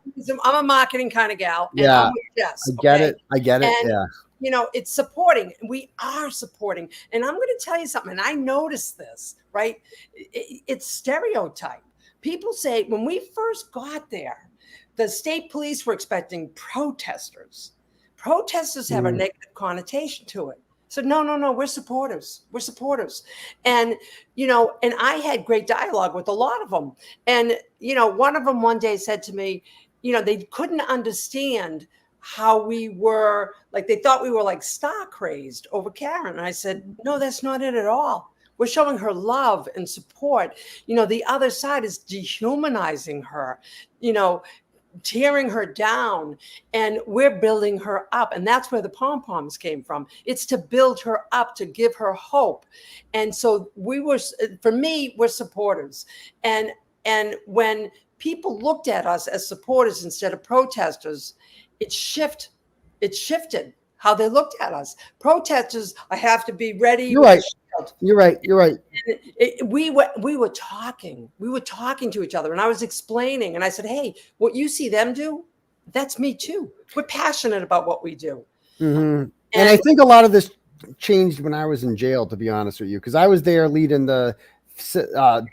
I'm a marketing kind of gal. And Yeah. I'm with Jess. I get it. I get it. And, Yeah. It's supporting. We are supporting. And I'm going to tell you something. And I noticed this, right? It's stereotype. People say when we first got there, the state police were expecting protesters. Protesters have a negative connotation to it. So no, we're supporters. We're supporters. And, and I had great dialogue with a lot of them. And, one of them one day said to me, they couldn't understand how we were, like, they thought we were like star crazed over Karen. And I said, no, that's not it at all. We're showing her love and support. The other side is dehumanizing her, tearing her down, and we're building her up. And that's where the pom-poms came from. It's to build her up, to give her hope. And so we're supporters. And when people looked at us as supporters instead of protesters, it shifted how they looked at us. Protesters, I have to be ready. You're right. You're right. You're right. We were talking to each other, and I was explaining, and I said, hey, what you see them do, that's me too. We're passionate about what we do. Mm-hmm. And I think a lot of this changed when I was in jail, to be honest with you, because I was there leading the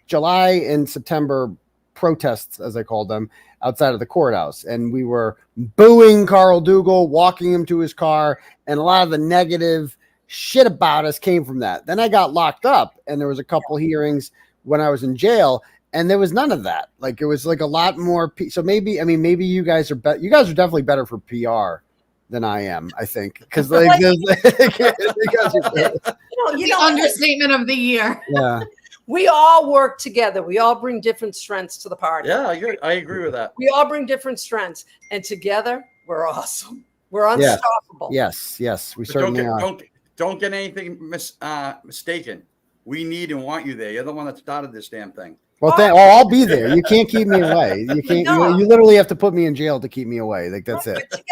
July and September protests, as I called them, outside of the courthouse. And we were booing Carl Dougal, walking him to his car, and a lot of the negative shit about us came from that. Then I got locked up, and there was a couple hearings when I was in jail, and there was none of that. Like, it was like a lot more. So maybe you guys are better. You guys are definitely better for PR than I am, I think, because like, the understatement of the year. Yeah. We all work together. We all bring different strengths to the party. Yeah, I agree with that. We all bring different strengths, and together we're awesome. We're unstoppable. Yes, we But certainly are. Don't get anything mistaken. We need and want you there. You're the one that started this damn thing. Well, I'll be there. You can't keep me away. You can't. You literally have to put me in jail to keep me away. Like that's it. Together,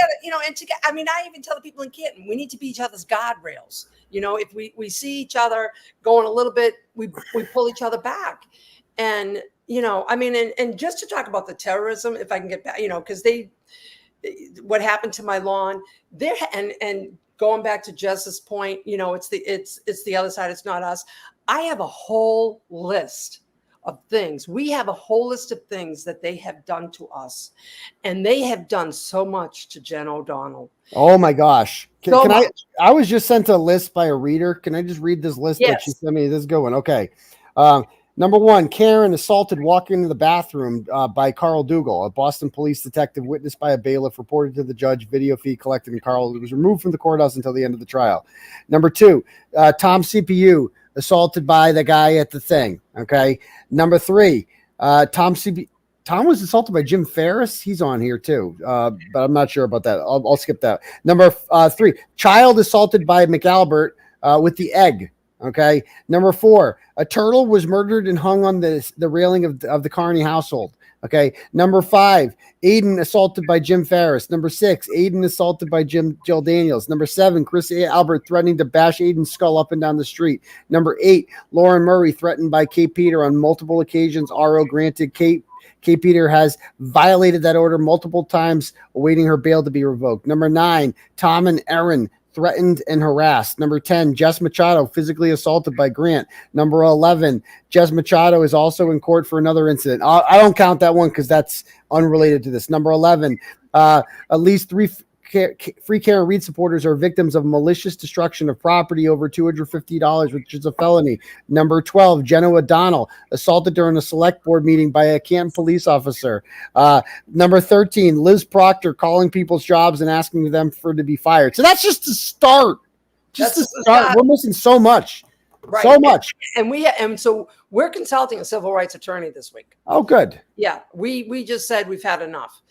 and together. I mean, I even tell the people in Canton, we need to be each other's guardrails. If we see each other going a little bit, we pull each other back. And I mean, and just to talk about the terrorism, if I can get back, because what happened to my lawn there, and going back to Jess's point, it's the other side. It's not us. I have a whole list of things. We have a whole list of things that they have done to us, and they have done so much to Jen O'Donnell. Oh my gosh. Can I was just sent a list by a reader. Can I just read this list that she sent me? This is a good one. Okay. Number 1, Karen assaulted walking into the bathroom by Carl Dougal, a Boston police detective witnessed by a bailiff, reported to the judge, video feed collected, and Carl was removed from the courthouse until the end of the trial. Number 2, Tom CPU assaulted by the guy at the thing. Okay. Number 3, Tom was assaulted by Jim Ferris. He's on here too, but I'm not sure about that. I'll skip that. Number 3, child assaulted by McAlbert with the egg. Okay. Number 4, a turtle was murdered and hung on the railing of the Kearney household. Okay. Number 5, Aidan assaulted by Jim Ferris. Number 6, Aidan assaulted by Jill Daniels. Number 7, Chris Albert threatening to bash Aidan's skull up and down the street. Number 8, Lauren Murray threatened by Kate Peter on multiple occasions. RO granted. Kate Peter has violated that order multiple times, awaiting her bail to be revoked. Number 9, Tom and Erin threatened and harassed. Number 10, Jess Machado physically assaulted by Grant. Number 11, Jess Machado is also in court for another incident. I don't count that one because that's unrelated to this. Number 11, at least 3 Free Karen Reed supporters are victims of malicious destruction of property over $250, which is a felony. Number 12, Jenna O'Donnell assaulted during a select board meeting by a Canton police officer. Number 13, Liz Proctor calling people's jobs and asking them to be fired. So that's just the start. We're missing so much. Right. So much. And so we're consulting a civil rights attorney this week. Oh, good. Yeah. We just said we've had enough.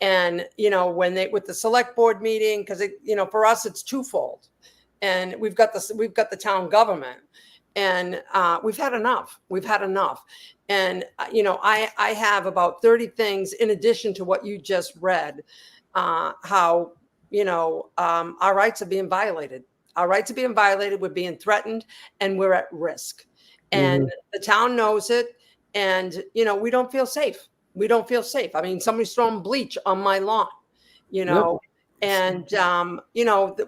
And, when with the select board meeting, because for us, it's twofold, and we've got the town government, and we've had enough. And, I have about 30 things in addition to what you just read, how, our rights are being violated. Our rights are being violated. We're being threatened, and we're at risk. And the town knows it. And, we don't feel safe. We don't feel safe. I mean, somebody's throwing bleach on my lawn, and,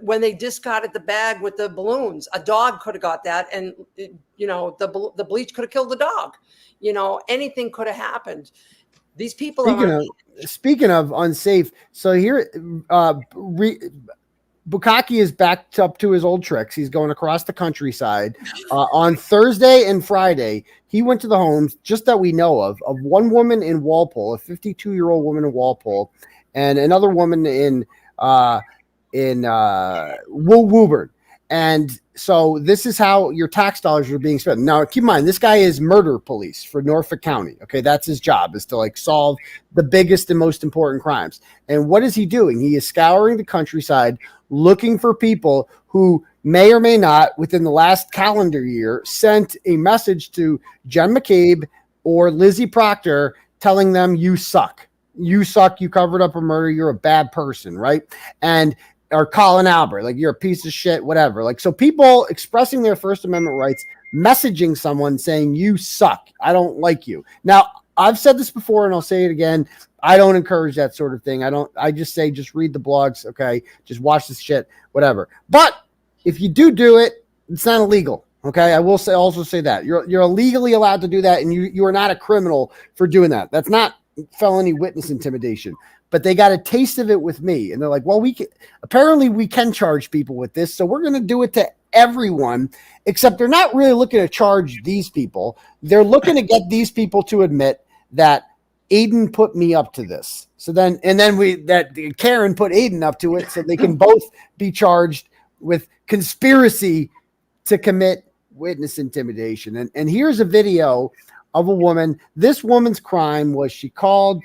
when they discarded the bag with the balloons, a dog could have got that. And, the bleach could have killed the dog. Anything could have happened. These people Speaking of unsafe, so here, Bukkake is backed up to his old tricks. He's going across the countryside. On Thursday and Friday, he went to the homes, just that we know of one woman in Walpole, a 52-year-old woman in Walpole, and another woman in Woburn. And so this is how your tax dollars are being spent. Now, keep in mind, this guy is murder police for Norfolk County. Okay, that's his job, is to solve the biggest and most important crimes. And what is he doing? He is scouring the countryside, looking for people who may or may not, within the last calendar year, sent a message to Jen McCabe or Lizzie Proctor telling them, you suck. You suck. You covered up a murder. You're a bad person, right? Or Colin Albert, you're a piece of shit, whatever. So people expressing their First Amendment rights, messaging someone saying, you suck. I don't like you. Now, I've said this before and I'll say it again. I don't encourage that sort of thing. I just say, just read the blogs. Okay. Just watch this shit, whatever. But if you do it, it's not illegal. Okay. I will also say that you're legally allowed to do that. And you are not a criminal for doing that. That's not felony witness intimidation, but they got a taste of it with me. And they're like, well, we can charge people with this. So we're going to do it to everyone, except they're not really looking to charge these people. They're looking to get these people to admit that Aidan put me up to this. So then Karen put Aidan up to it, so they can both be charged with conspiracy to commit witness intimidation. And here's a video of a woman. This woman's crime was she called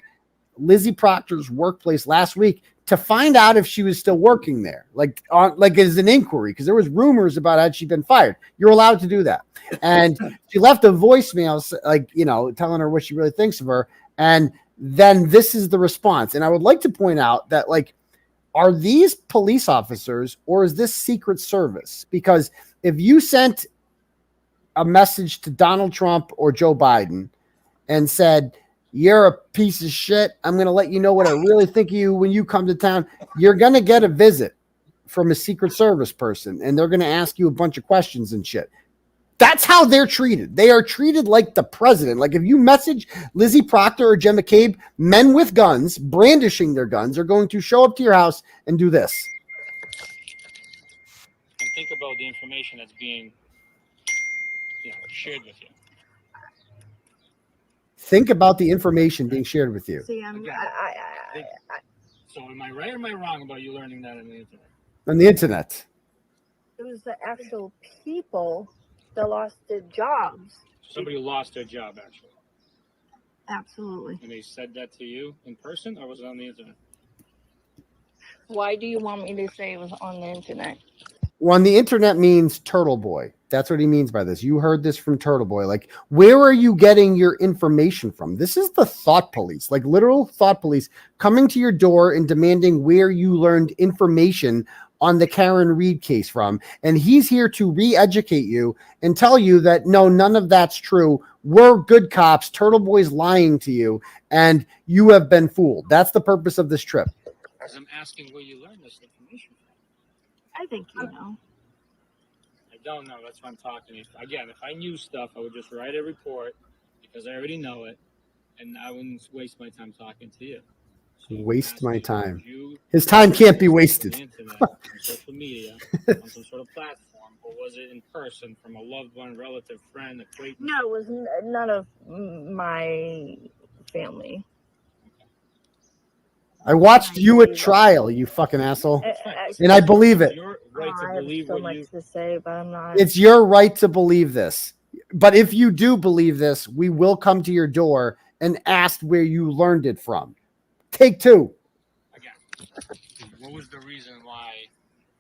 Lizzie Proctor's workplace last week to find out if she was still working there, like as an inquiry, because there was rumors about had she been fired. You're allowed to do that. And she left a voicemail, telling her what she really thinks of her. And then this is the response. And I would like to point out that, are these police officers or is this Secret Service? Because if you sent a message to Donald Trump or Joe Biden and said, you're a piece of shit, I'm going to let you know what I really think of you when you come to town, you're going to get a visit from a Secret Service person, and they're going to ask you a bunch of questions and shit. That's how they're treated. They are treated like the president. Like if you message Lizzie Proctor or Jen McCabe, men with guns, brandishing their guns, are going to show up to your house and do this. And think about the information that's being shared with you. Think about the information being shared with you. So am I right or am I wrong about you learning that on the internet? On the internet. It was the actual people that lost their jobs. Somebody lost their job, actually. Absolutely. And they said that to you in person, or was it on the internet? Why do you want me to say it was on the internet? Well, on the internet means Turtleboy. That's what he means by this. You heard this from Turtleboy. Like, where are you getting your information from? This is the thought police, like literal thought police coming to your door and demanding where you learned information on the Karen Reed case from. And he's here to re-educate you and tell you that, no, none of that's true. We're good cops. Turtleboy's lying to you, and you have been fooled. That's the purpose of this trip. Because I'm asking where you learned this information from. I think you know. I don't know. That's why I'm talking. If I knew stuff, I would just write a report because I already know it, and I wouldn't waste my time talking to you. Waste my time. His time can't be wasted. On the internet, on social media, on some sort of platform, or was it in person from a loved one, relative, friend, acquaintance? No, it was none of my family. I watched you at trial, you fucking asshole. And I believe it. I have so much to say, but I'm not. It's your right to believe this. But if you do believe this, we will come to your door and ask where you learned it from. Take two. Again, what was the reason why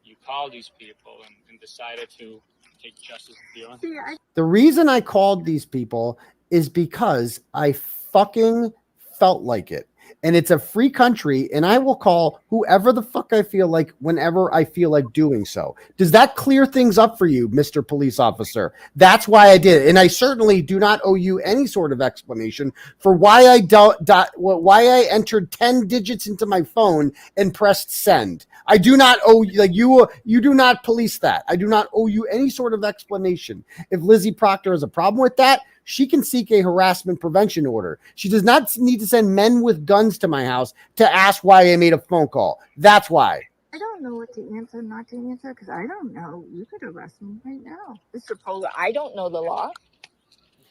you called these people and decided to take justice into your own hands? The reason I called these people is because I fucking felt like it. And it's a free country, and I will call whoever the fuck I feel like whenever I feel like doing so. Does that clear things up for you, Mr. Police Officer? That's why I did it. And I certainly do not owe you any sort of explanation for why I entered 10 digits into my phone and pressed send. I do not owe you, you do not police that. I do not owe you any sort of explanation. If Lizzie Proctor has a problem with that, she can seek a harassment prevention order. She does not need to send men with guns to my house to ask why I made a phone call. That's why. I don't know what to answer, not to answer, because I don't know. You could arrest me right now. Mr. Polar, I don't know the law.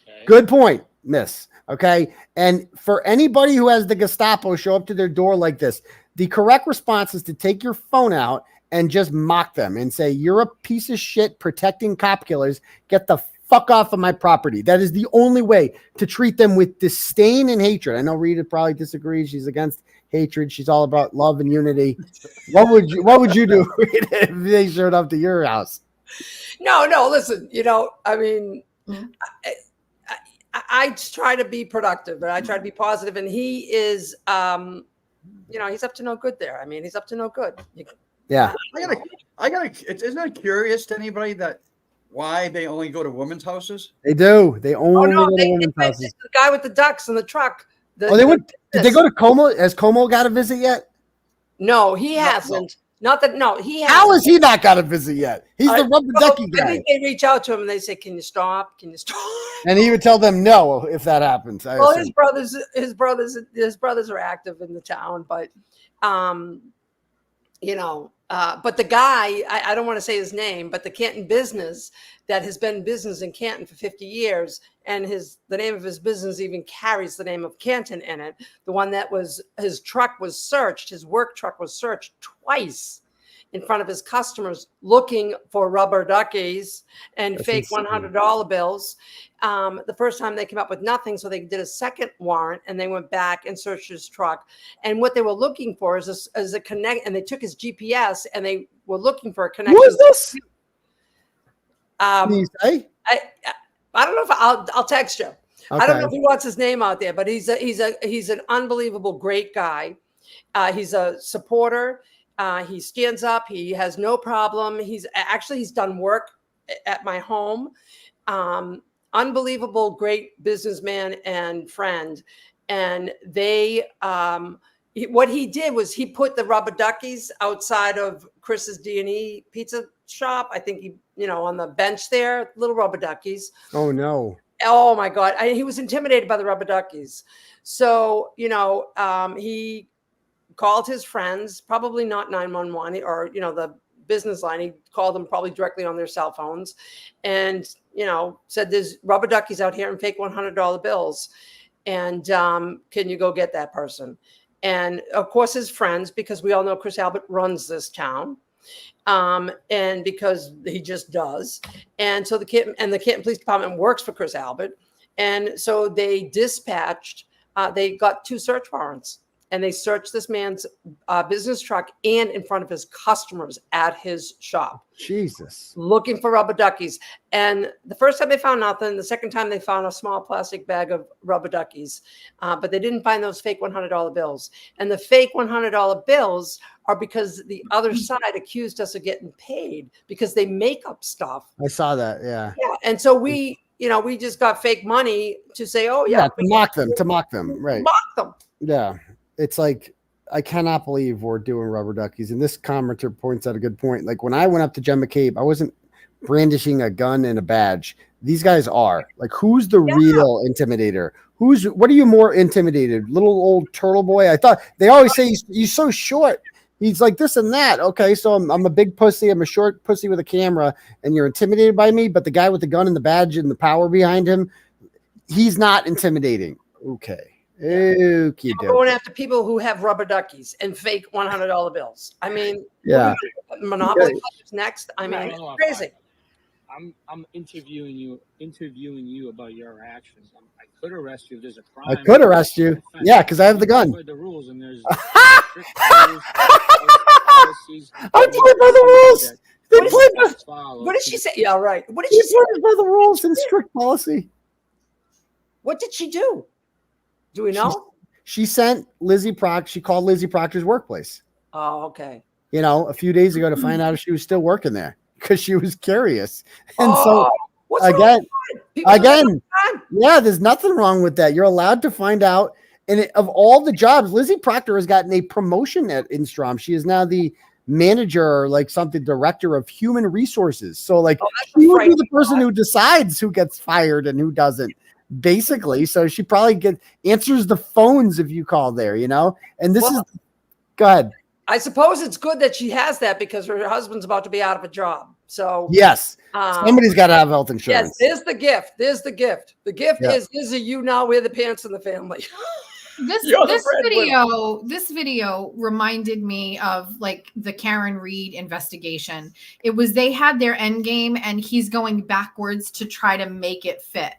Okay. Good point, miss. Okay. And for anybody who has the Gestapo show up to their door like this, the correct response is to take your phone out and just mock them and say, you're a piece of shit protecting cop killers. Get the fuck off of my property. That is the only way to treat them with disdain and hatred. I know Rita probably disagrees. She's against hatred. She's all about love and unity. What would you do, Rita, if they showed up to your house? No, listen, I mean, I try to be productive, but I try to be positive, and he is, he's up to no good there. I mean, he's up to no good. Yeah. Isn't it curious to anybody that why they only go to women's houses? They do. They only go to women's houses. The guy with the ducks in the truck. Did they go to Como? Has Como got a visit yet? No, he hasn't. He hasn't. How has he not got a visit yet? He's the rubber ducky guy. I think they reach out to him and they say, "Can you stop? Can you stop?" And he would tell them no if that happens. Well, his brothers are active in the town, but but the guy, I don't want to say his name, but the Canton business that has been in business in Canton for 50 years, and the name of his business even carries the name of Canton in it. The one that was his truck was searched, his work truck was searched twice in front of his customers looking for rubber duckies and That's fake insane. $100 bills. The first time they came up with nothing, so they did a second warrant and they went back and searched his truck. And what they were looking for is a connect, and they took his GPS and they were looking for a connection. Who is this? I don't know if I'll text you. I don't know if he wants his name out there, but he's an unbelievable great guy. He's a supporter. He stands up. He has no problem. He's done work at my home. Unbelievable, great businessman and friend. And they, what he did was he put the rubber duckies outside of Chris's D&E pizza shop. I think he, on the bench there, little rubber duckies. Oh no. Oh my God. He was intimidated by the rubber duckies. So, he called his friends, probably not 911 or, the business line. He called them probably directly on their cell phones and, said there's rubber duckies out here and fake $100 bills. And can you go get that person? And of course, his friends, because we all know Chris Albert runs this town. And because he just does. And so the Canton Police Department works for Chris Albert. And so they dispatched, they got 2 search warrants and they searched this man's business truck and in front of his customers at his shop. Jesus. Looking for rubber duckies. And the first time they found nothing. The second time they found a small plastic bag of rubber duckies. But they didn't find those fake $100 bills. And the fake $100 bills are because the other side accused us of getting paid because they make up stuff. I saw that. Yeah. Yeah. And so we just got fake money to say, oh yeah. To mock them. Right. Mock them. Yeah. It's like, I cannot believe we're doing rubber duckies. And this commenter points out a good point. Like when I went up to Jen McCabe, I wasn't brandishing a gun and a badge. These guys are. Like, who's the real intimidator? What are you more intimidated? Little old Turtleboy? I thought they always say he's so short. He's like this and that. Okay, so I'm a big pussy. I'm a short pussy with a camera, and you're intimidated by me. But the guy with the gun and the badge and the power behind him, he's not intimidating. Okay. Okay. Going after people who have rubber duckies and fake $100 bills. I mean, yeah. Monopoly players next. I mean, it's crazy. I'm interviewing you about your actions. I could arrest you if there's a crime. I could arrest you. Yeah, because I have the gun. The rules and there's I play by the rules. What did she say? Yeah, right. What did she say? By the rules and strict policy. What did she do? Do we know? She sent Lizzie Proctor. She called Lizzie Proctor's workplace. Oh, okay. A few days ago to find out if she was still working there because she was curious. And so again, yeah, there's nothing wrong with that. You're allowed to find out. And of all the jobs, Lizzie Proctor has gotten a promotion at Instrom. She is now the manager, director of human resources. So she would be the person who decides who gets fired and who doesn't. Basically, so she probably answers the phones if you call there, and this is go ahead. I suppose it's good that she has that because her husband's about to be out of a job. So yes, somebody's got to have health insurance. Yes, there's the gift. There's the gift. The gift is you now wear the pants in the family. This video reminded me of the Karen Reed investigation. It was they had their end game and he's going backwards to try to make it fit.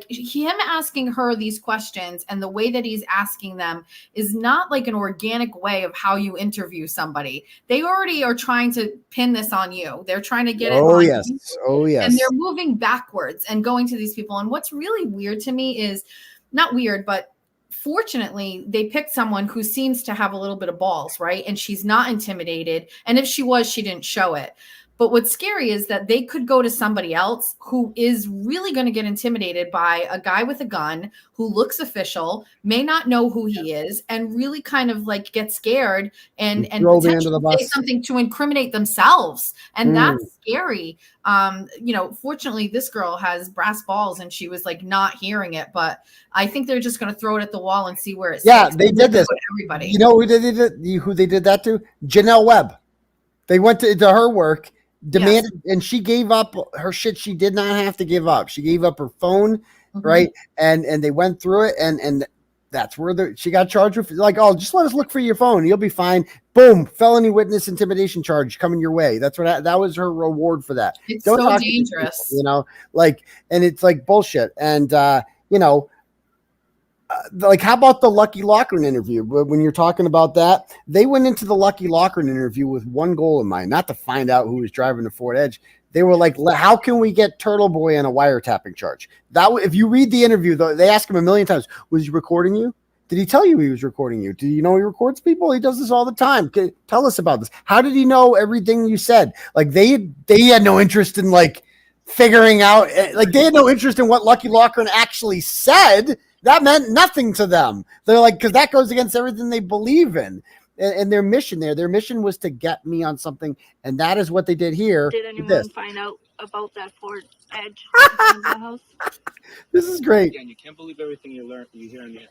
Him asking her these questions and the way that he's asking them is not an organic way of how you interview somebody. They already are trying to pin this on you. They're trying to get it on you. Oh yes. And they're moving backwards and going to these people. And what's really weird to me is not weird, but fortunately, they picked someone who seems to have a little bit of balls, right? And she's not intimidated. And if she was, she didn't show it. But what's scary is that they could go to somebody else who is really going to get intimidated by a guy with a gun who looks official, may not know who he is, and really kind of get scared and potentially say something to incriminate themselves. And that's scary. Fortunately, this girl has brass balls and she was not hearing it, but I think they're just going to throw it at the wall and see where it sticks. Yeah, they did this. Everybody. You know who they did that to? Janelle Webb. They went to her work. Demanded, and she gave up her shit. She did not have to give up. She gave up her phone, right? And they went through it, and That's where she got charged with, like, oh, just let us look for your phone. You'll be fine. Boom. Felony witness intimidation charge coming your way. That's what that was her reward for that. It's Don't so talk to dangerous. people, you know, like, and it's like bullshit. And, you know, like, how about the Lucky Loughran interview? When you're talking about that, they went into the Lucky Loughran interview with one goal in mind, not to find out who was driving the Ford Edge. They were like, how can we get Turtleboy on a wiretapping charge? If you read the interview, though, they ask him a million times, was he recording you? Did he tell you he was recording you? Do you know he records people? He does this all the time. Tell us about this. How did he know everything you said? Like, they had no interest in, like, figuring out, like, they had no interest in what Lucky Loughran actually said. That meant nothing to them. They're like, because that goes against everything they believe in. And their mission their mission was to get me on something, and that is what they did here. Did anyone find out about that Ford Edge in the house? This is great. Again, you can't believe everything you hear on the internet.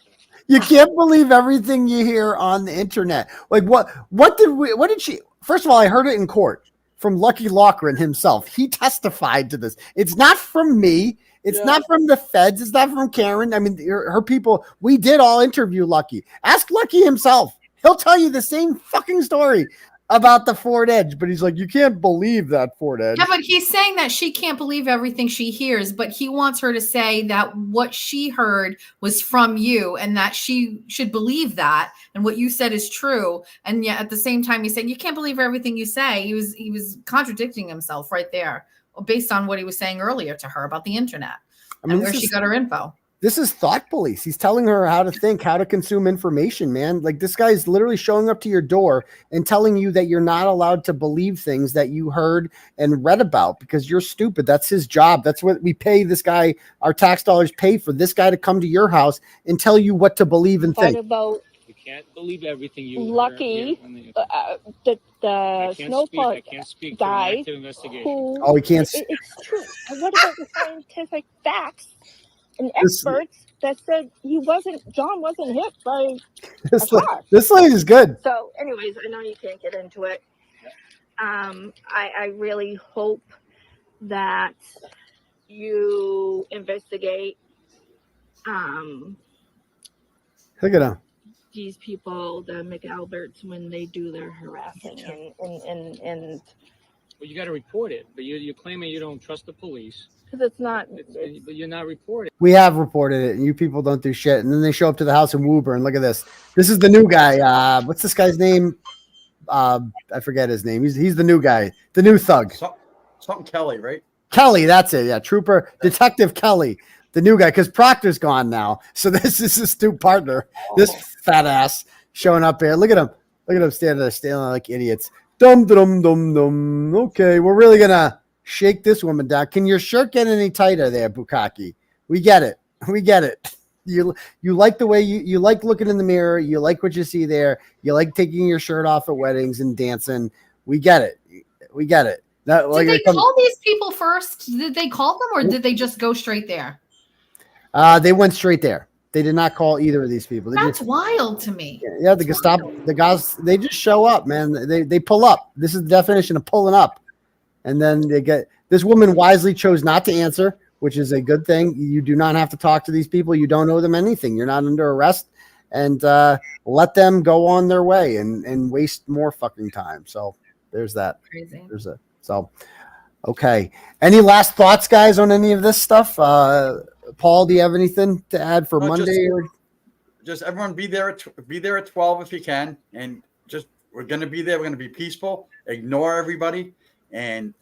You can't believe everything you hear on the internet. Like, what did she? First of all, I heard it in court from Lucky Loughran himself. He testified to this. It's not from me. It's not from the feds. It's not from Karen. I mean, her people. We did all interview Lucky. Ask Lucky himself. He'll tell you the same fucking story about the Ford Edge, but he's like, you can't believe that Ford Edge. Yeah, but he's saying that she can't believe everything she hears, but he wants her to say that what she heard was from you and that she should believe that and what you said is true. And yet at the same time, he said, you can't believe everything you say. He was contradicting himself right there based on what he was saying earlier to her about the internet and where she got her info. This is thought police. He's telling her how to think, how to consume information, man. Like, this guy is literally showing up to your door and telling you that you're not allowed to believe things that you heard and read about because you're stupid. That's his job. That's what we pay this guy. Our tax dollars pay for this guy to come to your house and tell you what to believe and think. What about You can't believe everything you Lucky, the snowplow guy who... Oh, he can't... It's true. And what about the scientific facts and experts that said John wasn't hit by a car? This lady's good. So anyways, I know you can't get into it. I really hope that you investigate Look at him. these people, the McAlberts, when they do their harassing and Well, you got to report it, but you're claiming you don't trust the police. because it's not. But you're not reporting. We have reported it, and you people don't do shit. And then they show up to the house in Woburn. Look at this. This is the new guy. What's this guy's name? I forget his name. He's the new guy, the new thug. Something Kelly, right? Kelly, that's it. Yeah, Trooper Detective Kelly, the new guy, because Proctor's gone now. So this is his new partner. This fat ass showing up here. Look at him. Look at him standing there, standing like idiots. Dum dum dum dum. Okay, we're really gonna shake this woman down. Can your shirt get any tighter there, Bukkake? We get it. We get it. You like the way you like looking in the mirror. You like what you see there. You like taking your shirt off at weddings and dancing. We get it. We get it. That, did they call these people first? Did they call them or did they just go straight there? They went straight there. They did not call either of these people. That's wild to me. Yeah, the Gestapo, the guys, they just show up, man. They pull up. This is the definition of pulling up. And then they get, this woman wisely chose not to answer, which is a good thing. You do not have to talk to these people. You don't owe them anything. You're not under arrest. And let them go on their way and waste more fucking time. So there's that. Crazy. There's a, so, okay. Any last thoughts, guys, on any of this stuff? Paul, do you have anything to add for Monday? Just everyone be there at 12 if you can. And just, we're going to be there. We're going to be peaceful. Ignore everybody. And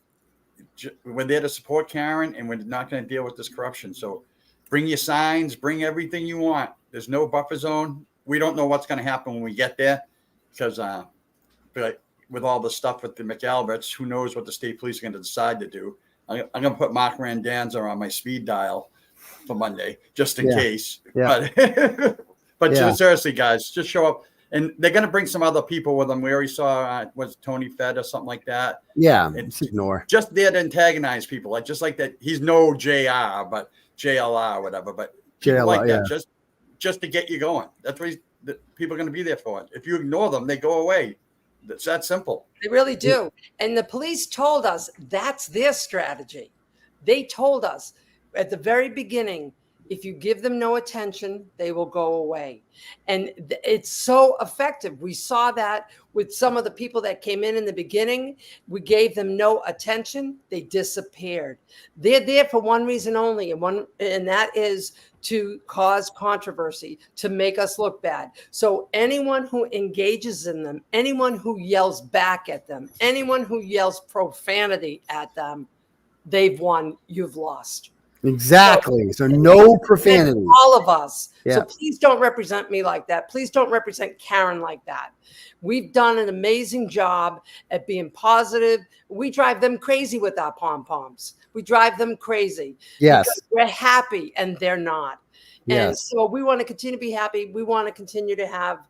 we're there to support Karen, and we're not going to deal with this corruption. So bring your signs, bring everything you want. There's no buffer zone. We don't know what's going to happen when we get there because with all the stuff with the McAlberts, who knows what the state police are going to decide to do. I'm going to put Mark Randanza on my speed dial for Monday, just in case. Yeah. But seriously, guys, just show up. And they're going to bring some other people with them. We already saw, was Tony Fed or something like that. Yeah, it's ignore. Just there to antagonize people. Like, just like that. He's no JR, but JLR or whatever. But JLR, like that, just to get you going. That's what the people are going to be there for. If you ignore them, they go away. It's that simple. They really do. And the police told us that's their strategy. They told us at the very beginning, If you give them no attention, they will go away. And it's so effective. We saw that with some of the people that came in the beginning. We gave them no attention. They disappeared. They're there for one reason only, and that is to cause controversy, to make us look bad. So anyone who engages in them, anyone who yells back at them, anyone who yells profanity at them, they've won, you've lost. Exactly. So no profanity. All of us. Yeah. So please don't represent me like that. Please don't represent Karen like that. We've done an amazing job at being positive. We drive them crazy with our pom-poms. We drive them crazy. Yes. Because we're happy and they're not. And Yes. so we want to continue to be happy. We want to continue to have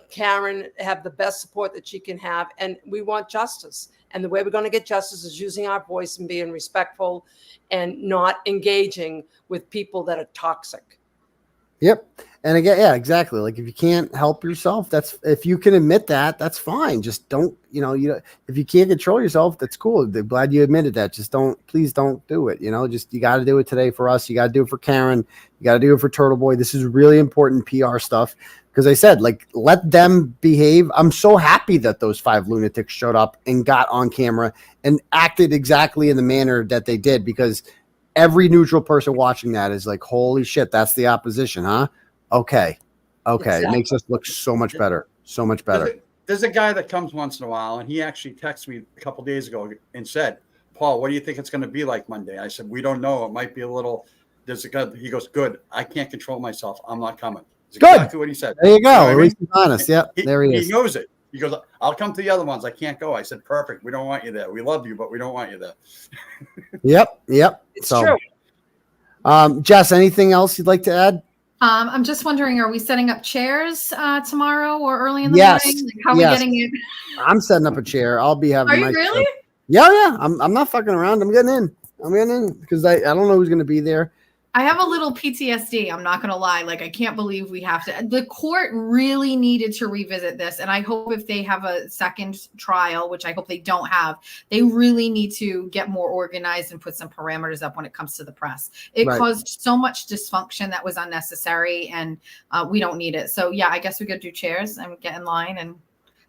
Karen have the best support that she can have. And we want justice. And the way we're going to get justice is using our voice and being respectful and not engaging with people that are toxic. Yep. And again, yeah, exactly. Like if you can't help yourself, if you can admit that, that's fine. Just don't, if you can't control yourself, that's cool. They're glad you admitted that. Just please don't do it. You got to do it today for us. You got to do it for Karen. You got to do it for Turtleboy. This is really important PR stuff. Because I said, let them behave. I'm so happy that those 5 lunatics showed up and got on camera and acted exactly in the manner that they did, because every neutral person watching that is like, holy shit, that's the opposition, huh? Okay. Exactly. It makes us look so much better. So much better. There's a guy that comes once in a while, and he actually texted me a couple days ago and said, Paul, what do you think it's going to be like Monday? I said, we don't know. It might be a little, he goes, good. I can't control myself. I'm not coming. Good. Exactly what he said. There you go. You know At least he's honest. Yep. There he is. He knows it. He goes, I'll come to the other ones. I can't go. I said, perfect. We don't want you there. We love you, but we don't want you there. Yep. It's true. Jess, anything else you'd like to add? I'm just wondering, are we setting up chairs tomorrow or early in the morning? How are we getting it? I'm setting up a chair. I'll be having. Are you really? Yeah. I'm not fucking around. I'm getting in because I don't know who's going to be there. I have a little PTSD. I'm not going to lie. I can't believe we have to. The court really needed to revisit this. And I hope if they have a second trial, which I hope they don't have, they really need to get more organized and put some parameters up when it comes to the press. It caused so much dysfunction that was unnecessary, and we don't need it. So, yeah, I guess we could do chairs and get in line, and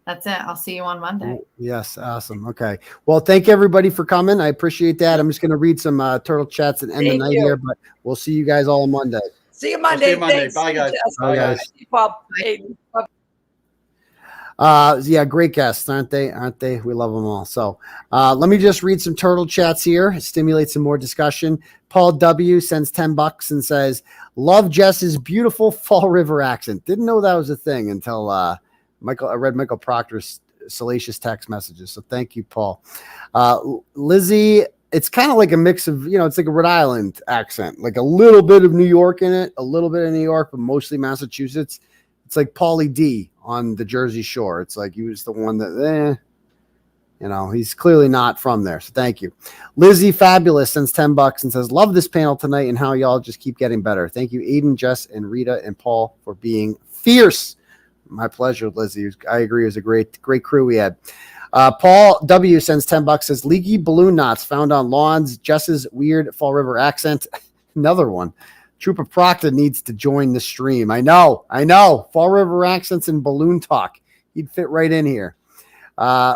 that's it. I'll see you on Monday. Yes. Awesome. Okay. Well, thank everybody for coming. I appreciate that. I'm just going to read some turtle chats and end the night here, but we'll see you guys all on Monday. See you Monday. Bye, guys. Bye, guys. Yeah, great guests, aren't they? We love them all. So let me just read some turtle chats here, stimulate some more discussion. Paul W sends $10 and says, love Jess's beautiful Fall River accent. Didn't know that was a thing until I read Michael Proctor's salacious text messages. So thank you, Paul. Lizzie, it's kind of like a mix of, it's like a Rhode Island accent, like a little bit of New York in it, a little bit of New York, but mostly Massachusetts. It's like Paulie D on the Jersey Shore. It's like he was the one that, he's clearly not from there. So thank you. Lizzie Fabulous sends $10 and says, love this panel tonight and how y'all just keep getting better. Thank you, Aidan, Jess, and Rita and Paul for being fierce. My pleasure, Lizzie. I agree. It was a great crew we had. Paul W sends $10, says leaky balloon knots found on lawns. Jess's weird Fall River accent. Another one. Trooper Proctor needs to join the stream. I know. Fall River accents and balloon talk. He'd fit right in here.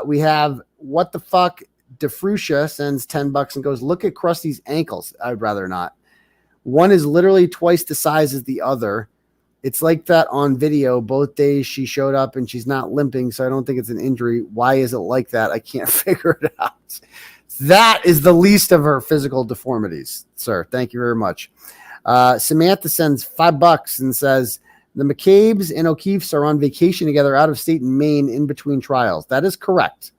We have what the fuck. DeFrucia sends $10 and goes, look at Krusty's ankles. I'd rather not. One is literally twice the size as the other. It's like that on video. Both days she showed up and she's not limping, so I don't think it's an injury. Why is it like that? I can't figure it out. That is the least of her physical deformities, sir. Thank you very much. Samantha sends $5 and says, the McCabe's and O'Keefe's are on vacation together out of state in Maine in between trials. That is correct.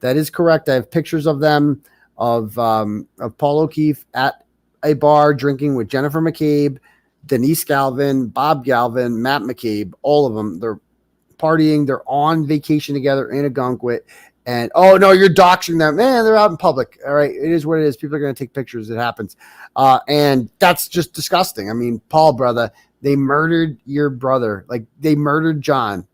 I have pictures of them, of Paul O'Keefe at a bar drinking with Jennifer McCabe, Denise Galvin, Bob Galvin, Matt McCabe, all of them. They're partying. They're on vacation together in a gunkwit. And, oh, no, you're doxing them. Man, they're out in public. All right. It is what it is. People are going to take pictures. It happens. And that's just disgusting. I mean, Paul, brother, they murdered your brother. Like, they murdered John.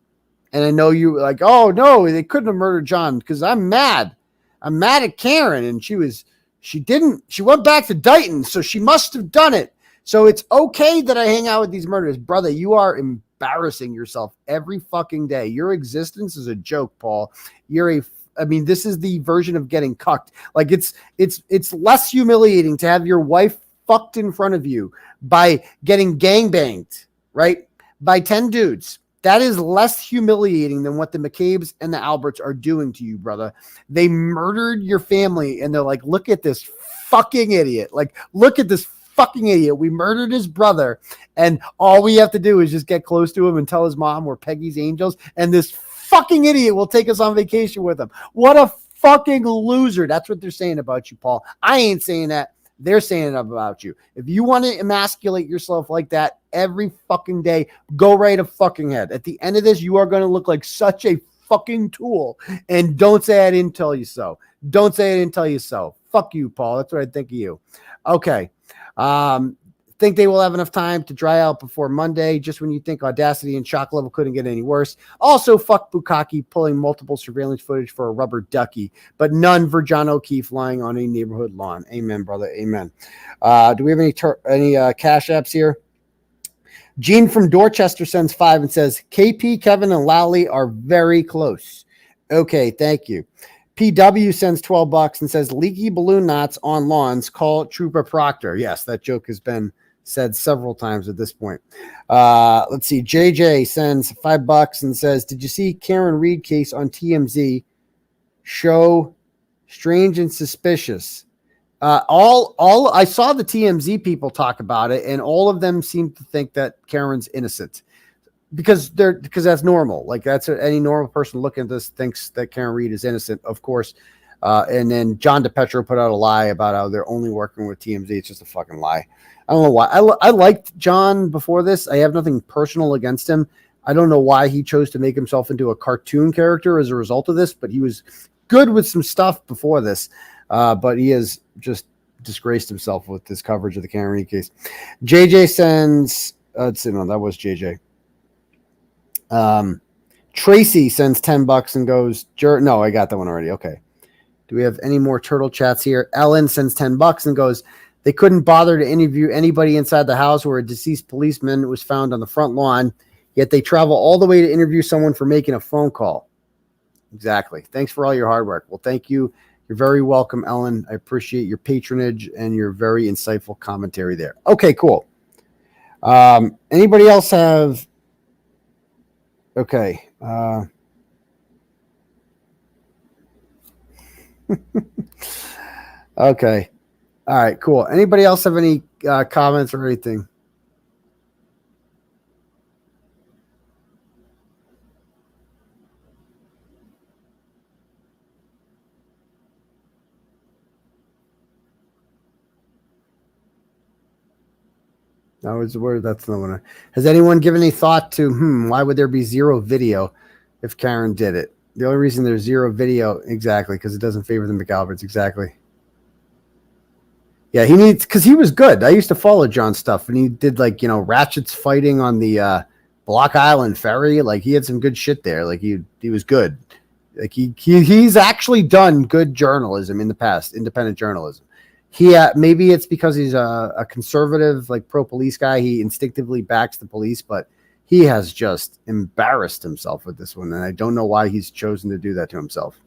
And I know you were like, oh, no, they couldn't have murdered John because I'm mad. I'm mad at Karen. And she went back to Dighton. So she must have done it. So it's okay that I hang out with these murderers. Brother, you are embarrassing yourself every fucking day. Your existence is a joke, Paul. I mean, this is the version of getting cucked. Like it's less humiliating to have your wife fucked in front of you by getting gangbanged, right? By 10 dudes. That is less humiliating than what the McCabe's and the Alberts are doing to you, brother. They murdered your family and they're like, look at this fucking idiot. Like, look at this fucking idiot. We murdered his brother and all we have to do is just get close to him and tell his mom we're Peggy's angels and this fucking idiot will take us on vacation with him. What a fucking loser. That's what they're saying about you, Paul. I ain't saying that. They're saying it about you. If you want to emasculate yourself like that every fucking day, go right a fucking head. At the end of this, you are going to look like such a fucking tool. And don't say I didn't tell you so. Don't say I didn't tell you so. Fuck you, Paul. That's what I think of you. Okay. Think they will have enough time to dry out before Monday, just when you think Audacity and shock level couldn't get any worse. Also, fuck Bukkake pulling multiple surveillance footage for a rubber ducky, but none for John O'Keefe lying on a neighborhood lawn. Amen, brother. Amen. Do we have any cash apps here? Gene from Dorchester sends 5 and says, KP, Kevin, and Lally are very close. Okay, thank you. PW sends $12 and says, leaky balloon knots on lawns, call Trooper Proctor. Yes, that joke has been said several times at this point. Let's see. JJ sends $5 and says, did you see Karen Reed case on TMZ? Show strange and suspicious. All I saw the TMZ people talk about it, and all of them seem to think that Karen's innocent because that's normal. Like that's any normal person looking at this thinks that Karen Reed is innocent, of course. And then John DePetro put out a lie about how they're only working with TMZ. It's just a fucking lie. I don't know why. I liked John before this. I have nothing personal against him. I don't know why he chose to make himself into a cartoon character as a result of this, but he was good with some stuff before this. But he has just disgraced himself with his coverage of the Karen Reed case. JJ sends, let's see, no, that was JJ. Tracy sends $10 and goes, no, I got that one already. Okay. Do we have any more turtle chats here? Ellen sends $10 and goes, they couldn't bother to interview anybody inside the house where a deceased policeman was found on the front lawn, yet they travel all the way to interview someone for making a phone call. Exactly. Thanks for all your hard work. Well, thank you. You're very welcome, Ellen. I appreciate your patronage and your very insightful commentary there. Okay, cool. Anybody else have... Okay. Okay. All right, cool. Anybody else have any comments or anything? That was the word. That's the one. Has anyone given any thought to, why would there be zero video if Karen did it? The only reason there's zero video, exactly, because it doesn't favor the McAlberts, exactly. Yeah, because he was good. I used to follow John's stuff, and he did, Ratchet's fighting on the Block Island ferry. Like, he had some good shit there. Like, he was good. Like, he's actually done good journalism in the past, independent journalism. Maybe it's because he's a conservative, pro-police guy. He instinctively backs the police, but he has just embarrassed himself with this one, and I don't know why he's chosen to do that to himself.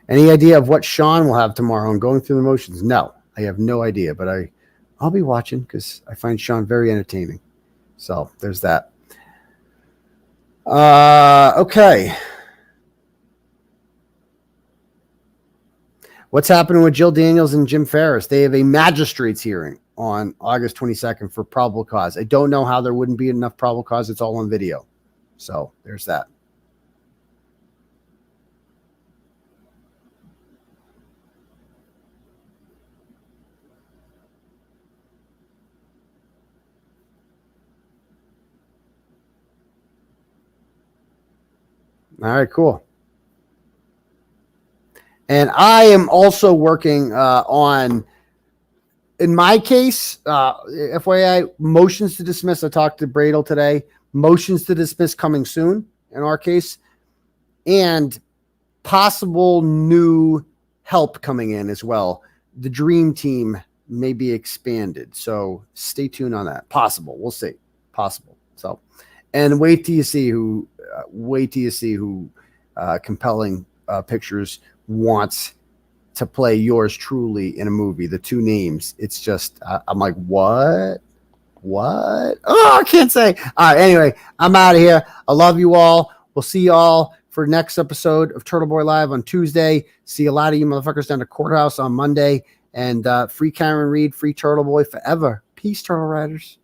Any idea of what Sean will have tomorrow on Going Through the Motions? No, I have no idea, but I'll be watching because I find Sean very entertaining. So there's that. Okay. What's happening with Jill Daniels and Jim Ferris? They have a magistrate's hearing on August 22nd for probable cause. I don't know how there wouldn't be enough probable cause. It's all on video. So there's that. All right, cool. And I am also working on, in my case, FYI, motions to dismiss. I talked to Bradle today. Motions to dismiss coming soon in our case. and possible new help coming in as well. The dream team may be expanded, so stay tuned on that. Possible, we'll see. Possible. So, and wait till you see who Compelling Pictures wants to play yours truly in a movie. The two names. It's just I'm like, what? Oh, I can't say. All right. Anyway, I'm out of here. I love you all. We'll see y'all for next episode of Turtleboy Live on Tuesday. See a lot of you motherfuckers down the courthouse on Monday. And free Karen Reed, free Turtleboy forever. Peace, Turtle Riders.